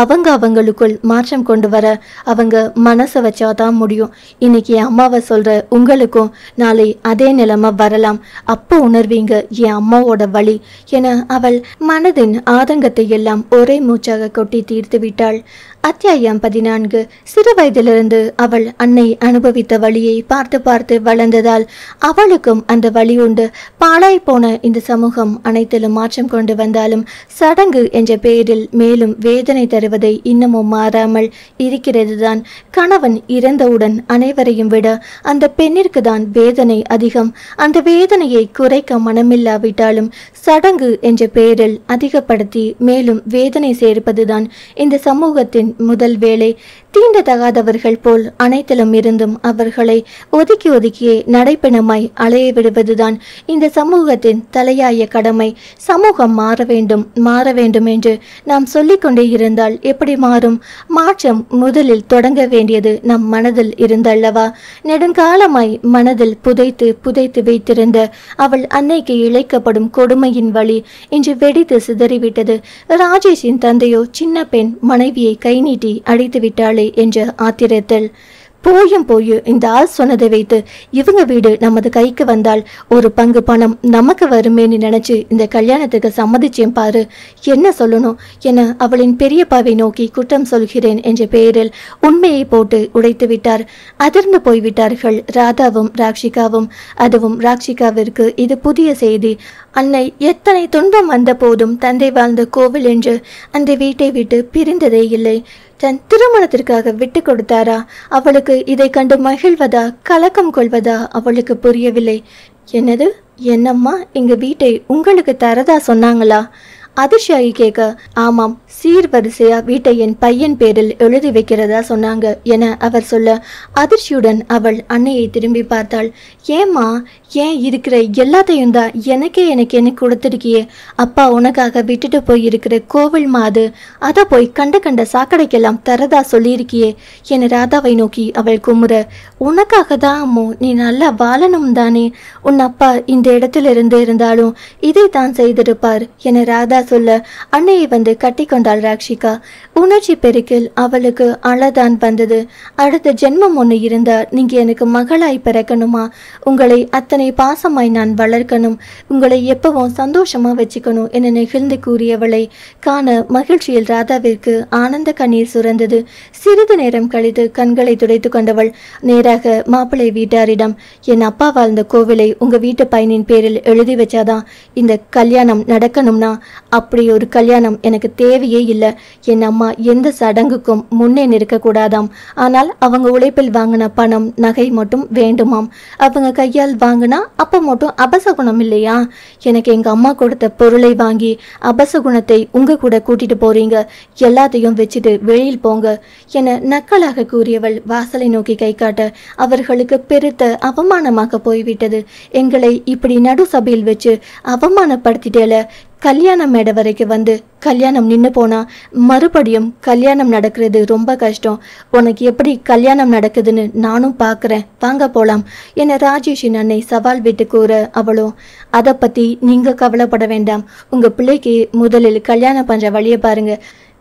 அவங்களுக்குள் மாற்றம் கொண்டு வர அவங்க மனசை வச்சாதான் முடியும். இன்னைக்கு என் அம்மாவை சொல்ற உங்களுக்கும் நாளை அதே நிலைமை வரலாம். அப்போ உணர்வீங்க என் அம்மாவோட வழி என அவள் மனதின் ஆதங்கத்தை எல்லாம் ஒரே மூச்சாக கொட்டி தீர்த்து விட்டாள். அத்தியாயம் 14. சிறு வயதிலிருந்து அவள் அன்னை அனுபவித்த வழியை பார்த்து பார்த்து வளர்ந்ததால் அவளுக்கும் அந்த வழி உண்டு. பாழாய் போன இந்த சமூகம் அனைத்திலும் மாற்றம் கொண்டு வந்தாலும் சடங்கு என்ற பெயரில் மேலும் வேதனை தருவதை இன்னமும் மாறாமல் இருக்கிறது தான். கணவன் இறந்தவுடன் அனைவரையும் விட அந்த பெண்ணிற்கு தான் வேதனை அதிகம். அந்த வேதனையை குறைக்க மனமில்லாவிட்டாலும் சடங்கு என்ற பெயரில் அதிகப்படுத்தி மேலும் வேதனை சேர்ப்பதுதான் இந்த சமூகத்தின் முதல் வேலை. தீண்டத்தகாதவர்கள் போல் அனைத்திலும் இருந்தும் அவர்களை ஒதுக்கி ஒதுக்கியே நடைப்பெணமாய் அலைய விடுவதுதான் இந்த சமூகத்தின் தலையாய கடமை. சமூகம் மாற வேண்டும் என்று நாம் சொல்லிக்கொண்டே இருந்தால் எப்படி மாறும்? மாற்றம் முதலில் தொடங்க வேண்டியது நம் மனதில் இருந்தல்லவா? நெடுங்காலமாய் மனதில் புதைத்து புதைத்து வைத்திருந்த அவள் அன்னைக்கு இழைக்கப்படும் கொடுமையின் வழி இன்று வெடித்து சிதறிவிட்டது. ராஜேஷின் தந்தையோ சின்ன பெண் மனைவியை கை நீட்டி அடித்து விட்டாளே என்ற ஆத்திரத்தில் போய் இந்த ஆள் சொன்னதை வைத்து இவங்க வீடு நமது கைக்கு வந்தால் ஒரு பங்கு பணம் நமக்கு வருமேன்னு நினைச்சு இந்த கல்யாணத்துக்கு சம்மதிச்சேன் பாரு, என்ன சொல்லணும் என அவளின் பெரியப்பாவை நோக்கி குற்றம் சொல்கிறேன் என்ற பெயரில் உண்மையை போட்டு உடைத்து விட்டார். அதிர்ந்து போய்விட்டார்கள் ராதாவும் ராக்ஷிகாவும். அதுவும் ராக்ஷிகாவிற்கு இது புதிய செய்தி. அன்னை எத்தனை துன்பம் வந்த போதும் தந்தை வாழ்ந்த கோவில் என்று அந்த வீட்டை விட்டு பிரிந்ததே இல்லை. தன் திருமணத்திற்காக விட்டு கொடுத்தாரா? அவளுக்கு இதை கண்டு மகிழ்வதா கலக்கம் கொள்வதா அவளுக்கு புரியவில்லை. என்னது, என்னம்மா எங்க வீட்டை உங்களுக்கு தரதா சொன்னாங்களா? அதிர்ச்சியாகி கேட்க, ஆமாம், சீர்வரிசையா வீட்டை என் பையன் பேரில் எழுதி வைக்கிறதா சொன்னாங்க என அவர் சொல்ல அதிர்ச்சியுடன் அவள் அன்னையை திரும்பி பார்த்தாள். ஏம்மா, ஏன் இருக்கிற எல்லாத்தையும் தான் எனக்கு என்ன கொடுத்துருக்கியே? அப்பா உனக்காக விட்டுட்டு போய் இருக்கிற கோவில் மாது, அதை போய் கண்ட சாக்கடைக்கெல்லாம் தரதா சொல்லியிருக்கியே என ராதாவை நோக்கி அவள் குமுற, உனக்காக தான் அம்மோ, நீ நல்லா வாழணும் தானே. உன் அப்பா இந்த இடத்துல இருந்தாலும் இதை தான் செய்திருப்பார் என ராதா சொல்ல அன்னையை வந்து கட்டி கொண்டாள் ராக்ஷிகா. உணர்ச்சி பெருக்கில் அவளுக்கு அழதான் வந்தது. அடுத்த ஜென்மம் ஒன்று இருந்தா நீங்க எனக்கு மகளாய் பிறக்கணுமா? உங்களை அத்தனை பாசமாய் நான் வளர்க்கணும், உங்களை எப்பவும் சந்தோஷமா வச்சுக்கணும் என நெகிழ்ந்து கூறியவளை காண மகிழ்ச்சியில் ராதாவிற்கு ஆனந்த கண்ணீர் சுரந்தது. சிறிது நேரம் கழித்து கண்களை துடைத்து கொண்டவள் நேராக மாப்பிள்ளை வீட்டாரிடம், என் அப்பா வாழ்ந்த கோவிலை உங்க வீட்டு பையனின் பேரில் எழுதி வச்சாதான் இந்த கல்யாணம் நடக்கணும்னா அப்படி ஒரு கல்யாணம் எனக்கு தேவையே இல்லை. என் அம்மா எந்த சடங்குக்கும் முன்னே நிற்க கூடாதாம். ஆனால் அவங்க உழைப்பில் வாங்கின பணம் நகை மட்டும் வேண்டுமாம். அவங்க கையால் வாங்கினா அப்போ மட்டும் அபசகுணம் இல்லையா? எனக்கு எங்க அம்மா கொடுத்த பொருளை வாங்கி அபசகுணத்தை உங்க கூட கூட்டிட்டு போறீங்க, எல்லாத்தையும் வச்சுட்டு வெளியில் போங்க என நக்கலாக கூறியவள் வாசலை நோக்கி கை காட்ட அவர்களுக்கு பெருத்த அவமானமாக போய்விட்டது. எங்களை இப்படி நடு சபையில் வச்சு அவமானப்படுத்திட்டேல, கல்யாண மேடை வரைக்கும் வந்து கல்யாணம் நின்று போனா மறுபடியும் கல்யாணம் நடக்கிறது ரொம்ப கஷ்டம். உனக்கு எப்படி கல்யாணம் நடக்குதுன்னு நானும் பார்க்குறேன், வாங்க போலாம் என ராஜேஷின் அன்னை சவால் விட்டு கூற அவளும், அதை பற்றி நீங்கள் கவலைப்பட வேண்டாம், உங்கள் பிள்ளைக்கு முதலில் கல்யாணம் பண்ணுற வழியை பாருங்க.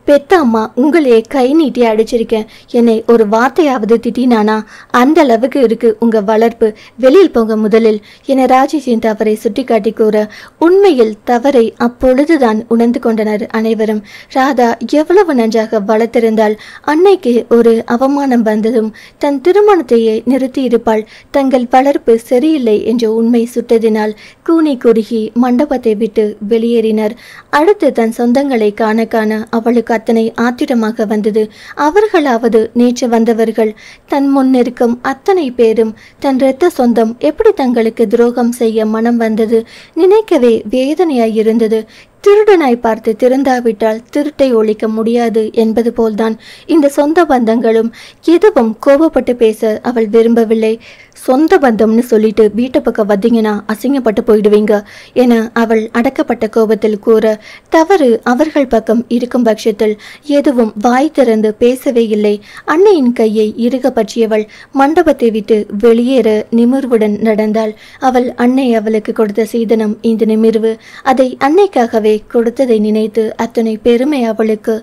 பெத்த அம்மா உங்களையே கை நீட்டி அடிச்சிருக்கேன், என்னை ஒரு வார்த்தையாவது திட்டினானா? அந்த அளவுக்கு இருக்கு உங்க வளர்ப்பு, வெளியில் போங்க முதலில் என ராஜேஷின் தவறை சுட்டி காட்டி கூற உண்மையில் தவறை அப்பொழுதுதான் உணர்ந்து கொண்டனர் அனைவரும். ராதா எவ்வளவு நன்றாக வளர்த்திருந்தால் அன்னைக்கு ஒரு அவமானம் வந்ததும் தன் திருமணத்தையே நிறுத்தி இருப்பாள். தங்கள் வளர்ப்பு சரியில்லை என்ற உண்மை சுட்டதினால் கூனி குறுகி மண்டபத்தை விட்டு வெளியேறினர். அடுத்து தன் சொந்தங்களை காண அவளுக்கு அத்தனை ஆத்திரமாக வந்தது. அவர்களாவது நேற்று வந்தவர்கள், தன் முன்னிருக்கும் அத்தனை பேரும் தன் இரத்த சொந்தம் எப்படி தங்களுக்கு துரோகம் செய்ய மனம் வந்தது நினைக்கவே வேதனையாயிருந்தது. திருடனாய் பார்த்து திருந்தாவிட்டால் திருட்டை ஒழிக்க முடியாது என்பது போல்தான் இந்த சொந்த பந்தங்களும். எதுவும் கோபப்பட்டு பேச அவள் விரும்பவில்லை. சொந்த பந்தம்னு சொல்லிட்டு வீட்டு பக்கம் வந்தீங்கன்னா அசிங்கப்பட்டு போயிடுவீங்க என அவள் அடக்கப்பட்ட கோபத்தில் கூற தவறு அவர்கள் பக்கம் இருக்கும் பட்சத்தில் எதுவும் வாய் திறந்து பேசவே இல்லை. அன்னையின் கையை இறுக பற்றியவள் மண்டபத்தை விட்டு வெளியேற நிமிர்வுடன் நடந்தாள். அவள் அன்னை அவளுக்கு கொடுத்த சீதனம் இந்த நிமிர்வு. அதை அன்னைக்காகவே கொடுத்ததை நினைத்து அத்தனை பெருமை அவளுக்கு.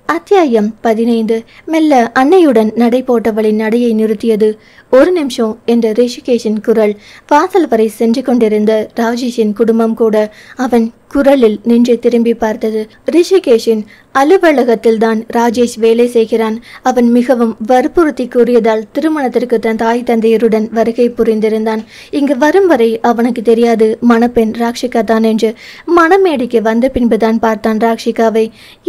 அத்தியாயம் 15. மெல்ல அன்னையுடன் நடை போட்டவளின் நடையை நிறுத்தியது. ஒரு நிமிஷம் என்ற ரிஷிகேஷின் குரல் வாசல் வரை சென்று கொண்டிருந்த ராஜேஷின் குடும்பம் கூட அவன் குரலில் நின்று திரும்பி பார்த்தது. ரிஷிகேஷின் அலுவலகத்தில் தான் ராஜேஷ் வேலை செய்கிறான். அவன் மிகவும் வற்புறுத்தி கூறியதால் திருமணத்திற்கு தன் தாய் தந்தையருடன் வருகை புரிந்திருந்தான். இங்கு வரும் வரை அவனுக்கு தெரியாது மணப்பெண் ராக்ஷிகா தான் என்று. மணமேடைக்கு வந்த பின்புதான் பார்த்தான் ராக்ஷிகாவை.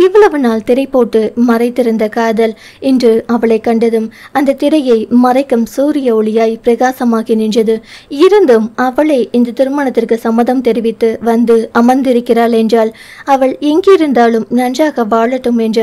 இவ்வளவு நாள் திரை போட்டு மறைத்திருந்த காதல் இன்று அவளை கண்டதும் அந்த திரையை மறைக்கும் சூரிய ஒளியாய் பிரகாசமாகி நின்றது. இருந்தும் அவளே இந்த திருமணத்திற்கு சம்மதம் தெரிவித்து வந்து அமர்ந்திருக்கிறாள் என்றால் அவள் எங்கிருந்தாலும் நன்றாக வாழட்டும் என்ற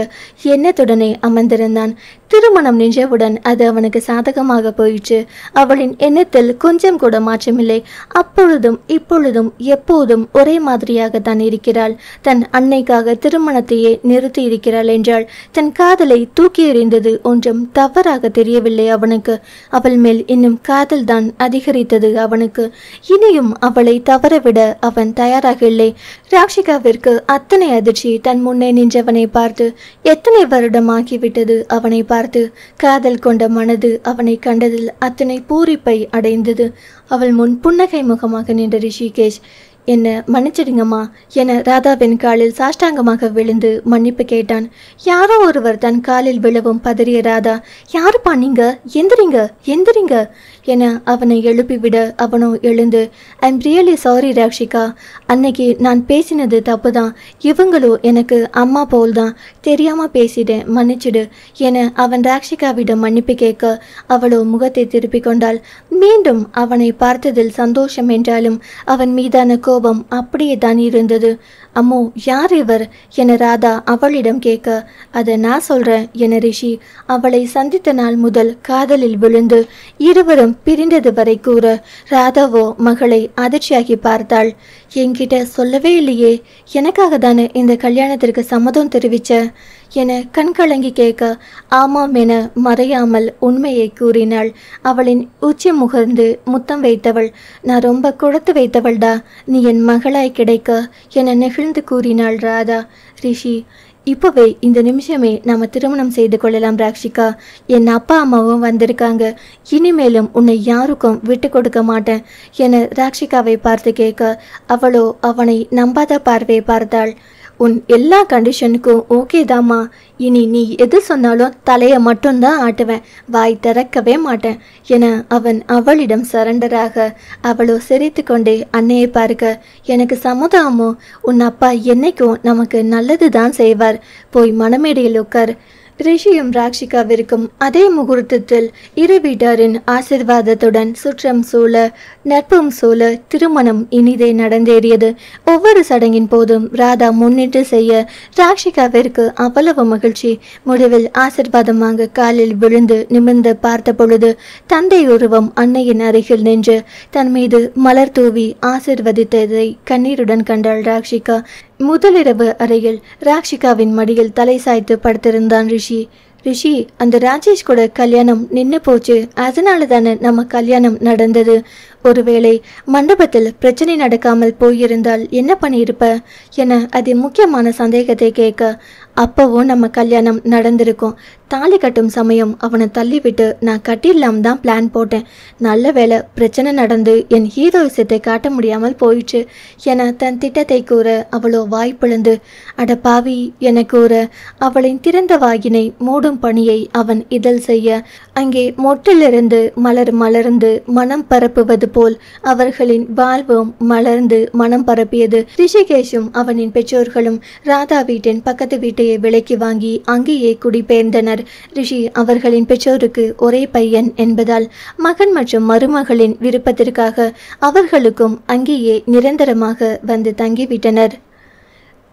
எண்ணத்துடனே அமர்ந்திருந்தான். திருமணம் நின்றவுடன் அது அவனுக்கு சாதகமாக போயிற்று. அவளின் எண்ணத்தில் கொஞ்சம் கூட மாற்றமில்லை. அப்பொழுதும் இப்பொழுதும் எப்போதும் ஒரே மாதிரியாக தான் இருக்கிறாள். தன் அன்னைக்காக திருமணத்தையே நிறுத்தி இருக்கிறாள் என்றால் தன் காதலை தூக்கி எறிந்தது ஒன்றும் தவறாக தெரியவில்லை அவனுக்கு. அவள் மேல் இன்னும் காதல் தான் அதிகரித்தது அவனுக்கு. இனியும் அவளை தவறவிட அவன் தயாராக இல்லை. ராக்ஷிகாவிற்கு அத்தனை அதிர்ச்சி. தன் முன்னே நின்றவனை பார்த்து எத்தனை வருடமாகிவிட்டது அவனை பார்த்து. காதல் கொண்ட மனது அவனை கண்டதில் அத்தனை பூரிப்பை அடைந்தது. அவள் முன் புன்னகை முகமாக நின்ற ரிஷிகேஷ், என்ன மன்னிச்சிடுங்கம்மா என ராதாவின் காலில் சாஷ்டாங்கமாக விழுந்து மன்னிப்பு கேட்டான். யாரோ ஒருவர் தன் காலில் விழவும் பதறிய ராதா, யாருப்பா நீங்க, எந்திரிங்க எந்திரிங்க என அவனை எழுப்பிவிட அவனோ எழுந்து, ஐம் ரியலி சாரி ராக்ஷிகா, அன்னைக்கு நான் பேசினது தப்புதான். இவங்களோ எனக்கு அம்மா போல் தான், தெரியாம பேசிட்டேன், மன்னிச்சிடு என அவன் ராக்ஷிகாவிடம் மன்னிப்பு கேட்க அவளோ முகத்தை திருப்பி கொண்டாள். மீண்டும் அவனை பார்த்ததில் சந்தோஷம் என்றாலும் அவன் மீதான கோபம் அப்படியே தான் இருந்தது. அம்மோ யார் இவர் என ராதா அவளிடம் கேட்க, அதை நான் சொல்றேன் என ரிஷி அவளை சந்தித்த நாள் முதல் காதலில் விழுந்து இருவரும் பிரிந்தது வரை கூற ராதாவோ மகளை அதிர்ச்சியாகி பார்த்தாள். என்கிட்ட சொல்லவே இல்லையே, எனக்காக தானே இந்த கல்யாணத்திற்கு சம்மதம் தெரிவிச்ச என கண்கலங்கி கேட்க ஆமாம் என மறையாமல் உண்மையை கூறினாள். அவளின் உச்சி முகர்ந்து முத்தம் வைத்தவள், நான் ரொம்ப கொடுத்து வைத்தவள்டா, நீ என் மகளாய் கிடைக்க என நெகிழ்ந்து கூறினாள் ராதா. ரிஷி, இப்போவே இந்த நிமிஷமே நாம திருமணம் செய்து கொள்ளலாம் ராக்ஷிகா, என் அப்பா அம்மாவும் வந்திருக்காங்க, இனிமேலும் உன்னை யாருக்கும் விட்டு கொடுக்க மாட்டேன் என ராக்ஷிகாவை பார்த்து கேட்க அவளோ அவனை நம்பாத பார்வையை பார்த்தாள். உன் எல்லா கண்டிஷனுக்கும் ஓகே தாம்மா, இனி நீ எது சொன்னாலும் தலையை மட்டும்தான் ஆட்டுவேன், வாய் திறக்கவே மாட்டேன் என அவன் அவளிடம் சரண்டராக அவளோ சிரித்து கொண்டே அன்னையை பார்க்க, எனக்கு சம்மதமோ, உன் அப்பா என்னைக்கும் நமக்கு நல்லது தான் செய்வார், போய் மணமேடையில் உட்கார். ரிஷியும் ராக்ஷிகாவிற்கும் அதே முகூர்த்தத்தில் இரு வீட்டாரின் ஆசிர்வாதத்துடன் சுற்றம் சூழ நட்பும் சூழ திருமணம் இனிதே நடந்தேறியது. ஒவ்வொரு சடங்கின் போதும் ராதா முன்னிட்டு செய்ய ராக்ஷிகாவிற்கு அவ்வளவு மகிழ்ச்சி. முடிவில் ஆசிர்வாதமாக காலில் விழுந்து நிமிர்ந்து பார்த்த பொழுது தந்தை உருவம் அன்னையின் அருகில் நின்று தன் மீது மலர் தூவி ஆசிர்வதித்ததை கண்ணீருடன் கண்டாள் ராக்ஷிகா. முதலிரவு அறையில் ராக்ஷிகாவின் மடியில் தலை சாய்த்து படுத்திருந்தான் ரிஷி. ரிஷி, அந்த ராஜேஷ் கூட கல்யாணம் நின்று போச்சு, அதனால தானே நம்ம கல்யாணம் நடந்தது. ஒருவேளை மண்டபத்தில் பிரச்சனை நடக்காமல் போயிருந்தால் என்ன பண்ணியிருப்ப என அது முக்கியமான சந்தேகத்தை கேட்க, அப்பவும் நம்ம கல்யாணம் நடந்திருக்கும். தாலி கட்டும் சமயம் அவனை தள்ளிவிட்டு நான் கட்டிடலாம் தான் பிளான் போட்டேன். நல்ல வேளை பிரச்சனை நடந்து என் ஹீரோயிசத்தை காட்ட முடியாமல் போயிடுச்சு என தன் திட்டத்தை கூற அவளோ வாய்ப்பிழந்து அட பாவி என கூற அவளின் திறந்த வாயினை மூடும் பணியை அவன் இதழ் செய்ய அங்கே மொட்டிலிருந்து மலர் மலர்ந்து மனம் பரப்புவது போல் அவர்களின் வாழ்வும் மலர்ந்து மனம் பரப்பியது. ரிஷிகேஷும் அவனின் பெற்றோர்களும் ராதா வீட்டின் பக்கத்து வீட்டையை விலைக்கு வாங்கி அங்கேயே குடிபெயர்ந்தனர். ரிஷி அவர்களின் பெற்றோருக்கு ஒரே பையன் என்பதால் மகன் மற்றும் மருமகளின் விருப்பத்திற்காக அவர்களுக்கும் அங்கேயே நிரந்தரமாக வந்து தங்கிவிட்டனர்.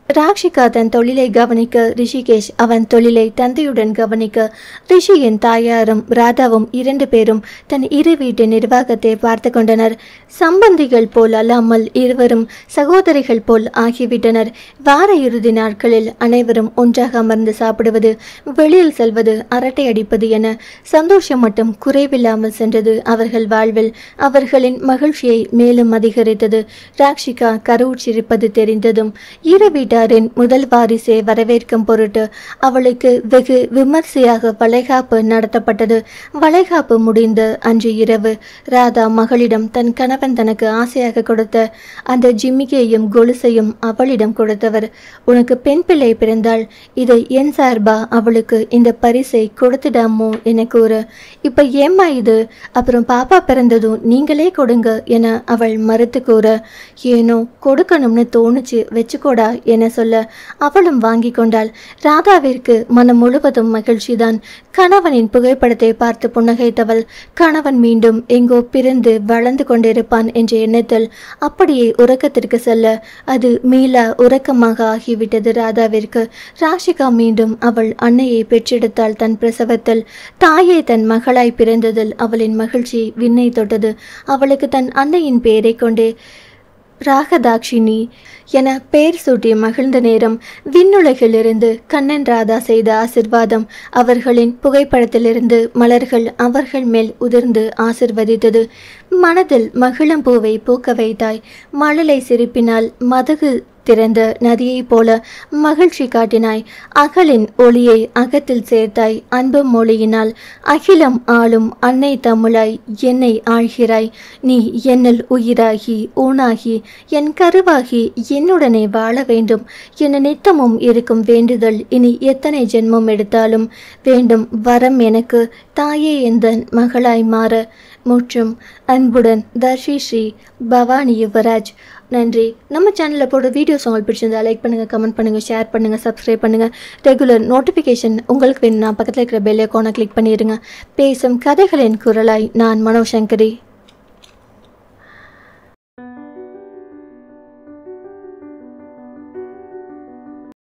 ராக்ஷிகா தன் தொழிலை கவனிக்க ரிஷிகேஷ் அவன் தொழிலை தந்தையுடன் கவனிக்க ரிஷியின் தாயாரும் ராதாவும் இரண்டு பேரும் தன் இரு வீட்டு நிர்வாகத்தை பார்த்து கொண்டனர். சம்பந்திகள் போல் அல்லாமல் இருவரும் சகோதரிகள் போல் ஆகிவிட்டனர். வார இறுதி நாட்களில் அனைவரும் ஒன்றாக அமர்ந்து சாப்பிடுவது, வெளியில் செல்வது, அரட்டை அடிப்பது என சந்தோஷம் மட்டும் குறைவில்லாமல் சென்றது அவர்கள் வாழ்வில். அவர்களின் மகிழ்ச்சியை மேலும் அதிகரித்தது. ராக்ஷிகா கருவுற்றிருப்பது தெரிந்ததும் இரு வீட்டு முதல் வாரிசை வரவேற்கும் பொருட்டு அவளுக்கு வெகு விமர்சையாக வளைகாப்பு நடத்தப்பட்டது. வளைகாப்பு முடிந்த அன்று இரவு ராதா மகளிடம் தன் கணவன் தனக்கு ஆசையாக கொடுத்த அந்த ஜிம்மிகையும் கொலுசையும் அவளிடம் கொடுத்தவர். உனக்கு பெண் பிள்ளை பிறந்தால் இதை என் சார்பா அவளுக்கு இந்த பரிசை கொடுத்துடாமோ என கூற, இப்ப ஏம்மா இது, அப்புறம் பாப்பா பிறந்ததும் நீங்களே கொடுங்க என அவள் மறுத்து கூற, ஏனோ கொடுக்கணும்னு தோணுச்சு, வச்சுக்கோடா என என சொல்ல அவளும் வாங்கி கொண்டாள். ராதாவிற்கு மனம் முழுவதும் மகிழ்ச்சிதான். கணவனின் புகைப்படத்தை பார்த்து புன்னகைத்தவள் கணவன் மீண்டும் எங்கோ பிறந்து வளர்ந்து கொண்டிருப்பான் என்ற எண்ணத்தில் அப்படியே உறக்கத்திற்கு செல்ல அது மீளா உறக்கமாக ஆகிவிட்டது ராதாவிற்கு. ராஷிகா மீண்டும் அவள் அன்னையை பெற்றெடுத்தாள். தன் பிரசவத்தில் தாயே தன் மகளாய் பிறந்ததில் அவளின் மகிழ்ச்சி விண்ணை தொட்டது. அவளுக்கு தன் அன்னையின் பெயரை கொண்டே ராகதாக்ஷினி என பெயர் சூட்டி மகிழ்ந்த நேரம் விண்ணுலகிலிருந்து கண்ணன் ராதா செய்த ஆசிர்வாதம் அவர்களின் புகைப்படத்திலிருந்து மலர்கள் அவர்கள் மேல் உதிர்ந்து ஆசிர்வதித்தது. மனதில் மகிழம் பூவை பூக்க வைத்தாய். மழலை சிரிப்பினால் மதகு திறந்த நதியைப் போல மகிழ்ச்சி காட்டினாய். அகலின் ஒளியை அகத்தில் சேர்த்தாய். அன்பு மொழியினால் அகிலம் ஆளும் அன்னை தமிழாய் என்னை ஆழ்கிறாய். நீ என்னில் உயிராகி ஊனாகி என் கருவாகி என்னுடனே வாழ வேண்டும் என நித்தமும் இருக்கும் வேண்டுதல் இனி எத்தனை ஜென்மம் எடுத்தாலும் வேண்டும் வரம் எனக்கு தாயே எந்தன் மகளாய் மாற. முற்றும் அன்புடன் தர்ஷி ஸ்ரீ பவானி யுவராஜ். நன்றி. நம்ம சேனலில் போடுற வீடியோஸ் உங்களுக்கு பிடிச்சிருந்தா லைக் பண்ணுங்கள், கமெண்ட் பண்ணுங்கள், ஷேர் பண்ணுங்கள், சப்ஸ்கிரைப் பண்ணுங்கள். ரெகுலர் நோட்டிஃபிகேஷன் உங்களுக்கு வேணும்னா பக்கத்தில் இருக்கிற பெல் ஐகானை கிளிக் பண்ணிடுங்க. பேசும் கதைகளின் குரலாய் நான் மனோசங்கரி.